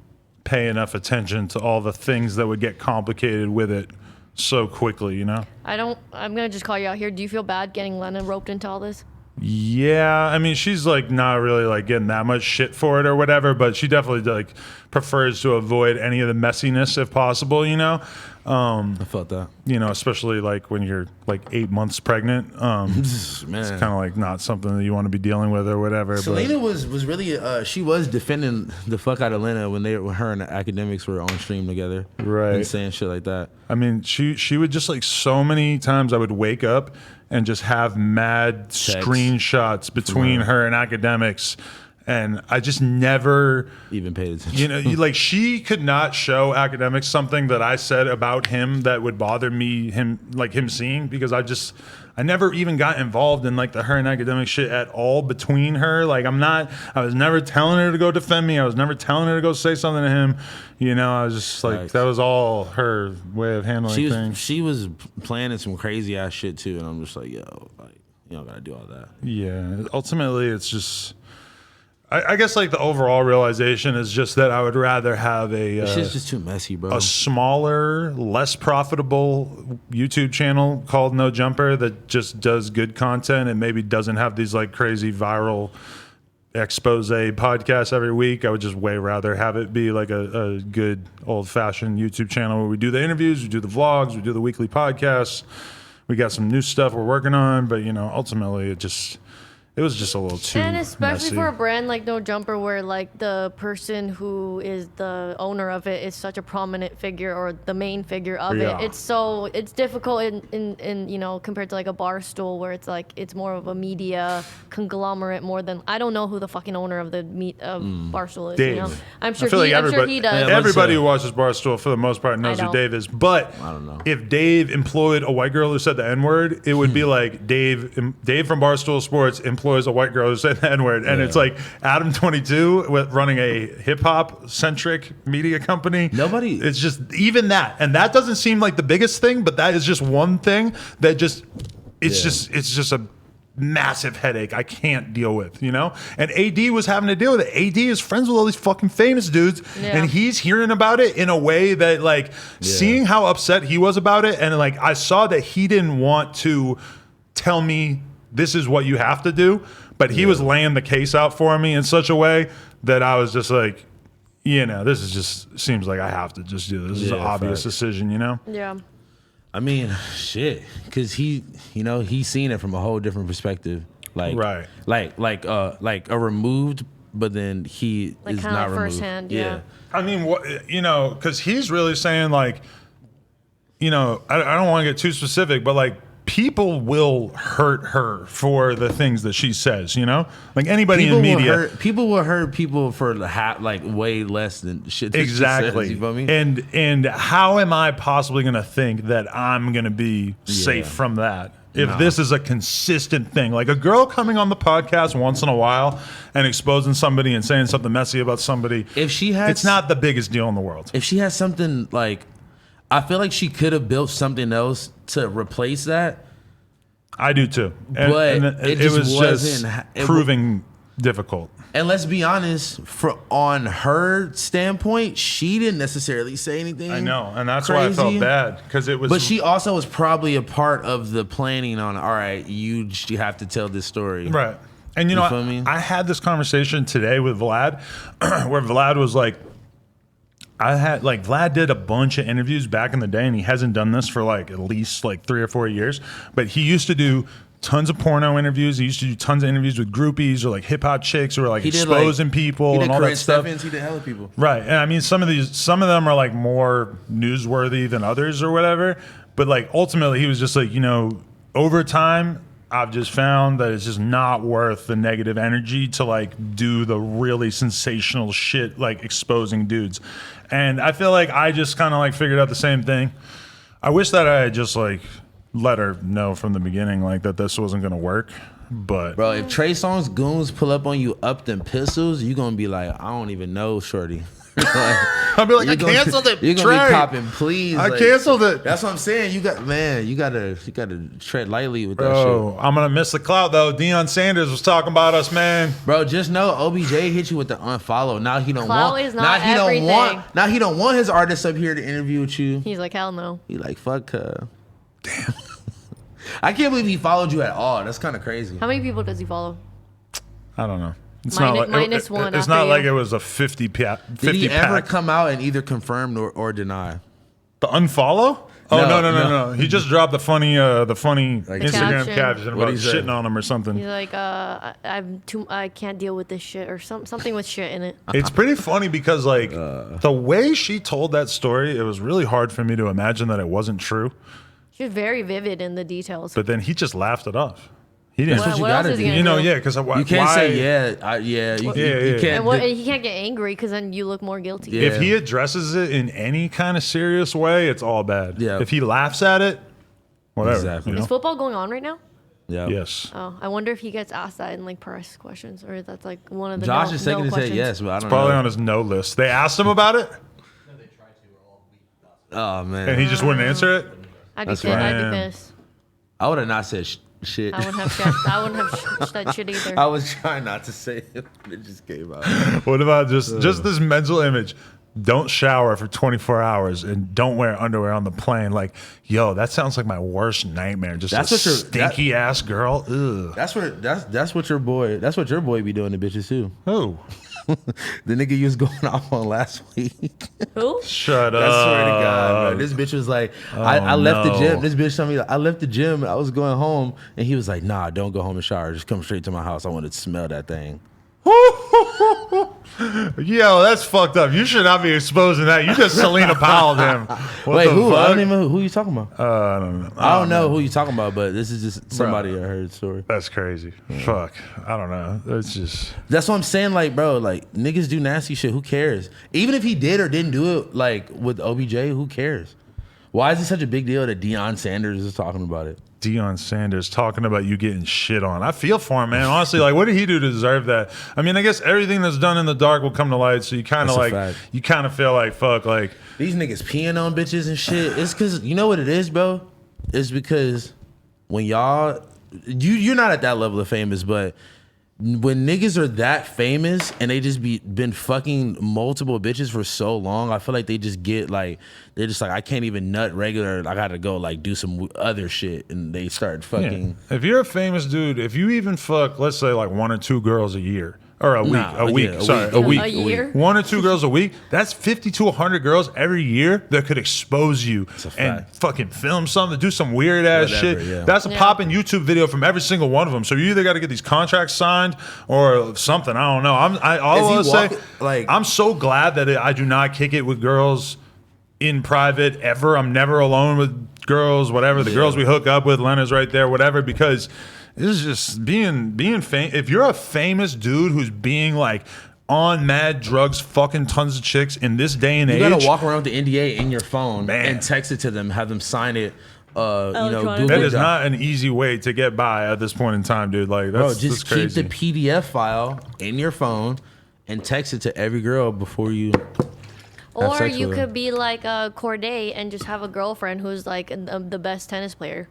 pay enough attention to all the things that would get complicated with it so quickly, you know? I'm gonna just call you out here. Do you feel bad getting Lena roped into all this? Yeah, I mean, she's like not really like getting that much shit for it or whatever, but she definitely like prefers to avoid any of the messiness if possible, you know? I felt that. You know, especially like when you're like 8 months pregnant. Man, it's kind of like not something that you want to be dealing with or whatever. Selena was really she was defending the fuck out of Lena when her and the academics were on stream together, right? And saying shit like that. I mean, she would just like so many times I would wake up and just have mad screenshots between her and academics. And I just never even paid attention. You know, like she could not show academics something that I said about him that would bother me, him seeing, because I never even got involved in like the her and academic shit at all between her. Like I was never telling her to go defend me. I was never telling her to go say something to him. You know, I was just like, that was all her way of handling things. She was planning some crazy ass shit too. And I'm just like, yo, like, you don't gotta do all that. Yeah. Ultimately, it's just, I guess like the overall realization is just that I would rather have This shit's just too messy, bro. A smaller, less profitable YouTube channel called No Jumper that just does good content and maybe doesn't have these like crazy viral expose podcasts every week. I would just way rather have it be like a good old fashioned YouTube channel where we do the interviews, we do the vlogs, we do the weekly podcasts. We got some new stuff we're working on, but you know, ultimately it's It was just a little too And especially messy. for a brand like No Jumper, where like the person who is the owner of it is such a prominent figure or the main figure of Yeah. it, it's difficult in you know, compared to like a Barstool where it's like it's more of a media conglomerate more than I don't know who the fucking owner of the Barstool is. Dave. You know? I'm I sure feel like I'm sure everybody, he does. Yeah, everybody let's who watches Barstool for the most part knows I who don't. Dave is. But I don't know. if Dave employed a white girl who said the N word, it would be like Dave from Barstool Sports employs a white girl who said the N word, and it's like Adam 22 with running a hip hop centric media company. Nobody- It's just even that, and that doesn't seem like the biggest thing, but that is just one thing that just it's just a massive headache I can't deal with, you know? And AD was having to deal with it. AD is friends with all these fucking famous dudes, Yeah. and he's hearing about it in a way that, like, seeing how upset he was about it, and, like, I saw that he didn't want to tell me this is what you have to do, but he was laying the case out for me in such a way that I was just like, you know, this is just, seems like I have to just do this. This is an Yeah, obvious facts. decision, you know? Yeah. I mean, shit, because he's seen it from a whole different perspective, like Right. like a removed, but then he Like is kinda not like removed. firsthand, yeah. I mean, what, you know, because he's really saying, like, you know, I don't want to get too specific, but like people will hurt her for the things that she says, you know, like anybody in media. People will hurt people for like way less than shit. That she Exactly. says, you feel me? And how am I possibly going to think that I'm going to be safe from that? If this is a consistent thing, like a girl coming on the podcast once in a while and exposing somebody and saying something messy about somebody, If she had, it's not the biggest deal in the world. If she has something like, I feel like she could have built something else to replace that. I do too. And, But and it it just was just wasn't- it proving difficult. And let's be honest, on her standpoint, she didn't necessarily say anything. I know, and that's why I felt crazy. bad because it was. But she also was probably a part of the planning on, all right, you have to tell this story. right, and you know, feel me? I had this conversation today with Vlad, where Vlad was like, Vlad did a bunch of interviews back in the day, and he hasn't done this for like at least like 3 or 4 years. But he used to do tons of porno interviews. He used to do tons of interviews with groupies or like hip hop chicks who were like He did, exposing people he did and all Corinne that stuff. Steffens, he did hella people. Right. And I mean, some of them are like more newsworthy than others or whatever. But like ultimately, he was just like, you know, over time, I've just found that it's just not worth the negative energy to like do the really sensational shit, like exposing dudes. And I feel like I just kind of like figured out the same thing. I wish that I had just like let her know from the beginning, like that this wasn't going to work. But Bro, if Trey Songz goons pull up on you up them pistols, you gonna be like, I don't even know, shorty. I'll be like, I canceled it. You're gonna Trey. be copping, please. I like, canceled it. That's what I'm saying. You gotta tread lightly with that Oh, shit. I'm gonna miss the clout though. Deion Sanders was talking about us, man. Bro, just know OBJ hit you with the unfollow. Now he don't Clout want. is not everything. Now he don't want his artists up here to interview with you. He's like, hell no. He like fuck. Damn. I can't believe he followed you at all. That's kind of crazy. How many people does he follow? I don't know. It's Minus one It's after not you. like it was a 50 pack. Did he ever pack. come out and either confirm or deny? The unfollow? Oh No, no. He just dropped the funny Instagram caption. caption What'd about he say? shitting on him or something. He's like, I can't deal with this shit or something with shit in it. It's pretty funny because like the way she told that story, it was really hard for me to imagine that it wasn't true. She was very vivid in the details. But then he just laughed it off. He didn't. That's what you what else gotta is he do. gonna You know, do? yeah, because You can't say yeah. You Yeah. can't. And he can't get angry because then you look more guilty. Yeah. If he addresses it in any kind of serious way, it's all bad. Yeah. If he laughs at it, whatever. Exactly. You Is know? football going on right now? Yeah. Yes. Oh, I wonder if he gets asked that in like press questions or that's like one of the Josh no, is taking no to say questions. yes, but I don't Probably know. on his no list. They asked him about it, No, they tried to all week. Last Oh man, and he just wouldn't answer it. I'd be That's pissed. I'd right. be pissed. I would have not said shit. I wouldn't have said, I wouldn't have said shit either. I was trying not to say it, but it just came out. What about just this mental image? Don't shower for 24 hours and don't wear underwear on the plane. Like, yo, that sounds like my worst nightmare. Just That's a what you're- stinky ass girl. Ugh. That's what your boy be doing to bitches too. Oh, the nigga you was going off on last week. Who? Shut I up. swear to God, bro. This bitch was like, I left the no. gym. This bitch told me, I left the gym. I was going home, and he was like, nah, don't go home and shower. Just come straight to my house. I want to smell that thing. Yo, that's fucked up. You should not be exposing that. You just Selena Powell'd him. What Wait, the who? I fuck? don't even know who you talking about. I don't know. I don't know who you talking about, but this is just somebody I heard the story. That's crazy. Fuck. I don't know. It's just. That's what I'm saying. Like, bro, like niggas do nasty shit. Who cares? Even if he did or didn't do it, like with OBJ, who cares? Why is it such a big deal that Deion Sanders is talking about it? Deion Sanders talking about you getting shit on. I feel for him, man. Honestly, like, what did he do to deserve that? I mean, I guess everything that's done in the dark will come to light. So you kind of That's a like, fact. you kind of feel like, fuck, like, These niggas peeing on bitches and shit. It's because you know what it is, bro. It's because when y'all, you're not at that level of famous, but when niggas are that famous and they just been fucking multiple bitches for so long, I feel like they just get like, they're just like, I can't even nut regular. I gotta go like do some other shit, and they start fucking. yeah. If you're a famous dude, if you even fuck, let's say like 1 or 2 girls a year. Or a week, Nah, a week. yeah, a Sorry, week. a week. A year? 1 or 2 girls a week. That's 50 to 100 girls every year that could expose you a and fact. fucking film something, do some weird ass Whatever, shit. yeah. That's a Yeah. popping YouTube video from every single one of them. So you either got to get these contracts signed or something. I don't know. All I Is he want to say, walking- like- I'm so glad that I do not kick it with girls in private ever. I'm never alone with girls. Whatever the girls we hook up with, Lena's right there. Whatever, because. This is just being famous. If you're a famous dude who's being like on mad drugs, fucking tons of chicks in this day and You age, gotta walk around with the NDA in your phone Man. and text it to them, have them sign it. You know, Electronic. Google that is Doc. not an easy way to get by at this point in time, dude. Like, Bro, that's just that's crazy. keep the PDF file in your phone and text it to every girl before you. Or sex you with her. could be like Corday and just have a girlfriend who's like the best tennis player.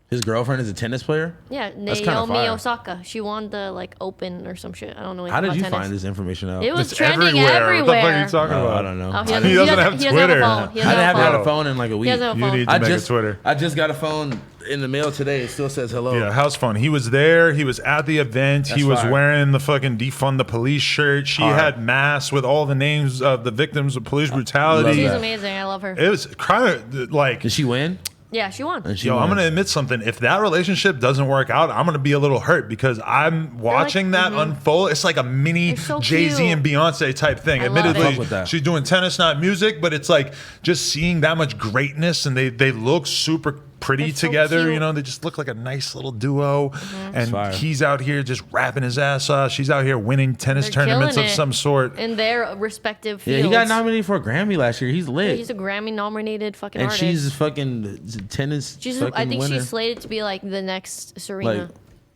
His girlfriend is a tennis player. Yeah, That's kinda Naomi fire. Osaka. She won the like Open or some shit. I don't know. How did anything you about find tennis. this information out? It was It's trending everywhere. What the fuck are everywhere. you talking about? I don't know. Oh, I He doesn't have he Twitter. Doesn't have a phone. He I doesn't haven't have had a a phone in like a He week. doesn't have a You phone. need to make a Twitter. I just got a phone in the mail today. It still says hello. Yeah, how's fun? He was there. He was at the event. He That's was fire. wearing the fucking defund the police shirt. She Hard. had masks with all the names of the victims of police love brutality. She's that. amazing. I love her. It was kind of like, Did she win? Yeah, she won. And she yo, won. I'm gonna admit something. If that relationship doesn't work out, I'm gonna be a little hurt because I'm watching that unfold. It's like a mini They're so Jay-Z cute. and Beyonce type thing. I love Admittedly, it. Fuck with that. she's doing tennis, not music, but it's like just seeing that much greatness, and they look super pretty They're so together. cute. You know, they just look like a nice little duo. And Fire. he's out here just rapping his ass off. She's out here winning tennis They're tournaments of killing it some sort. in their respective Yeah, fields. he got nominated for a Grammy last year. He's lit. He's a Grammy-nominated fucking and artist. she's fucking tennis. She's fucking I think winner. she's slated to be like the next Serena. Like, shout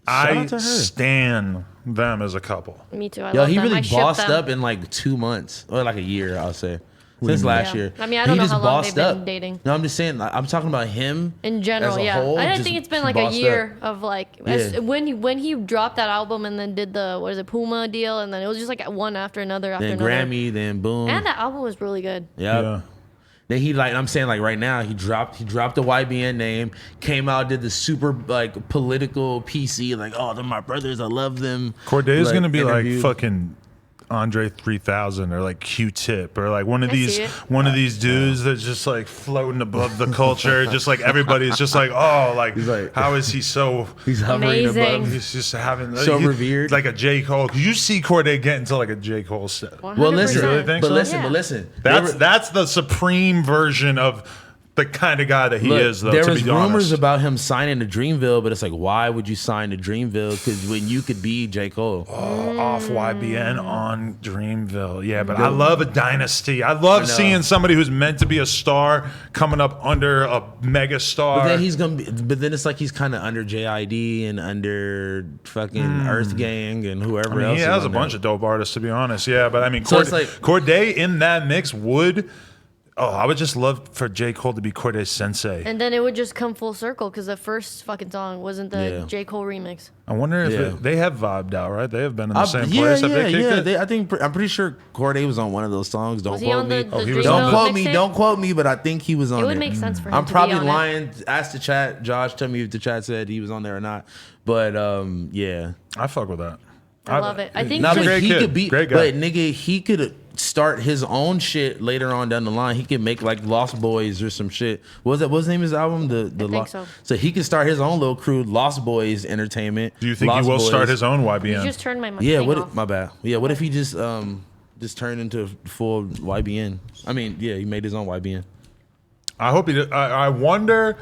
I out to her. stan them as a couple. Me too. I Yo, love he them. really I ship bossed them. up in like 2 months or like a year, I'll say. Since last Yeah. year. I mean, I don't He know just how long bossed they've been up. dating. No, I'm just saying. I'm talking about him In general, as a yeah. whole, I just think it's been like a bossed year up. of like Yeah. when he dropped that album and then did the what is it Puma deal and then it was just like one after another after Then another. Grammy, then boom. And that album was really good. Yep. Yeah. Then he like I'm saying like right now he dropped the YBN name, came out, did the super like political PC like, oh they're my brothers, I love them. Corday is Like, gonna be interviewed. like fucking Andre 3000 or like Q-Tip or like one of I these see it. dudes that's just like floating above the culture. Just like everybody's just like, oh, like, He's like- how is he so? He's hovering Amazing. above. He's just having So revered. like a J Cole. You see Corday get into like a J Cole step. 100%. Well, listen, You really think but so? listen, Yeah. but listen. They were- That's the supreme version of the kind of guy that he Look, is, though. there to was be rumors honest. about him signing to Dreamville, but it's like, why would you sign to Dreamville? Because when you could be J. Cole. Off YBN on Dreamville. Yeah, but I love a dynasty. I love seeing somebody who's meant to be a star coming up under a mega star. But then he's gonna be. But then it's like he's kind of under JID and under fucking Earth Gang and whoever I mean, else. he is has a on there. bunch of dope artists, to be honest. Yeah, but I mean, So it's like- Corday in that mix would. Oh, I would just love for J. Cole to be Corday's sensei. And then it would just come full circle because the first fucking song wasn't the Yeah. J. Cole remix. I wonder if Yeah. they have vibed out, right? They have been in the same yeah, place. Have yeah, they kicked yeah. it? I think I'm pretty sure Corday was on one of those songs. Don't Was he quote on me. the he was Dreamville on Don't the- quote me. mixtape? Don't quote me. But I think he was on It would there. make sense for him I'm to probably be on it. lying. Ask the chat. Josh, tell me if the chat said he was on there or not. But yeah. I fuck with that. I love it. I think Nah, He's a but great he kid. could be, Great guy. but nigga, he could start his own shit later on down the line. He could make like Lost Boys or some shit. What's his name of his album? think so. So he could start his own little crew, Lost Boys Entertainment. Do you think Lost he will Boys. start his own you YBN? just turned my Yeah, thing what? off. My bad. Yeah, what if he just turned into full YBN? I mean, yeah, he made his own YBN. I hope he did. I wonder.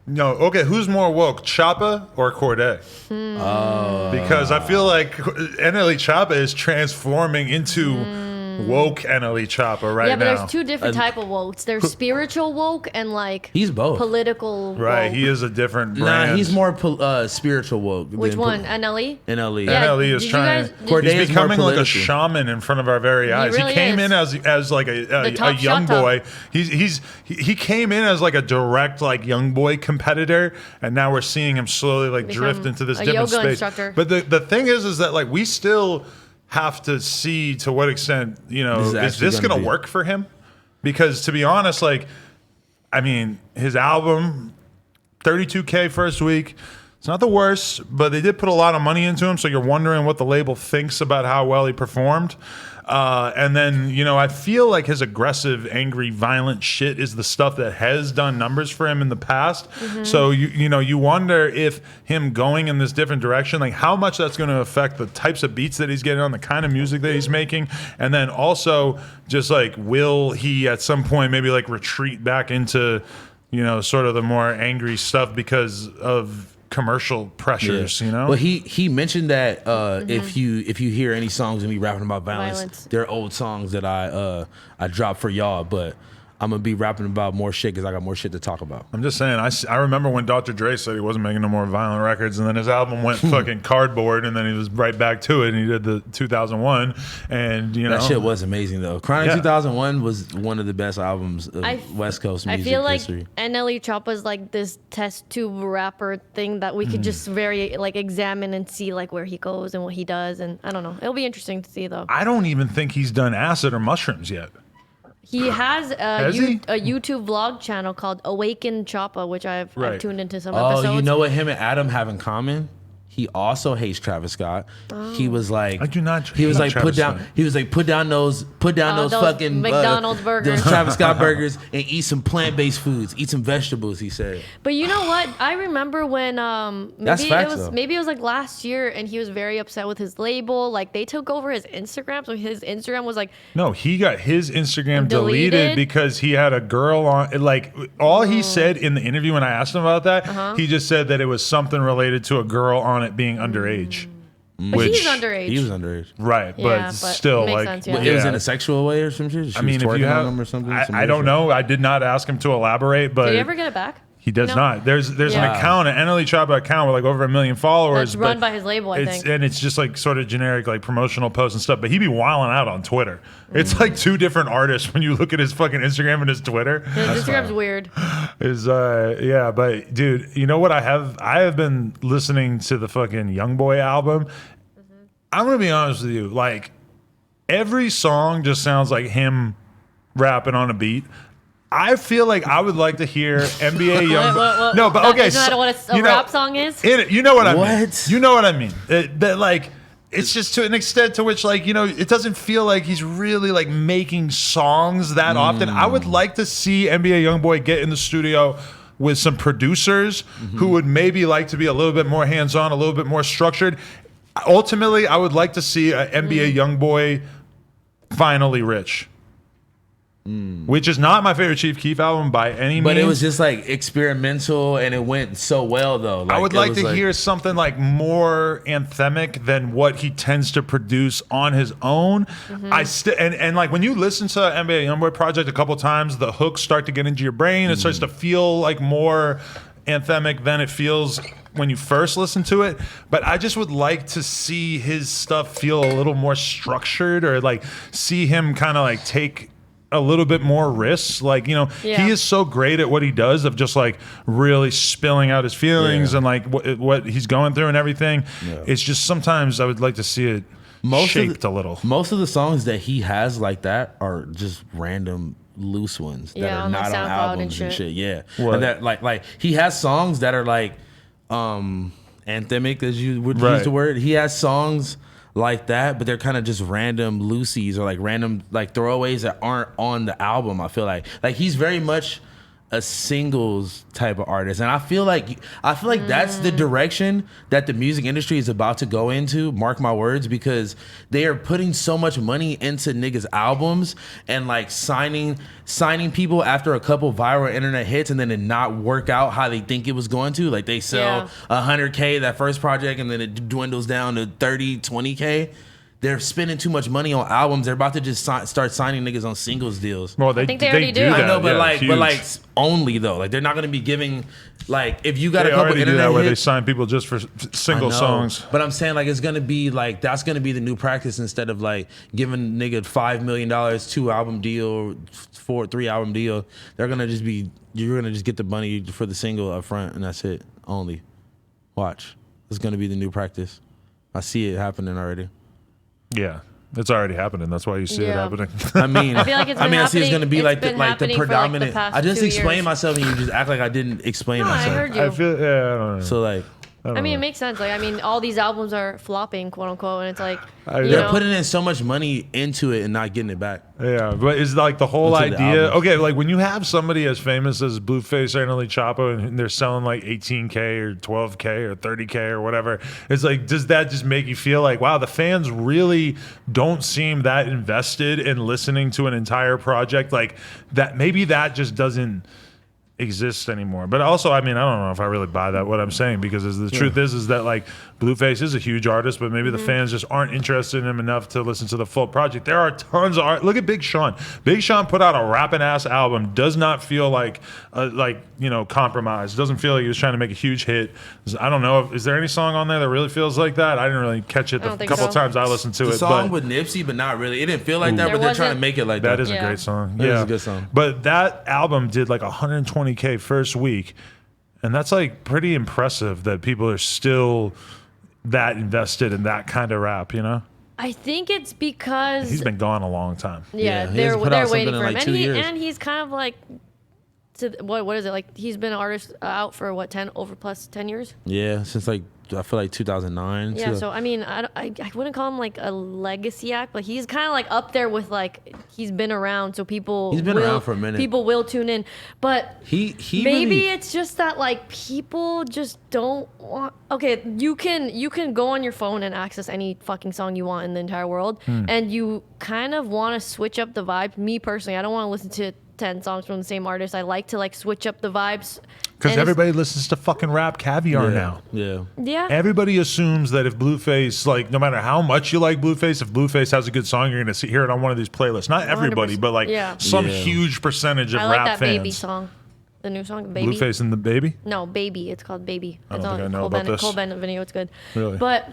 No, okay, who's more woke, Choppa or Corday? Because I feel like NLE Choppa is transforming into woke NLE Choppa right Yeah, but now. there's two different type of wokes. There's spiritual woke and like He's both. political. Right, woke. he is a different brand. Nah, he's more spiritual woke. Which than one? NLE? NLE. Yeah, NLE is did you trying. guys- did- Corday He's is more becoming like a political. shaman in front of our very eyes. really he came is. in as like a top young shut up. boy. He came in as like a direct like young boy competitor, and now we're seeing him slowly like Become drift into this a different yoga space. instructor. But the thing is that like we still have to see to what extent This is is actually this gonna going to be- work for him? Because to be honest, like I mean, his album 32K first week. It's not the worst, but they did put a lot of money into him, so you're wondering what the label thinks about how well he performed. And then, I feel like his aggressive, angry, violent shit is the stuff that has done numbers for him in the past. So, you wonder if him going in this different direction, like how much that's going to affect the types of beats that he's getting on, the kind of music that he's making. And then also just like, will he at some point maybe like retreat back into, sort of the more angry stuff because of commercial pressures, Well, he mentioned that if you hear any songs of me rapping about violence, Violence. they're old songs that I dropped for y'all, but I'm gonna be rapping about more shit because I got more shit to talk about. I'm just saying, I remember when Dr. Dre said he wasn't making no more violent records, and then his album went fucking cardboard, and then he was right back to it, and he did the 2001, and That shit was amazing though. Chronic Yeah. 2001 was one of the best albums of I- West Coast I music feel like history. NLE Choppa's like this test tube rapper thing that we could just very like examine and see like where he goes and what he does, and I don't know. It'll be interesting to see though. I don't even think he's done acid or mushrooms yet. He has Has he? a YouTube vlog channel called Awaken Choppa, which I've Right. tuned into some Oh, episodes. you know what him and Adam have in common? He also hates Travis Scott. He was like, I do not He was hate like, Travis put down. Scott. He was like, put down those those fucking McDonald's burgers. those Travis Scott burgers, and eat some plant-based foods. Eat some vegetables. He said. But you know what? I remember when That's facts, though. maybe it was like last year, and he was very upset with his label. Like they took over his Instagram, so his Instagram was like, No, he got his Instagram deleted Deleted? because he had a girl on. Like all he said in the interview when I asked him about that, he just said that it was something related to a girl on it being underage. but he's underage. He was underage. Right, but Yeah, but still, makes like, sense, yeah. It was in a sexual way or some shit. She I mean, was if you twerking have, on him or something. some I don't bullshit. know. I did not ask him to elaborate, but Did he ever get it back? he does No? not. There's an Yeah. account, an NLE Choppa account with like over 1 million followers. That's run but by his label, I think. And it's just like sort of generic, like promotional posts and stuff. But he be wilding out on Twitter. It's like two different artists when you look at his fucking Instagram and his Twitter. His Instagram's weird. Yeah, but dude, you know what I have been listening to the fucking YoungBoy album. I'm gonna be honest with you, like every song just sounds like him rapping on a beat. I feel like I would like to hear NBA YoungBoy. No, but okay, Isn't that what a rap song is? You know what I mean. What? You know what I mean. That like it's just to an extent to which like it doesn't feel like he's really like making songs that often. I would like to see NBA YoungBoy get in the studio with some producers who would maybe like to be a little bit more hands-on, a little bit more structured. Ultimately, I would like to see an NBA YoungBoy finally rich. Which is not my favorite Chief Keef album by any means. But it was just like experimental, and it went so well though. I would it like was to hear something like more anthemic than what he tends to produce on his own. I still and like when you listen to NBA YoungBoy Project a couple times, the hooks start to get into your brain. It starts to feel like more anthemic than it feels when you first listen to it. But I just would like to see his stuff feel a little more structured, or like see him kind of like take a little bit more risks. Like, Yeah. he is so great at what he does of just like really spilling out his feelings and like what he's going through and everything. It's just sometimes I would like to see it shaped a little. Most of the songs that he has like that are just random loose ones that Yeah, are on, like, not on SoundCloud and albums and shit. shit. Yeah, What? and that like he has songs that are like anthemic, as you would Right. use the word. He has songs like that, but they're kind of just random loosies or like random like throwaways that aren't on the album. I feel like he's very much a singles type of artist, and I feel like that's the direction that the music industry is about to go into. Mark my words, because they are putting so much money into niggas' albums and like signing people after a couple viral internet hits, and then it not work out how they think it was going to. Like they sell 100K that first project, and then it dwindles down to 30, 20K. They're spending too much money on albums. They're about to just start signing niggas on singles deals. Well, I think they already do. that. I know, but huge. but like only though. Like they're not gonna be giving like if you got They a couple already do internet that where they hits. sign people just for single I know, songs. But I'm saying like it's gonna be like that's gonna be the new practice instead of like giving nigga $5 million 2-album deal, 3-album deal. They're gonna just be you're gonna just get the money for the single up front and that's it only. Watch, it's gonna be the new practice. I see it happening already. Yeah. It's already happening. That's why you see it Yeah. happening. I mean, I feel like it's been I see it's happening- gonna be it's like been the happening for, like, the predominant. past I just 2 explained years. myself and you just act like I didn't explain No, I myself. heard you. I feel, yeah, I don't know. So like I mean, it makes sense. Like, I mean, all these albums are flopping, quote unquote, and it's like, you they're know, putting in so much money into it and not getting it back. Yeah, but is like the whole Into the idea. albums. Okay, like when you have somebody as famous as Blueface or Annalie Chapo and they're selling like 18K or 12K or 30K or whatever, it's like, does that just make you feel like, wow, the fans really don't seem that invested in listening to an entire project? Like that, maybe that just doesn't exist anymore. But also, I mean, I don't know if I really buy that what I'm saying, because the truth is that like Blueface is a huge artist, but maybe the fans just aren't interested in him enough to listen to the full project. There are tons of art. Look at Big Sean. Big Sean put out a rapping ass album. Does not feel like compromised. Doesn't feel like he was trying to make a huge hit. I don't know. Is there any song on there that really feels like that? I didn't really catch it I don't the think couple so. times I listened to The it. song But with Nipsey, but not really. It didn't feel like that, There but they're trying to wasn't- make it like that that. is a Yeah. great song. That Yeah, is a good song. But that album did like 120K first week, and that's like pretty impressive that people are still that invested in that kind of rap. You know, I think it's because he's been gone a long time. Yeah, he they're hasn't put they're out waiting something for in, him, like, and 2 years. he's kind of like, what is it like? He's been an artist out for what 10 years. Yeah, since like I feel like 2009. Yeah, so I mean, I wouldn't call him like a legacy act, but he's kind of like up there with like he's been around, so people He's been will, around for a minute. People will tune in, but he maybe really, it's just that like people just don't want. Okay, you can go on your phone and access any fucking song you want in the entire world, and you kind of want to switch up the vibe. Me personally, I don't want to listen to 10 songs from the same artist. I like to like switch up the vibes. Because And it's- everybody listens to fucking Rap Caviar now. Yeah. Yeah. Everybody assumes that if Blueface, like, no matter how much you like Blueface, if Blueface has a good song, you're going to hear it on one of these playlists. Not everybody, 100%. but like Yeah. some Yeah. huge percentage of I like rap that fans. Baby song. The new song, Baby. Blueface and the Baby? No, Baby. It's called Baby. I It's don't think on I know Cole about Bennett, this. Cole Bennett video. It's good. Really? But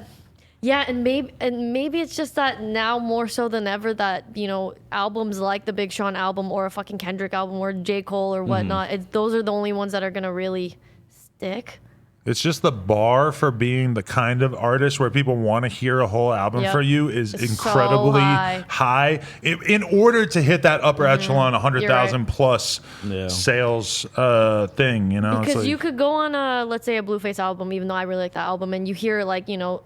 yeah, and maybe it's just that now more so than ever that, you know, albums like the Big Sean album or a fucking Kendrick album or J. Cole or whatnot, those are the only ones that are gonna really stick. It's just the bar for being the kind of artist where people want to hear a whole album Yep. for you is It's so incredibly high. in order to hit that upper echelon 100,000 right. plus Yeah. sales thing, you know? It's Because like- you could go on a, let's say, a Blueface album, even though I really like that album, and you hear like, you know,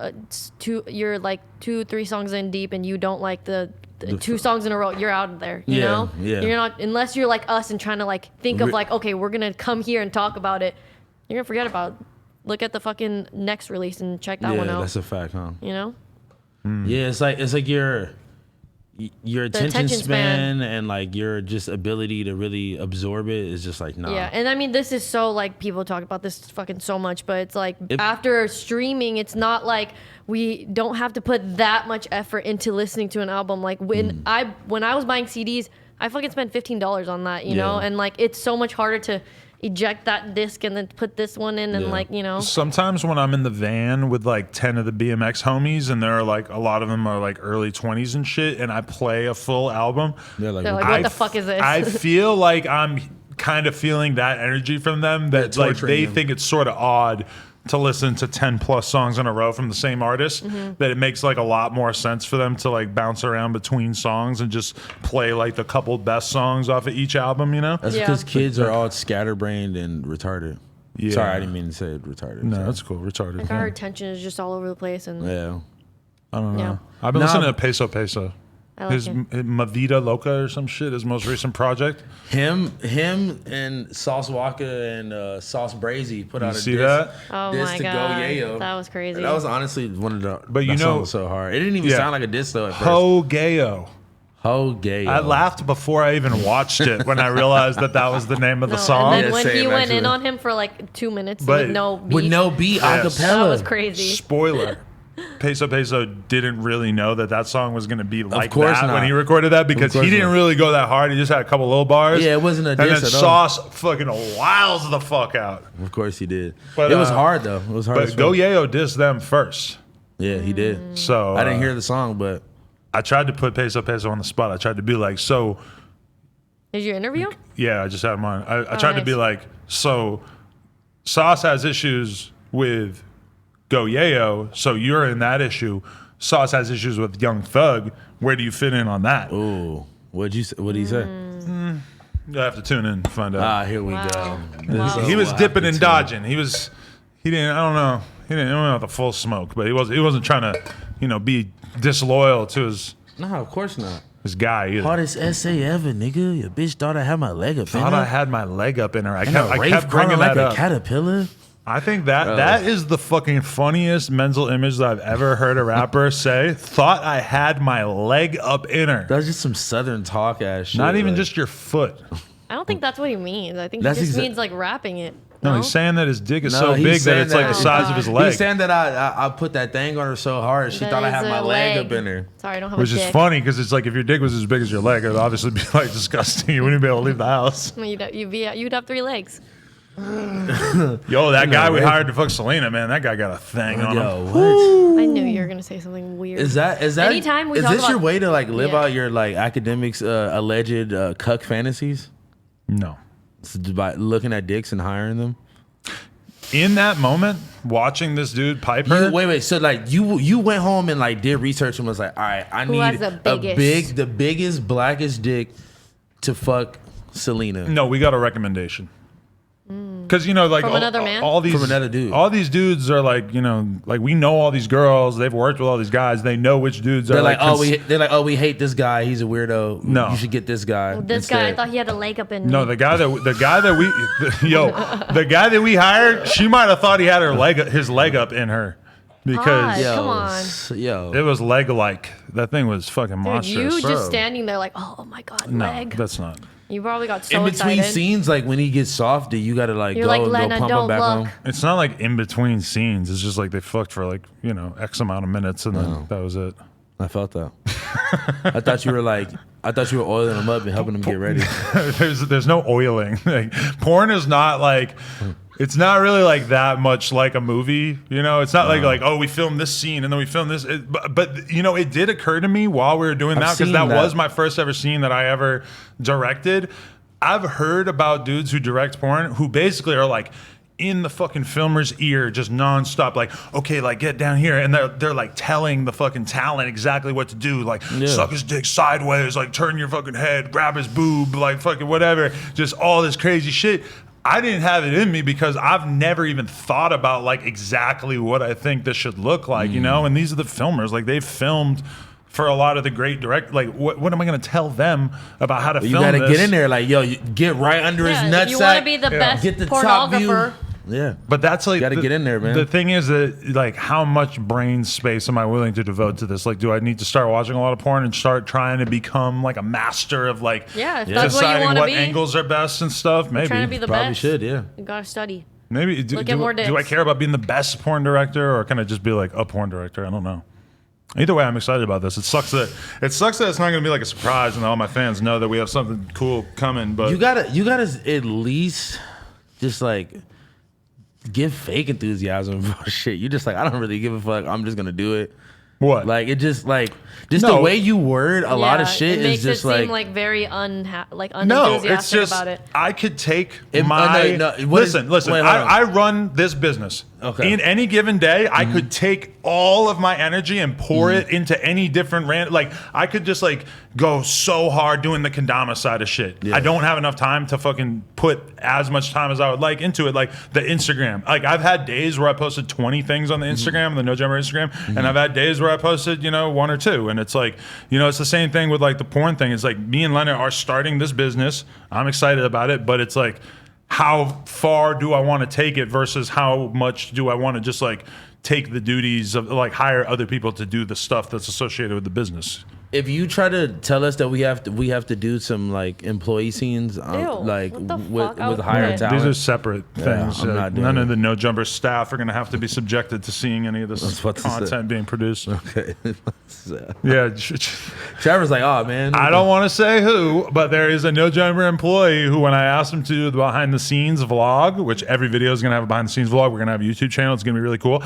you're like 2-3 songs in deep, and you don't like the 2 songs in a row, you're out of there. You Yeah, know, yeah. You're not, unless you're like us and trying to like think of Re- like, okay, we're gonna come here and talk about it. You're gonna forget about. Look at the fucking next release and check that one Yeah, out. that's a fact, huh? You know, Yeah, it's like your attention attention span span. and like your just ability to really absorb it is just like nah. Yeah, and I mean, this is so like people talk about this fucking so much, but it's like after streaming, it's not like we don't have to put that much effort into listening to an album. Like when I was buying CDs, I fucking spent $15 on that, you know, Yeah. and like it's so much harder to eject that disc and then put this one in and Yeah. like, you know. Sometimes when I'm in the van with like 10 of the BMX homies, and there are like a lot of them are like early 20s and shit, and I play a full album, They're like, They're like, "What what I the fuck is this? I feel like I'm kind of feeling that energy from them, that Yeah, like torturing they them. think it's sort of odd to listen to 10 plus songs in a row from the same artist, that it makes like a lot more sense for them to like bounce around between songs and just play like the couple best songs off of each album, you know? That's Yeah. because kids are all scatterbrained and retarded. Yeah. Sorry, I didn't mean to say retarded. No, Sorry. that's cool. Retarded. Like our attention is just all over the place and Yeah. I don't know. Yeah. I've been Nah, listening to but- Peso Peso. I like His it. Mavida Loca or some shit, his most recent project. Him and Sauce Walker and Sauce Brazy put out a see diss, that? Oh diss my to god, Go Yayo. that was crazy. That was honestly one of the. But you that know- song was so hard. It didn't even Yeah. sound like a diss though at first. Ho Gayo. Ho Gay. I laughed before I even watched it when I realized that was the name of the no, song. and then Yeah, when he same, went in actually. on him for like 2 minutes But- with no beat, with no beat, Yes. acapella. that was crazy. Spoiler. Peso Peso didn't really know that song was going to be like course that when not. he recorded that because course he didn't not. really go that hard. He just had a couple little bars. Yeah, it wasn't a And then diss at all. Sauce fucking wiles the fuck out. Of course he did. But, it was uh, hard though. It was hard. But as Go fuck. Yayo dissed them first. Yeah, he did. So I didn't hear the song, but I tried to put Peso Peso on the spot. I tried to be like, so Did you interview? yeah, I just had him on. I tried to nice. be like, so Sauce has issues with Go Yayo, so you're in that issue. Sauce has issues with Young Thug. Where do you fit in on that? ooh, what did he say? You'll have to tune in to find out. Ah, here we Wow. go. Wow. He was We'll dipping have and to tune. dodging. He didn't. I don't know. He didn't have the full smoke, but he wasn't trying to, be disloyal to No, of course not. his guy either. Hardest essay ever, nigga. Your bitch thought I had my leg up. Thought I had my leg up in her. I and kept, a I Rafe kept bringing crawling like that a up. caterpillar. I think that is the fucking funniest mental image that I've ever heard a rapper say. Thought I had my leg up in her. That's just some southern talk ass shit. Not even like- just your foot. I don't think that's what he means. I think That's he just exa- means like wrapping it. No, he's saying that his dick is No, so he's big that saying it's like that- the size of his leg. He's saying that I put that thing on her so hard she That thought I is had my a leg up in her. Sorry, I don't have Which a is dick. funny because it's like if your dick was as big as your leg, it would obviously be like disgusting. You wouldn't be able to leave the house. You'd have 3 legs. Yo, that guy we right? hired to fuck Selena, man, that guy got a thing on him. Yo, what? I knew you were gonna say something weird. Is that Anytime we is talk this your about- way to like live Yeah. out your like academics alleged cuck fantasies? No. So by looking at dicks and hiring them? In that moment, watching this dude pipe her, Wait. So like you went home and like did research and was like, all right, I Who need has the biggest? the biggest blackest dick to fuck Selena. no, we got a recommendation. Because like From another man? all these From another dude. all these dudes are like like we know all these girls. They've worked with all these guys. They know which dudes They're are like, we hate this guy. He's a weirdo. No. you should get this guy. This guy, I instead. thought he had a leg up in No, me. the guy that the guy that we hired, she might have thought he had his leg up in her because Hi. Yo, Come on. yo. it was leg like. That thing was fucking Dude, monstrous. you bro. just standing there like, oh my god, no, leg. that's not. You probably got so in between excited. scenes, like when he gets soft, you gotta like You're go, like, go Lena, pump him don't back look. home. It's not like in between scenes. It's just like they fucked for like X amount of minutes and then that was it. I felt that. I thought you were oiling him up and helping him get ready. there's no oiling. Like, porn is not like it's not really like that much like a movie. It's not like oh we filmed this scene and then we filmed this. But it did occur to me while we were doing that because seen that that. was my first ever scene that I ever directed. I've heard about dudes who direct porn who basically are like in the fucking filmer's ear just nonstop, like, okay, like get down here. And they're like telling the fucking talent exactly what to do. Like suck his dick sideways, like turn your fucking head, grab his boob, like fucking whatever. Just all this crazy shit. I didn't have it in me because I've never even thought about like exactly what I think this should look like, and these are the filmers. Like they've filmed for a lot of the great direct, like what am I going to tell them about how to You film gotta this? get in there, like yo, you get right under Yeah, his if nutsack. you want to be the best get the top view. pornographer, Yeah, But that's like Gotta get in there, man. The thing is that like how much brain space am I willing to devote to this? Like, do I need to start watching a lot of porn and start trying to become like a master of like yeah, if that's what you deciding want to what be, angles are best and stuff? Maybe. trying to be the probably best. should. Yeah, You gotta study. Maybe do, Look at more do I dicks. care about being the best porn director or can I just be like a porn director? I don't know. Either way, I'm excited about this. It sucks that it's not going to be like a surprise and all my fans know that we have something cool coming. But you gotta at least just like give fake enthusiasm for shit. You just like, I don't really give a fuck. I'm just gonna do it. what? Like it just like the No. way you word a lot of Yeah, shit it makes is just it like, seem like very no, unenthusiastic it's just about it. I could take It- my no, what is- listen. wait, hold on. I run this business. Okay. In any given day, I could take all of my energy and pour it into any different like I could just like go so hard doing the kendama side of shit. Yeah. I don't have enough time to fucking put as much time as I would like into it. Like the Instagram, like I've had days where I posted 20 things on the Instagram, the No Jumper Instagram, and I've had days where I posted, you know, 1 or 2. And it's like, you know, it's the same thing with like the porn thing. It's like me and Leonard are starting this business. I'm excited about it, but it's like, how far do I want to take it versus how much do I want to just like take the duties of like hire other people to do the stuff that's associated with the business. If you try to tell us that we have to do some like employee scenes, like what the with fuck? higher Okay. talent, These are separate things. I'm not doing None it. of the No Jumper staff are going to have to be subjected to seeing any of this was about to say. content being produced. Okay. Yeah. Trevor's like, oh man, I don't want to say who, but there is a No Jumper employee who, when I asked him to do the behind the scenes vlog, which every video is going to have a behind the scenes vlog, we're going to have a YouTube channel. It's going to be really cool.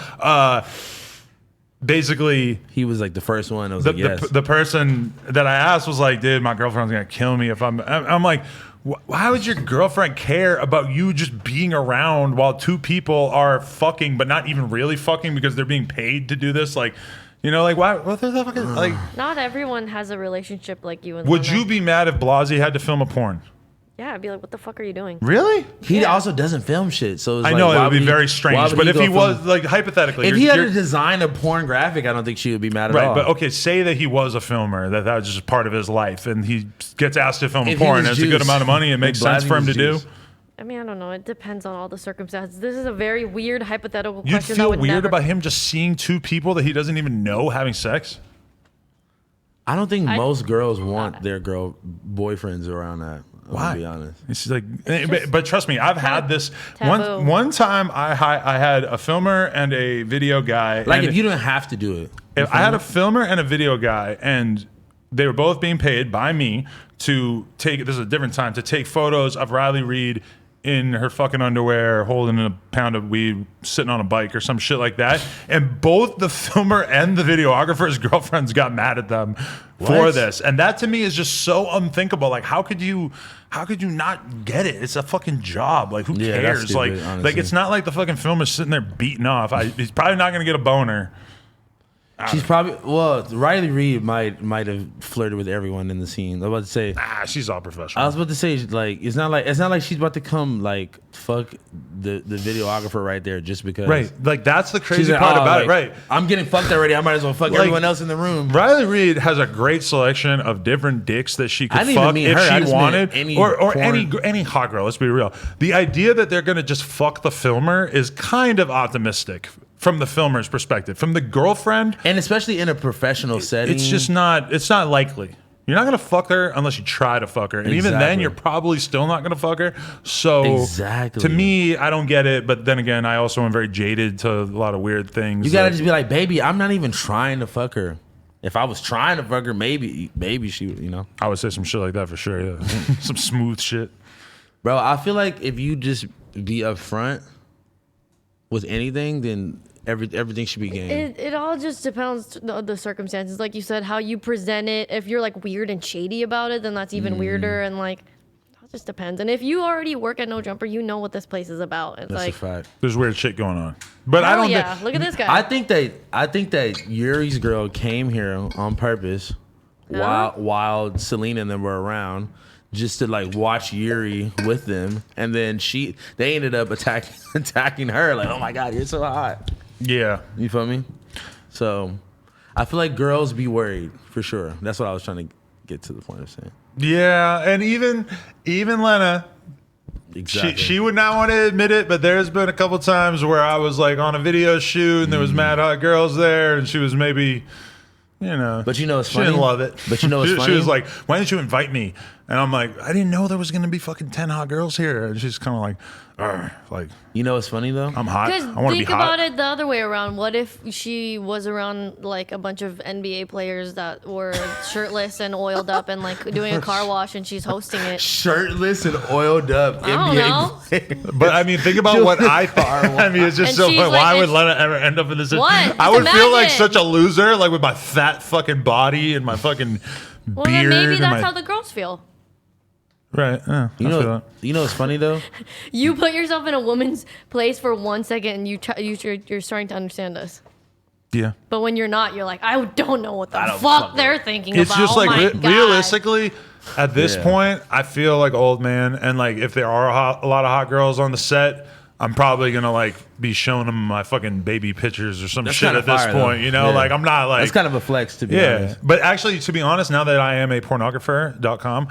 Basically, He was like the first one. I was the, like, yes. the person that I asked was like, dude, my girlfriend's gonna kill me if I'm like, why would your girlfriend care about you just being around while 2 people are fucking but not even really fucking because they're being paid to do this? Like, you know, like why? What the fucking like? Not everyone has a relationship like you and Would Lena. you be mad if Blasey had to film a porn? Yeah, I'd be like, what the fuck are you doing? Really? He Yeah. also doesn't film shit, so it's I like, know why it would be he- very why strange, would but if go he film- was like hypothetically, if he had you're- to design a porn graphic, I don't think she would be mad at right, all. but okay, say that he was a filmer, that was just part of his life, and he gets asked to film a If he porn, was and it's a good Juice, amount of money, it makes if sense Blasey for him to was do. Juice. I mean, I don't know. It depends on all the circumstances. This is a very weird hypothetical You'd question. that feel would weird never... about him just seeing 2 people that he doesn't even know having sex? I don't think most girls want their boyfriends around that. Why? To be honest. It's like, just but trust me, I've had this taboo. one time. I had a filmer and a video guy. Like and if you don't have to do it. I had a filmer and a video guy, and they were both being paid by me to take. This is a different time to take photos of Riley Reid in her fucking underwear, holding a pound of weed, sitting on a bike or some shit like that. And both the filmer and the videographer's girlfriends got mad at them for What? this. And that to me is just so unthinkable. Like, how could you not get it? It's a fucking job. Like, who Yeah, that's cares? stupid, like honestly. it's not like the fucking filmer's sitting there beating off. He's probably not gonna get a boner. She's probably Riley Reid might have flirted with everyone in the scene. I was about to say. She's all professional. I was about to say, like, it's not like she's about to come like fuck the videographer right there just because. Right. Like, that's the She's crazy like, part "Oh, about like, it. Right. I'm getting fucked already. I might as well fuck Like, everyone else in the room. Riley Reid has a great selection of different dicks that she I could didn't even fuck mean if her. I she just meant wanted, any or porn. any hot girl. Let's be real. The idea that they're gonna just fuck the filmer is kind of optimistic from the filmer's perspective. From the girlfriend, And especially in a professional setting, it's just not. It's not likely. You're not gonna fuck her unless you try to fuck her, and even then, Exactly. you're probably still not gonna fuck her. So, Exactly. to me, I don't get it. But then again, I also am very jaded to a lot of weird things. you gotta that- just be like, baby, I'm not even trying to fuck her. If I was trying to fuck her, maybe she would, you know. I would say some shit like that for sure. Yeah, some smooth shit. Bro, I feel like if you just be upfront with anything, then everything should be game. It all just depends on the circumstances. Like you said, how you present it. If you're like weird and shady about it, then that's even weirder. And like, it just depends. And if you already work at No Jumper, you know what this place is about. It's That's like, a fact. There's weird shit going on, but I oh don't. yeah, think, look at this guy. I think that Yuri's girl came here on purpose while Selena and them were around, just to like watch Yuri with them, and then they ended up attacking her like, oh my god, you're so hot. Yeah, You feel me? So I feel like girls be worried for sure. That's what I was trying to get to the point of saying. yeah, and even Lena, Exactly. she would not want to admit it, but there's been a couple times where I was like on a video shoot and there was mad hot girls there, and she was maybe, you know, But you know what's she didn't funny? love it. But you know what's she funny? was like, "Why didn't you invite me?" And I'm like, "I didn't know there was gonna be fucking 10 hot girls here." And she's kind of like, like You know what's funny though? I'm hot. Because I want to be think hot. about it the other way around. What if she was around like a bunch of NBA players that were shirtless and oiled up and like doing a car wash, and she's hosting it? Shirtless and oiled up I don't know. NBA. But I mean, think about what I thought. I mean, it's just And so she's funny. like- Why and would she- Lena ever end up in this? What? I Just would feel like imagine. such a loser, like with my fat fucking body and my fucking Well, then beard. maybe and that's my, how the girls feel. right. Yeah, You I feel know, that. you know what's funny though? You put yourself in a woman's place for 1 second, and you're starting to understand us. Yeah. But when you're not, you're like, I don't know what the don't fuck fuck they're thinking It's about. just Oh like my God. realistically, at this Yeah. point, I feel like old man, and like if there are a lot of hot girls on the set, I'm probably gonna like be showing them my fucking baby pictures or some That's shit kinda at this fire, point. though. You know, Yeah. like I'm not like That's kind of a flex, to be yeah. honest. But actually, to be honest, now that I am a pornographer.com,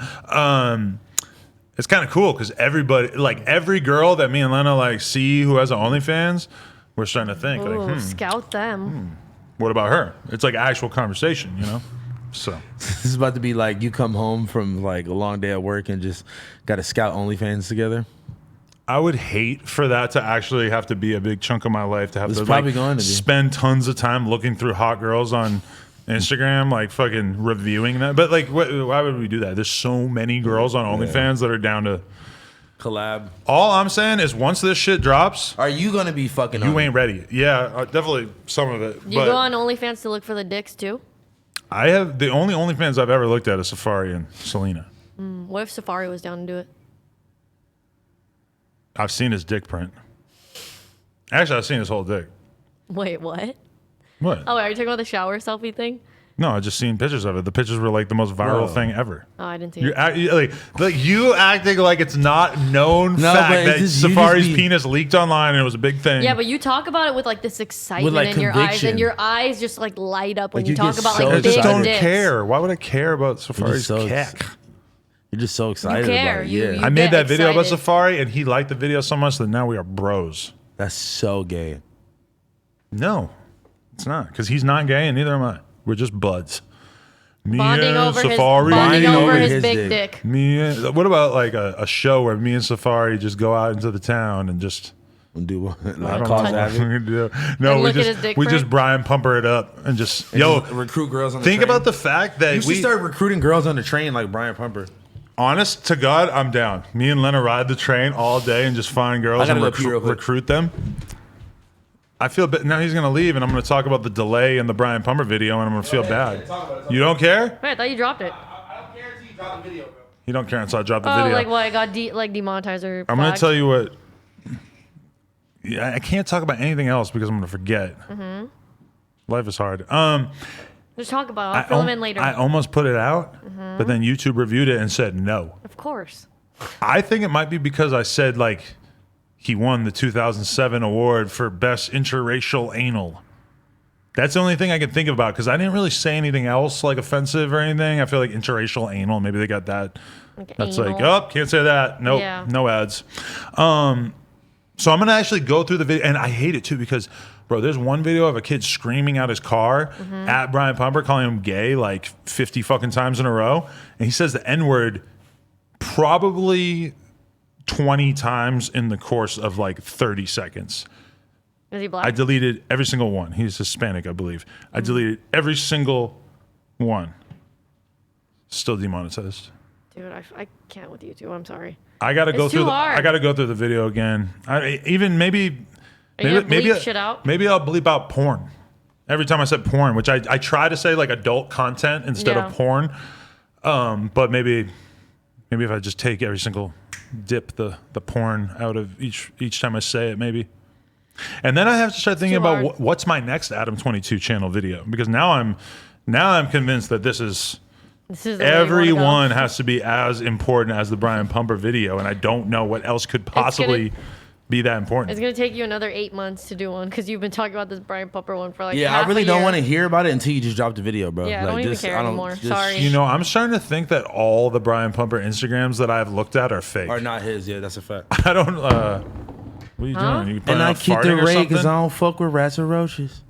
it's kind of cool because everybody, like every girl that me and Lena like see who has an OnlyFans, we're starting to think Ooh, like, scout them. what about her? It's like actual conversation, you know. So This is about to be like you come home from like a long day at work and just got to scout OnlyFans together. I would hate for that to actually have to be a big chunk of my life to have It's to probably like going to be. spend tons of time looking through hot girls on Instagram, like fucking reviewing that. But like, why would we do that? There's so many girls on OnlyFans that are down to. Collab. All I'm saying is once this shit drops, Are you gonna be fucking? you on ain't ready. Yeah, definitely some of it. You but go on OnlyFans to look for the dicks too? I have the only OnlyFans I've ever looked at is Safari and Selena. What if Safari was down to do it? I've seen his dick print. Actually, I've seen his whole dick. Wait, what? What? Oh, are you talking about the shower selfie thing? No, I just seen pictures of it. The pictures were like the most viral Whoa. thing ever. Oh, I didn't see You're it. like you acting like it's not known No, fact but that it's just- you Safari's just be- penis leaked online and it was a big thing. Yeah, but you talk about it with like this excitement like, in your eyes, and conviction. your eyes just like light up when Like, you you talk get about so like I big just don't dicks. care. Why would I care about Safari's so cack? You're just so excited care. about it. You- Yeah, you- I made get that video about excited. Safari and he liked the video so much that now we are bros. that's so gay. No, it's not because he's not gay and neither am I. We're just buds. Me Bonding and over his Safari. bonding Bonding over over his his big dick. dick. Me and, what about like a show where me and Safari just go out into the town and just Do what? I Like don't cause know what havoc? we can do. No, And we look at just his dick we just print? Brian Pumper it up and just And yo just recruit girls on the think train. about the fact that You should we start recruiting girls on the train like Brian Pumper. honest to God, I'm down. Me and Lena ride the train all day and just find girls I gotta and go pee real quick. recruit them. I feel bad. Now he's gonna leave, and I'm gonna talk about the delay in the Brian Pumper video, and I'm gonna feel bad. You don't care? Wait, I thought you dropped it. I don't care until you drop the video, bro. You don't care until I drop the Oh, video. like what? I got like demonetized or I'm gonna flagged? tell you what. Yeah, I can't talk about anything else because I'm gonna forget. Mm-hmm. Life is hard. Just talk about it. I'll fill them in later. I almost put it out, but then YouTube reviewed it and said no. Of course. I think it might be because I said like he won the 2007 award for best interracial anal. That's the only thing I can think about because I didn't really say anything else like offensive or anything. I feel like interracial anal. Maybe they got that. Like That's anal. like, oh, can't say that. Nope, Yeah. no ads. So I'm gonna actually go through the video, and I hate it too because, bro, there's one video of a kid screaming out his car Mm-hmm. at Brian Pumper, calling him gay like 50 fucking times in a row, and he says the N word probably 20 times in the course of like 30 seconds. Is he black? I deleted every single one. He's Hispanic, I believe. I Mm-hmm. deleted every single one. Still demonetized. Dude, I can't with YouTube. I'm sorry. I gotta go It's through. too hard. I gotta go through the video again. Even maybe, Are you gonna bleep shit out? Maybe I'll bleep out porn. Every time I said porn, which I try to say like adult content instead Yeah. of porn. But maybe if I just take every single dip the porn out of each time I say it, maybe. And then I have to start thinking too about hard. what's my next Adam 22 channel video because now I'm convinced that this is. This is the way you wanna go. Everyone has to be as important as the Brian Pumper video, and I don't know what else could possibly be that important. It's gonna take you another 8 months to do one because you've been talking about this Brian Pumper one for like Yeah, half I really a don't year. want to hear about it until you just drop the video, bro. Yeah, I don't even care anymore. Sorry. You know, I'm starting to think that all the Brian Pumper Instagrams that I've looked at are fake. Are not his. Yeah, that's a fact. I don't. What are you Huh? doing? You planning And I on keep the farting or rate because I something? don't fuck with rats or roaches.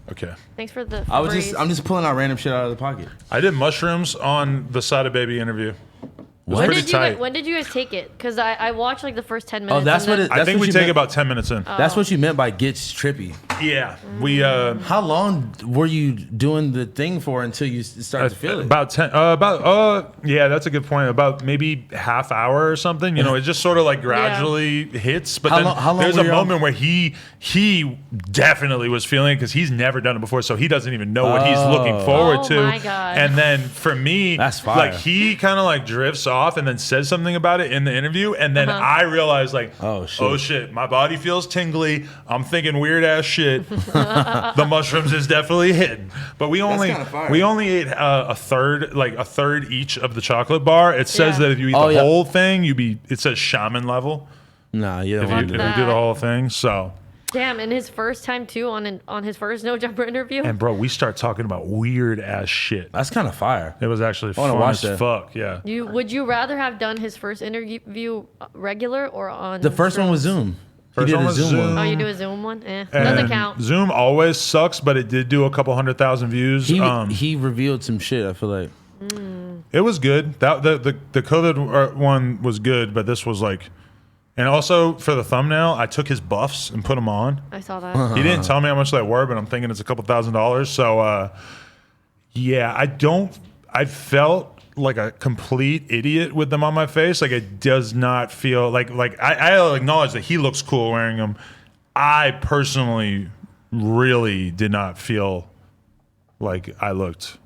Okay. Thanks for the. I'm just pulling out random shit out of the pocket. I did mushrooms on the Sada Baby interview. It was When pretty did you tight. guys, when did you guys take it? Because I watched like the first 10 minutes. Oh, that's and what then- it. I That's think what we you take meant- about 10 minutes in. That's what you meant by gets trippy. Yeah. We How long were you doing the thing for until you started to feel it? About 10 yeah, that's a good point. About maybe half hour or something. You know, it just sort of like gradually hits. But How then long there's were a you on? moment where he definitely was feeling it because he's never done it before, so he doesn't even know what he's looking forward Oh to. my God. And then for me, That's fire. like he kind of like drifts off and then says something about it in the interview, and then I realize like, Oh, shit. my body feels tingly. I'm thinking weird ass shit. shit, the mushrooms is definitely hidden. But we only kinda fire. ate a third each of the chocolate bar. It says Yeah. that if you eat Oh, the yeah. whole thing, it says shaman level. Nah, you don't If you, want if to you do that. do the whole thing, so. Damn, and his first time too on his first No Jumper interview. And bro, we start talking about weird ass shit. That's kind of fire. It was actually wanna fun watch as that. fuck. Yeah. Would you rather have done his first interview regular or on The first one was Zoom? Zoom. First he did one a was Zoom, Zoom. one. Oh, you do a Zoom one? Doesn't And count. Zoom always sucks, but it did do a couple 100,000 views. He revealed some shit. I feel like It was good. That the COVID one was good, but this was like, and also for the thumbnail, I took his buffs and put them on. I saw that. He didn't tell me how much they were, but I'm thinking it's a couple $1,000s. So yeah, I felt like a complete idiot with them on my face. Like it does not feel like I acknowledge that he looks cool wearing them. I personally really did not feel like I looked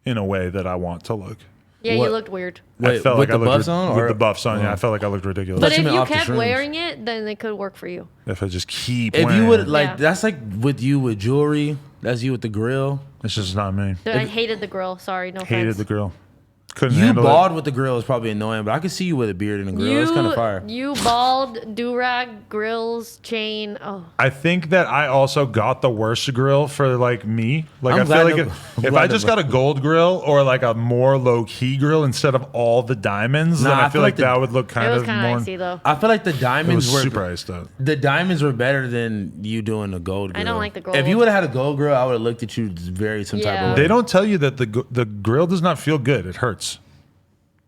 in a way that I want to look. Yeah, What? you looked weird. I Wait, felt with like the I looked buffs on, with or- the buffs on. Yeah, I felt like I looked ridiculous. But Thought you if meant you off the kept shrooms. wearing it, then it could work for you. If I just keep if wearing you would it, like, Yeah. that's like with you with jewelry. That's you with the grill. it's just not me. Dude, I hated the grill. Sorry, no Hated offense. the grill. Couldn't You handle bald it. with the grill is probably annoying, but I could see you with a beard and a grill. It's kind of fire. You bald, do-rag, grills, chain. Oh, I think that I also got the worst grill for like me. Like I'm I feel glad like no- if, I'm if glad I just got a gold grill or like a more low key grill instead of all the diamonds, Nah, then I I feel feel like like the- that would look it kind was of kind more. of icy though. I feel like the It was diamonds were super iced out. the diamonds were better than you doing the gold grill. I don't like the If gold. you would have had a gold grill, I would have looked at you very some type Yeah. of way. They don't tell you that the grill does not feel good. It hurts.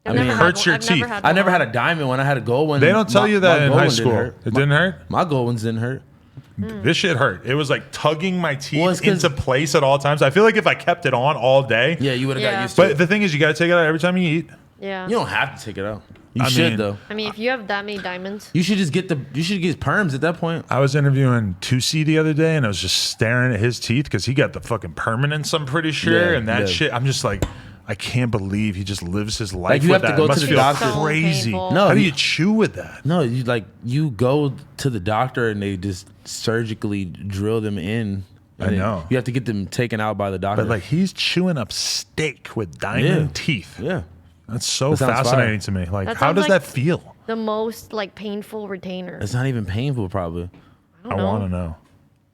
I've mean, never it had hurts one- your I've never teeth. had I never one. had a diamond one. I had a gold one. They don't tell you that in gold high one school. hurt. It didn't hurt. My gold ones didn't hurt. This shit hurt. It was like tugging my teeth Well, it's 'cause- into place at all times. I feel like if I kept it on all day. Yeah, you would have Yeah. got used to But it. the thing is, you got to take it out every time you eat. Yeah. You don't have to take it out. You I should mean- though. I mean, if you have that many diamonds, You should just get perms at that point. I was interviewing 2C the other day, and I was just staring at his teeth because he got the fucking permanents, I'm pretty sure, Yeah, and that yeah. shit. I'm just like, I can't believe he just lives his life Like, you with have to that. go It to must the feel doctor. So crazy. painful. No, How do you- you chew with that? No, you go to the doctor and they just surgically drill them in. I And then know. You have to get them taken out by the doctor. But like he's chewing up steak with diamond Yeah. teeth. yeah. That's so That sounds fascinating to me. Like, That how sounds does like- that feel? the most like painful retainer. It's not even painful probably. I want to know.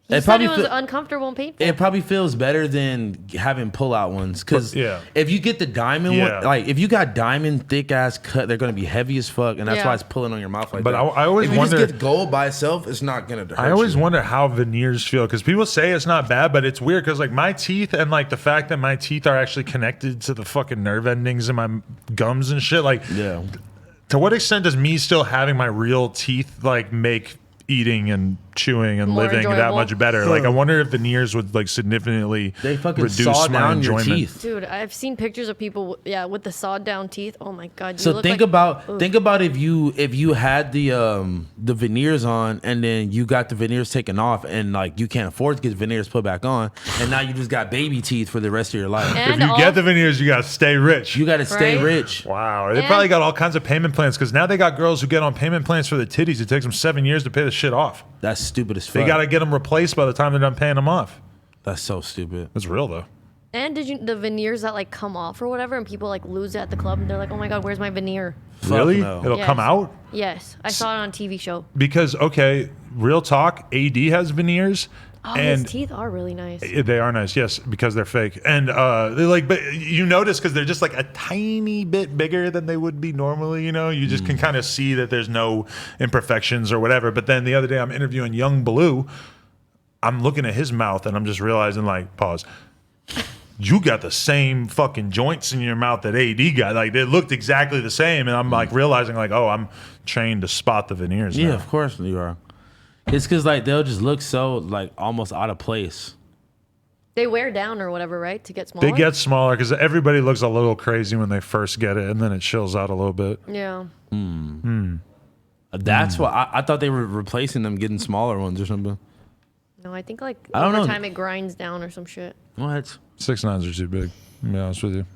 He It said probably it was feel- uncomfortable and painful. It probably feels better than having pull-out ones. Because Yeah. if you get the diamond Yeah. one, like if you got diamond thick-ass cut, they're going to be heavy as fuck. And that's Yeah. why it's pulling on your mouth like But that. I always if you wonder- just get gold by itself, it's not going to hurt I always you. wonder how veneers feel because people say it's not bad, but it's weird because like my teeth and like the fact that my teeth are actually connected to the fucking nerve endings in my gums and shit. Like, Yeah. to what extent does me still having my real teeth like make eating and chewing and More living that enjoyable. much better? Like, I wonder if veneers would like significantly They fucking reduce saw my down enjoyment. your teeth. Dude, I've seen pictures of people, with the sawed down teeth. Oh my god! You So look think like, about if you had the veneers on and then you got the veneers taken off and like you can't afford to get the veneers put back on and now you just got baby teeth for the rest of your life. And If you all- get the veneers, you gotta stay rich. You got to stay Right? rich. Wow, they And- probably got all kinds of payment plans because now they got girls who get on payment plans for the titties. It takes them 7 years to pay the shit off. That's stupid as fuck. They got to get them replaced by the time they're done paying them off. That's so stupid. That's real though. And did you the veneers that like come off or whatever, and people like lose it at the club, and they're like, "Oh my god, where's my veneer?" Fuck Really? no. It'll Yes. come out Yes, I saw it on a TV show. because okay, real talk. AD has veneers, Oh, and his teeth are really nice. they are nice, yes, because they're fake. And they're like, but you notice because they're just like a tiny bit bigger than they would be normally. You know, you just can kind of see that there's no imperfections or whatever. But then the other day, I'm interviewing Young Blue. I'm looking at his mouth and I'm just realizing, like, pause. You got the same fucking joints in your mouth that AD got. Like, they looked exactly the same. And I'm like realizing, like, oh, I'm trained to spot the veneers. Yeah, now. of course you are. It's because like they'll just look so like almost out of place. They wear down or whatever, right, to get smaller. They get smaller because everybody looks a little crazy when they first get it, and then it chills out a little bit. Yeah. That's what I thought they were replacing them, getting smaller ones or something. No, I think like I don't over know. time it grinds down or some shit. What? 6'9" are too big. To be honest with you.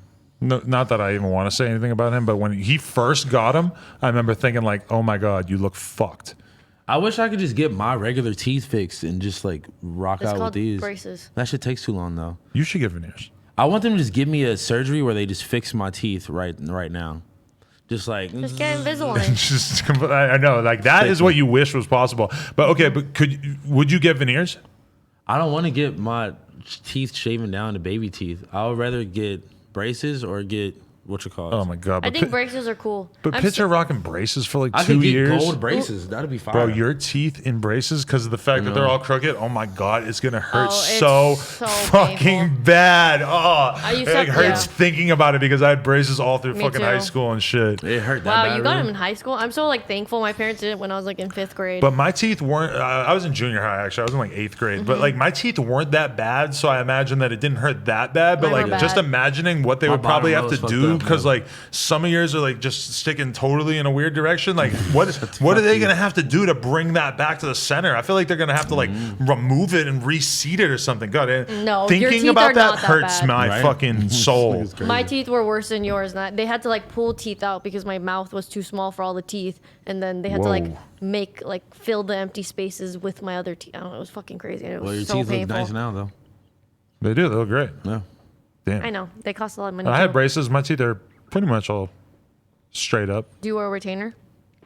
No, not that I even want to say anything about him, but when he first got him, I remember thinking like, "Oh my god, you look fucked." I wish I could just get my regular teeth fixed and just like rock It's out with called these. braces. That shit takes too long though. You should get veneers. I want them to just give me a surgery where they just fix my teeth right now. Just like Just get Invisalign. Just, I know, like that is what you wish was possible. But okay, but would you get veneers? I don't want to get my teeth shaven down to baby teeth. I would rather get braces or get what you call it. Oh my god! I But, think braces are cool. but I'm picture so- rocking braces for like I 2 could get years. gold braces. That'd be fine. Bro, your teeth in braces because of the fact that they're all crooked. Oh my god, it's gonna hurt Oh, it's so, so fucking painful. bad. Oh, used it to- like, hurts yeah. thinking about it because I had braces all through Me fucking too. high school and shit. It hurt that Wow, bad. you got really? them in high school. I'm so like thankful my parents did it when I was like in 5th grade. But my teeth weren't. I was in junior high actually. I was in like 8th grade. Mm-hmm. But like my teeth weren't that bad, so I imagine that it didn't hurt that bad. But Mine like were just bad. imagining what they My would probably bottom have row to is do fucked up, because man. like some of yours are like just sticking totally in a weird direction. Like what are they gonna have to do to bring that back to the center? I feel like they're gonna have to like remove it and reseat it or something. God, No, your thinking teeth about are that not that hurts bad. my Right? fucking soul. It's crazy. my teeth were worse than yours. And they had to like pull teeth out because my mouth was too small for all the teeth, and then they had to like Whoa. fill the empty spaces with my other teeth. I don't know. It was fucking crazy. And it was Well, your so teeth painful. look nice now though. They do. They look great. Yeah. Damn. I know they cost a lot of money. I had too. braces. My teeth are pretty much all straight up. Do you wear a retainer?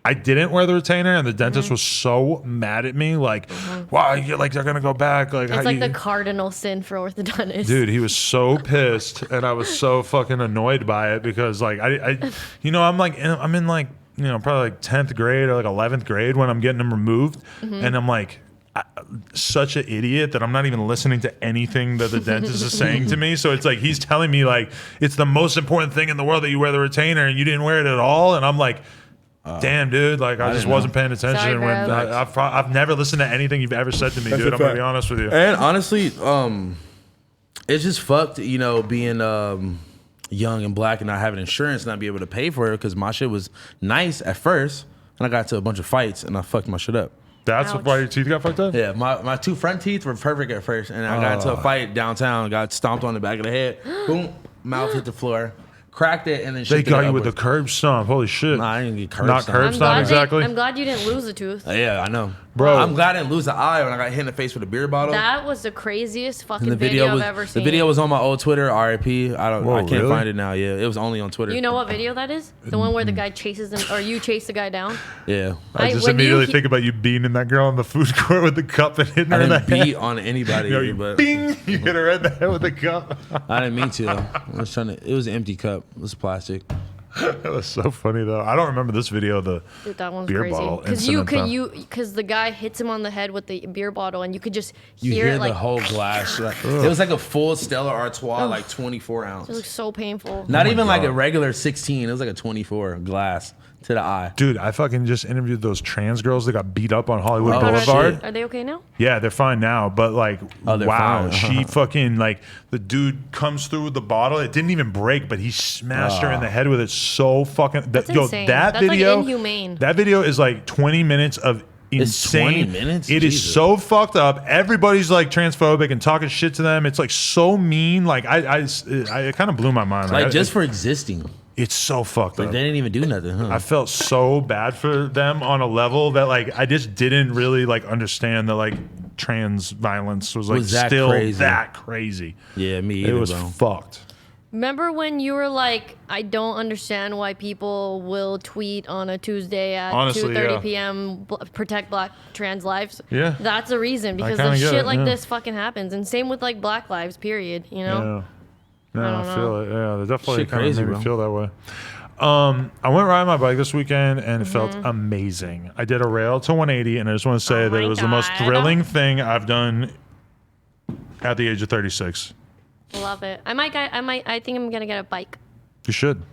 I didn't wear the retainer, and the dentist was so mad at me. Like, wow, you're like they're gonna go back. Like, It's how like you, the cardinal sin for orthodontists. dude, he was so pissed, and I was so fucking annoyed by it because, like, I'm in like, probably like 10th grade or like 11th grade when I'm getting them removed, and I'm like. Such an idiot that I'm not even listening to anything that the dentist is saying to me. So it's like he's telling me like it's the most important thing in the world that you wear the retainer and you didn't wear it at all. And I'm like, damn, dude, like I just didn't know. wasn't paying attention. Sorry, when bro. I've never listened to anything you've ever said to me, dude. a I'm gonna be fact. honest with you. And honestly, it's just fucked, being young and black and not having insurance, not be able to pay for it because my shit was nice at first, and I got to a bunch of fights and I fucked my shit up. That's Ouch. why your teeth got fucked up. Yeah, my two front teeth were perfect at first, and I got into a fight downtown, got stomped on the back of the head, boom, mouth hit the floor, cracked it, and then They shit got you with the curb stomp. Holy shit. Nah, I didn't get curb Not stomped. curb stomp exactly. I'm glad you didn't lose a tooth. Yeah, I know, Bro. I'm glad I didn't lose the eye when I got hit in the face with a beer bottle. That was the craziest fucking And the video, video was I've ever the seen. video was on my old Twitter, RIP. I Whoa, can't really? find it now. Yeah, it was only on Twitter. You know what video that is? The one where the guy chases him, or you chase the guy down. Yeah, I just when you immediately he- think about you beating that girl in the food court with the cup and hitting I her in the didn't head. beat on anybody, You but bing, you hit her in the head with the cup. I didn't mean to. Though. I was trying to. It was an empty cup. It was plastic. That was so funny though. I don't remember this video. The Dude, that one's beer crazy. bottle Because incident, because the guy hits him on the head with the beer bottle, and you could just You hear hear it like the whole glass. Like, it was like a full Stella Artois, like 24 ounce. it looks so painful. Not my even like a God. regular 16. It was like a 24 glass to the eye. dude, I fucking just interviewed those trans girls that got beat up on Hollywood Oh, Boulevard. shit. Are they okay now? Yeah, they're fine now, but like, Oh, they're wow, fine. she fucking like the dude comes through with the bottle. It didn't even break, but he smashed her in the head with it so fucking. That's yo, insane. that That's, like, video, inhumane. That video is like 20 minutes of It's 20 insane. minutes? It is Jesus. so fucked up. Everybody's like transphobic and talking shit to them. It's like so mean. Like I it kind of blew my mind. Like I- just for existing. it's so fucked Like up. they didn't even do nothing, huh? I felt so bad for them on a level that like I just didn't really like understand that like trans violence was like Was that still crazy? that crazy. yeah, me It either, was bro. fucked. Remember when you were like, I don't understand why people will tweet on a Tuesday at Honestly, 2:30 yeah. p.m. Protect Black trans lives? Yeah. That's the reason because kinda the get shit it, like yeah. this fucking happens, and same with like Black lives. Period. You know. Yeah. No, I I, don't feel it. Yeah, they definitely Shit kind of crazy, made me bro. feel that way. I went riding my bike this weekend and it felt Mm-hmm. amazing. I did a rail to 180, and I just want to say Oh that it my was the most God. thrilling thing I've done at the age of 36. Love it. I think I'm gonna get a bike. You should.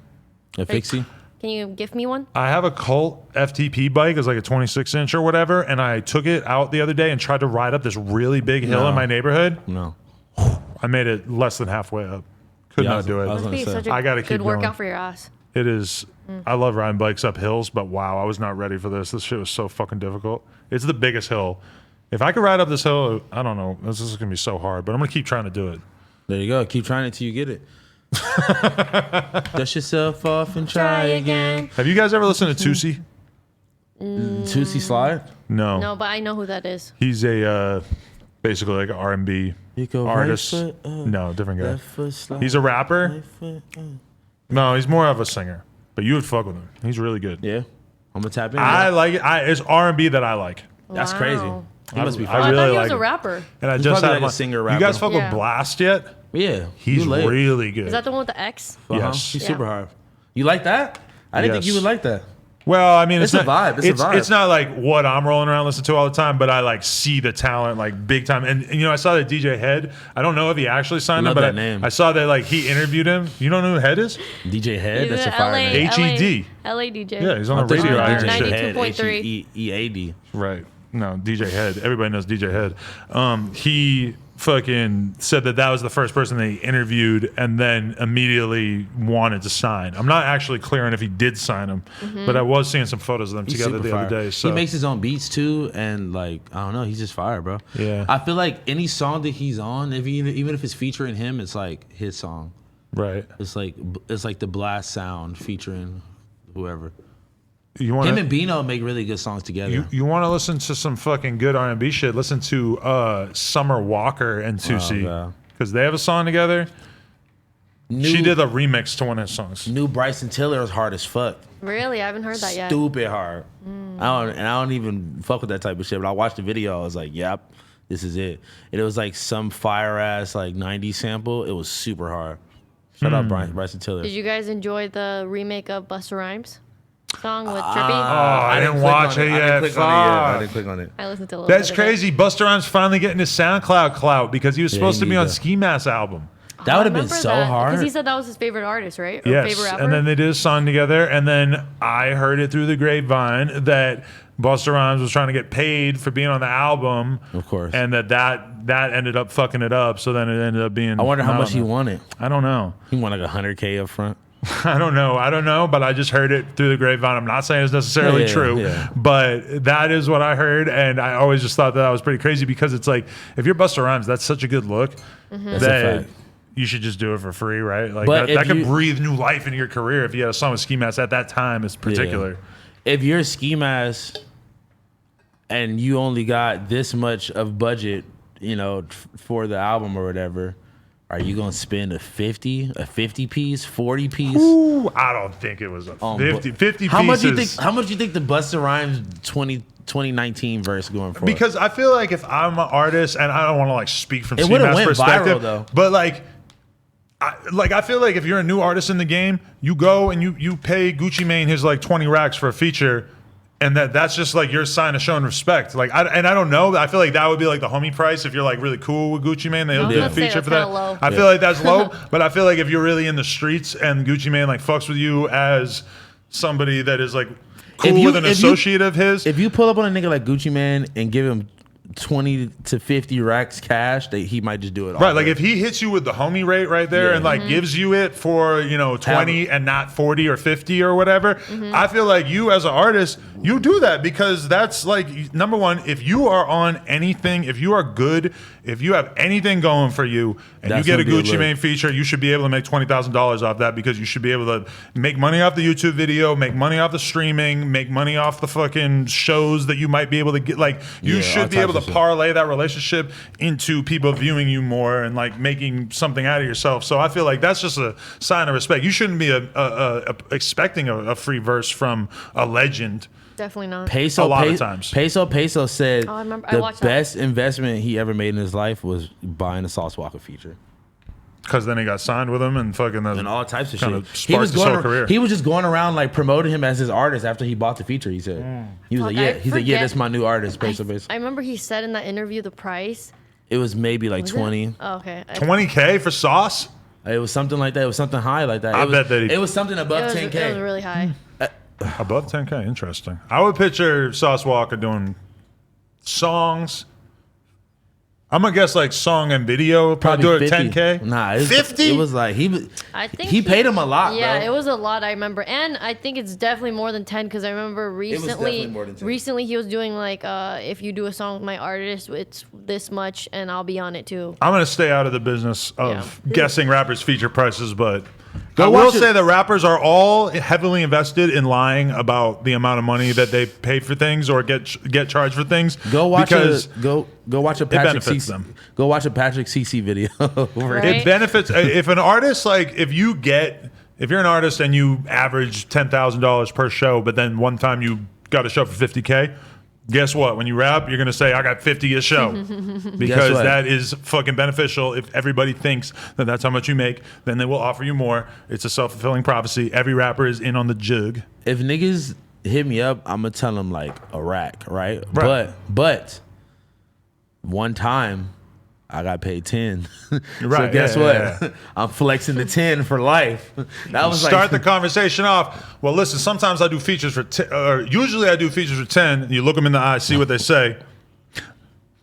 A fixie? Can you gift me one? I have a Colt FTP bike. It's like a 26-inch or whatever, and I took it out the other day and tried to ride up this really big hill No. in my neighborhood. No. I made it less than halfway up. Could Yeah, I not was- do I it. was Must gonna be say. such a I gotta keep good workout going. for your ass. It is. I love riding bikes up hills, but wow, I was not ready for this. This shit was so fucking difficult. It's the biggest hill. If I could ride up this hill, I don't know. This is gonna be so hard, but I'm gonna keep trying to do it. There you go. Keep trying it till you get it. Dust yourself off and try again. Have you guys ever listened to Tusi? Tootsie Slide. No. No, but I know who that is. He's a basically like an R&B You go artist. right foot up, No, different guy. left foot slide, He's a rapper. right foot up. No, he's more of a singer. But you would fuck with him. He's really good. Yeah, I'm gonna tap in. I like it. It's R&B that I like. That's Wow. crazy. He must be I Oh, I fine. really thought he like was a him. rapper. And I He's just probably had like a singer You guys rapper. fuck Yeah. with Blast yet? Yeah, He's you lit. really good. Is that the one with the X? Yes. He's Yeah. super hard. You like that? I didn't think you Yes. would like that. Well, I mean, It's a vibe. It's a vibe. It's not like what I'm rolling around listening to all the time, but I like see the talent like big time. And you know, I saw that DJ Head. I don't know if he actually signed him, Love but that name. I saw that like he interviewed him. You don't know who Head is? DJ Head. He's That's a an fire LA, name. H-E-D. LA DJ. Yeah, he's on I the thought you radio were out here. DJ and shit. Head. 92.3. H-E-E-A-D. Right. No, DJ Head. Everybody knows DJ Head. He fucking said that was the first person they interviewed and then immediately wanted to sign. I'm not actually clear on if he did sign him, but I was seeing some photos of them He's together super the other fire. day. So He makes his own beats too, and like I don't know, he's just fire, bro. Yeah. I feel like any song that he's on, even if it's featuring him, it's like his song. right. It's like the Blast sound featuring whoever. You want Him to and Bino make really good songs together. you want to listen to some fucking good R&B shit? Listen to Summer Walker and Tusi yeah. because they have a song together. New, She did a remix to one of his songs. new Bryson Tiller is hard as fuck. Really? I haven't heard that yet. Stupid hard. I don't even fuck with that type of shit. But I watched the video. I was like, yep, this is it. And it was like some fire ass like '90s sample. It was super hard. Shout out Bryson Tiller. Did you guys enjoy the remake of Busta Rhymes song with Trippy? I didn't click watch on it I yet. didn't click on it yet. I Fuck. didn't click on it. I listened to a little That's bit of it. crazy. Busta Rhymes finally getting his SoundCloud clout because he was supposed he to be on does. Ski Mask album. That would have been Remember so that, hard. Because he said that was his favorite artist, right? Or Yes, favorite rapper? and then they did a song together, and then I heard it through the grapevine that Busta Rhymes was trying to get paid for being on the album, Of course. and that ended up fucking it up. So then it ended up being. I wonder how don't much he know. wanted. I don't know. He won like $100K up front. I don't know, but I just heard it through the grapevine. I'm not saying it's necessarily Yeah, true, yeah. but that is what I heard, and I always just thought that was pretty crazy because it's like if you're Busta Rhymes, that's such a good look That's a that fact. you should just do it for free, right? Like But that if could you- breathe new life into your career if you had a song with Ski Mask at that time, is particular. Yeah. If you're Ski Mask and you only got this much of budget, for the album or whatever, are you gonna spend a 50 piece, 40 piece? Ooh, I don't think it was a on 50 bu- 50 How much pieces. How much you think the Busta Rhymes 2019 verse going for? Because I feel like if I'm an artist, and I don't want to like speak from It Ski would've Mask's went perspective, viral, though. but I feel like if you're a new artist in the game, you go and you pay Gucci Mane his like 20 racks for a feature, and that's just like your sign of showing respect. Like I don't know, I feel like that would be like the homie price if you're like really cool with Gucci Mane. They'll do a Let's say feature that's for that. kinda low. I feel like that's low, but I feel like if you're really in the streets and Gucci Mane like fucks with you as somebody that is like cool with an associate of his. If you pull up on a nigga like Gucci Mane and give him 20 to 50 racks cash, he might just do it all Right, like day. if he hits you with the homie rate right there Yeah. and like gives you it for 20 and not 40 or 50 or whatever, I feel like you as an artist, you do that because that's like number one. If you are on anything, if you are good, if you have anything going for you, and That's you get a gonna be a Gucci look. Mane feature, you should be able to make $20,000 off that because you should be able to make money off the YouTube video, make money off the streaming, make money off the fucking shows that you might be able to get. Like you Yeah, should all be able types to of shit. parlay that relationship into people viewing you more and like making something out of yourself. So I feel like that's just a sign of respect. You shouldn't be expecting a free verse from a legend. Definitely not. Peso, a lot of times. Peso said Oh, I remember- I the watched that. best investment he ever made in his life was buying a Sauce Walker feature. Because then he got signed with him and fucking And all types of kinda shit. sparked his whole career. He was just going around like promoting him as his artist after he bought the feature. He said he was Fuck, like, yeah, I he's like, yeah, forget- that's my new artist, Peso. Peso. I remember he said in that interview the price. It was maybe like Was it? 20. Oh, okay. 20K for Sauce. It was something like that. It was something high like that. I it was, bet that he- it was something above It was 10K. really high. Above 10K, interesting. I would picture Sauce Walker doing songs. I'm gonna guess like song and video. Probably do it 50. 10K. Nah, it was, 50? It was like I think he paid him a lot. Yeah, bro. it was a lot. I remember, and I think it's definitely more than 10 because I remember definitely more than 10. recently he was doing like, if you do a song with my artist, it's this much, and I'll be on it too. I'm gonna stay out of the business of Yeah. guessing rappers' feature prices, but I will watch it. say the rappers are all heavily invested in lying about the amount of money that they pay for things or get charged for things. Go watch because go watch a Patrick benefits CC. them. Go watch a Patrick CC video. Right. it benefits if an artist like if you're an artist and you average $10,000 per show, but then one time you got a show for $50K. Guess what? When you rap, you're gonna say, "I got 50 a show," because what? that is fucking beneficial. If everybody thinks that that's how much you make, then they will offer you more. It's a self-fulfilling prophecy. Every rapper is in on the jug. If niggas hit me up, I'm gonna tell them like a rack, right? Right. But one time I got paid 10. So Right, guess yeah, what? yeah, yeah. I'm flexing the 10 for life. That was Start the like conversation off. Well, listen. Sometimes I do features for, usually I do features for 10. You look them in the eye, see what they say.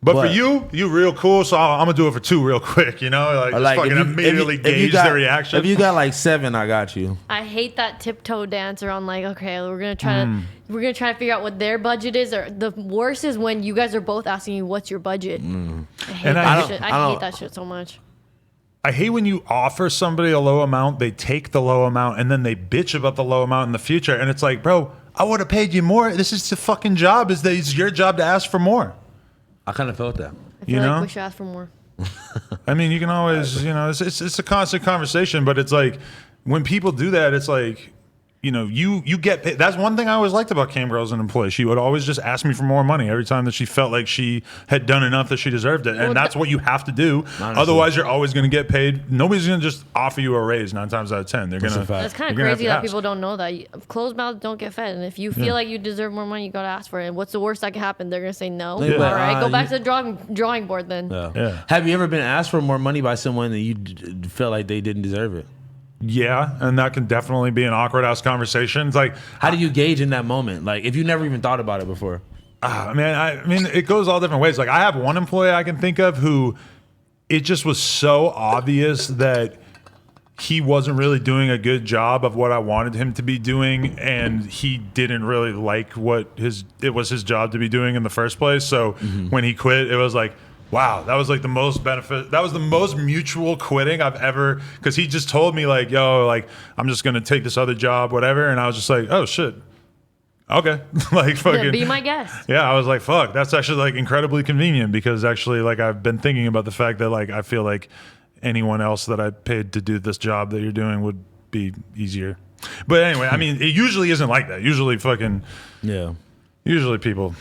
But for But- you real cool, so I'm gonna do it for 2 real quick. You know, like, or just fucking immediately gauge got, their reaction. If you got like 7, I got you. I hate that tiptoe dance around like, okay, we're gonna try to figure out what their budget is. Or the worst is when you guys are both asking you what's your budget. I hate And that I shit. don't- I hate that shit so much. I hate when you offer somebody a low amount, they take the low amount, and then they bitch about the low amount in the future. And it's like, bro, I would have paid you more. This is the fucking job. It's your job to ask for more. I kind of felt that. I feel You like know? we should ask for more. I mean, you can always, it's a constant conversation, but it's like when people do that, it's like, you get paid. That's one thing I always liked about Cam Girl as an employee. She would always just ask me for more money every time that she felt like she had done enough that she deserved it. And Well, that's what you have to do. Honestly. Otherwise, you're always going to get paid. Nobody's going to just offer you a raise 9 times out of 10. They're going That's a to. fact. That's kind of You're gonna have crazy to that ask. people don't know that. Closed mouths don't get fed. And if you feel like you deserve more money, you gotta ask for it. And what's the worst that can happen? They're gonna say no. They're All like, right, go back you- to the drawing board then. Yeah. Have you ever been asked for more money by someone that you felt like they didn't deserve it? Yeah, and that can definitely be an awkward ass conversation. It's like, How do you gauge in that moment? Like if you never even thought about it before. I mean, it goes all different ways. Like, I have one employee I can think of who it just was so obvious that he wasn't really doing a good job of what I wanted him to be doing, and he didn't really like what it was his job to be doing in the first place. So when he quit, it was like, wow, that was like the most benefit. That was the most mutual quitting I've ever, because he just told me like, yo, like, I'm just going to take this other job, whatever. And I was just like, oh shit. Okay. Like fucking. Yeah, be my guest. Yeah, I was like, fuck, that's actually like incredibly convenient, because actually like I've been thinking about the fact that like I feel like anyone else that I paid to do this job that you're doing would be easier. But anyway, I mean, it usually isn't like that. Usually people,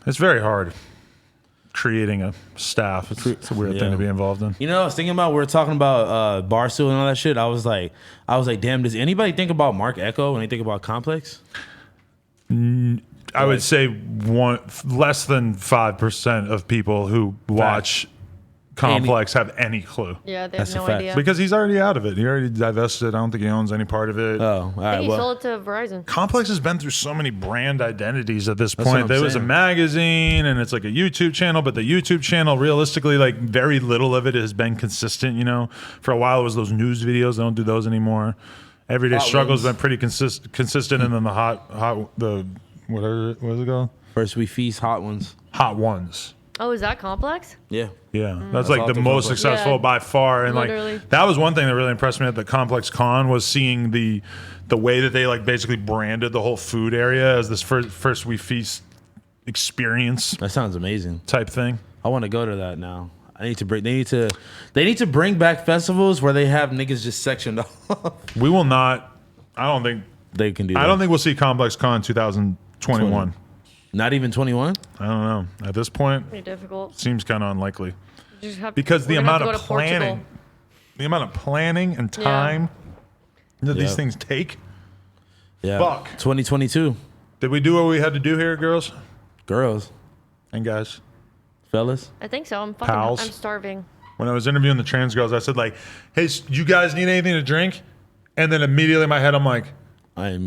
it's very hard creating a staff. It's a weird thing to be involved in. You know, I was thinking about, we were talking about Barstool and all that shit. I was like, damn, does anybody think about Mark Echo when they think about Complex? I would say less than 5% of people who watch Complex have any clue. Yeah, they That's have a no fact. idea. Because he's already out of it. He already divested. I don't think he owns any part of it. Oh, all I right. think he Well, sold it to Verizon. Complex has been through so many brand identities at this what point. I'm There was a saying. magazine and it's like a YouTube channel, but the YouTube channel, realistically, like very little of it has been consistent. For a while it was those news videos. They don't do those anymore. Everyday Hot Struggle's Ones. been pretty consistent, and then what is it called? First we feast, hot ones. Hot Ones. Oh, is that Complex? Yeah. Yeah, that's like all the through most Complex. successful Yeah, by far, and literally. like that was one thing that really impressed me at the Complex Con was seeing the way that they like basically branded the whole food area as this first we feast experience That sounds amazing. type thing. I want to go to that now. They need to bring back festivals where they have niggas just sectioned off. We will not. I don't think They can do that. think we'll see Complex Con 2021. Not even 21? I don't know. At this point, Pretty difficult. seems kind of unlikely You just have- because the we're gonna have amount to of go to Portugal. planning and Yeah. time that these Yeah. things take. Yeah. Fuck. 2022. Did we do what we had to do here, girls Girls, and guys? fellas. I think so. I'm Pals. starving. When I was interviewing the trans girls, I said like, "Hey, you guys need anything to drink?" And then immediately in my head, I'm like, I didn't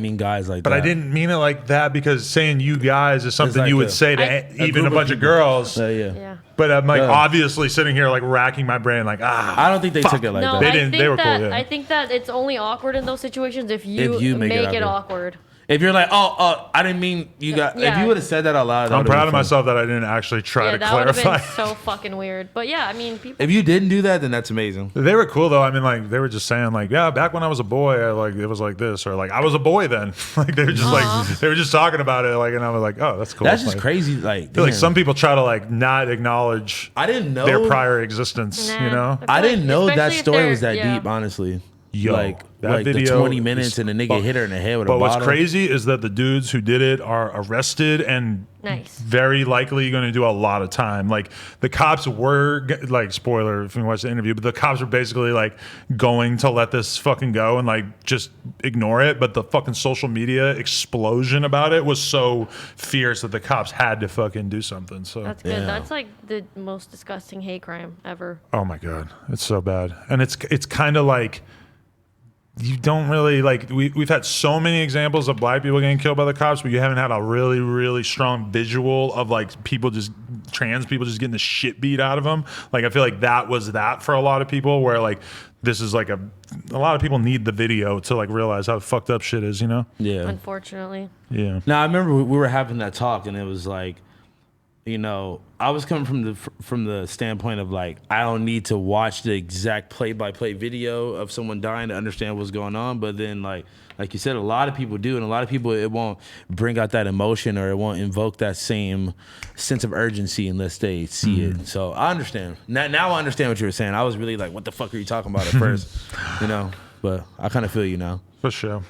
mean guys like "But that. I didn't mean it like that, because saying you guys is something like you would a- say to I- even group a of bunch of people. girls." Yeah. Yeah. But I'm like Yeah. obviously sitting here like racking my brain, like I don't think they took it like No, that. They I didn't- think they were cool, that yeah. I think that it's only awkward in those situations if you, If you make it make it awkward. If you're like, I didn't mean you got. If Yeah. you would have said that out loud, that I'm would've proud been of funny. myself that I didn't actually try Yeah, to that would have clarify. been so fucking weird. But yeah, I mean, people. If you didn't do that, then that's amazing. They were cool though. I mean, like they were just saying, like, yeah, back when I was a boy, it was like this, or like I was a boy then. Like they were just like they were just talking about it, like, and I was like, oh, that's cool. That's just Like, crazy. Like, I feel like damn. some people try to like not acknowledge I didn't know their prior existence. Nah, You know, feel I didn't like- know that especially if story was they're- that yeah. deep. Honestly, Yo, like that the video 20 is minutes and the nigga fu- hit her in the head with But a what's bottle. crazy is that the dudes who did it are arrested and Nice. very likely going to do a lot of time. Like the cops were like, spoiler if you watch the interview, but the cops were basically like going to let this fucking go and like just ignore it. But the fucking social media explosion about it was so fierce that the cops had to fucking do something. So That's good. Yeah. That's like the most disgusting hate crime ever. oh my god, it's so bad, and it's kind of like. You don't really like we've had so many examples of black people getting killed by the cops, but you haven't had a really, really strong visual of like trans people just getting the shit beat out of them. Like I feel like that was that for a lot of people where like this is like a lot of people need the video to like realize how fucked up shit is, you know? Yeah. Unfortunately. Yeah. Now I remember we were having that talk, and it was like, you know, I was coming from the standpoint of like, I don't need to watch the exact play-by-play video of someone dying to understand what's going on. But then like you said, a lot of people do, and a lot of people, it won't bring out that emotion or it won't invoke that same sense of urgency unless they see it. So I understand. Now I understand what you were saying. I was really like, what the fuck are you talking about at first? You know, but I kind of feel you now. For sure.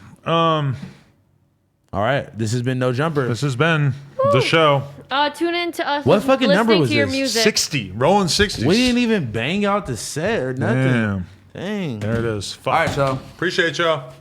All right, this has been No Jumper. This has been the show. Tune in to us. What fucking listening number was to your this? music. 60. Rolling 60s. We didn't even bang out the set or nothing. Damn. Dang. There it is. Fuck. All right, y'all. Appreciate y'all.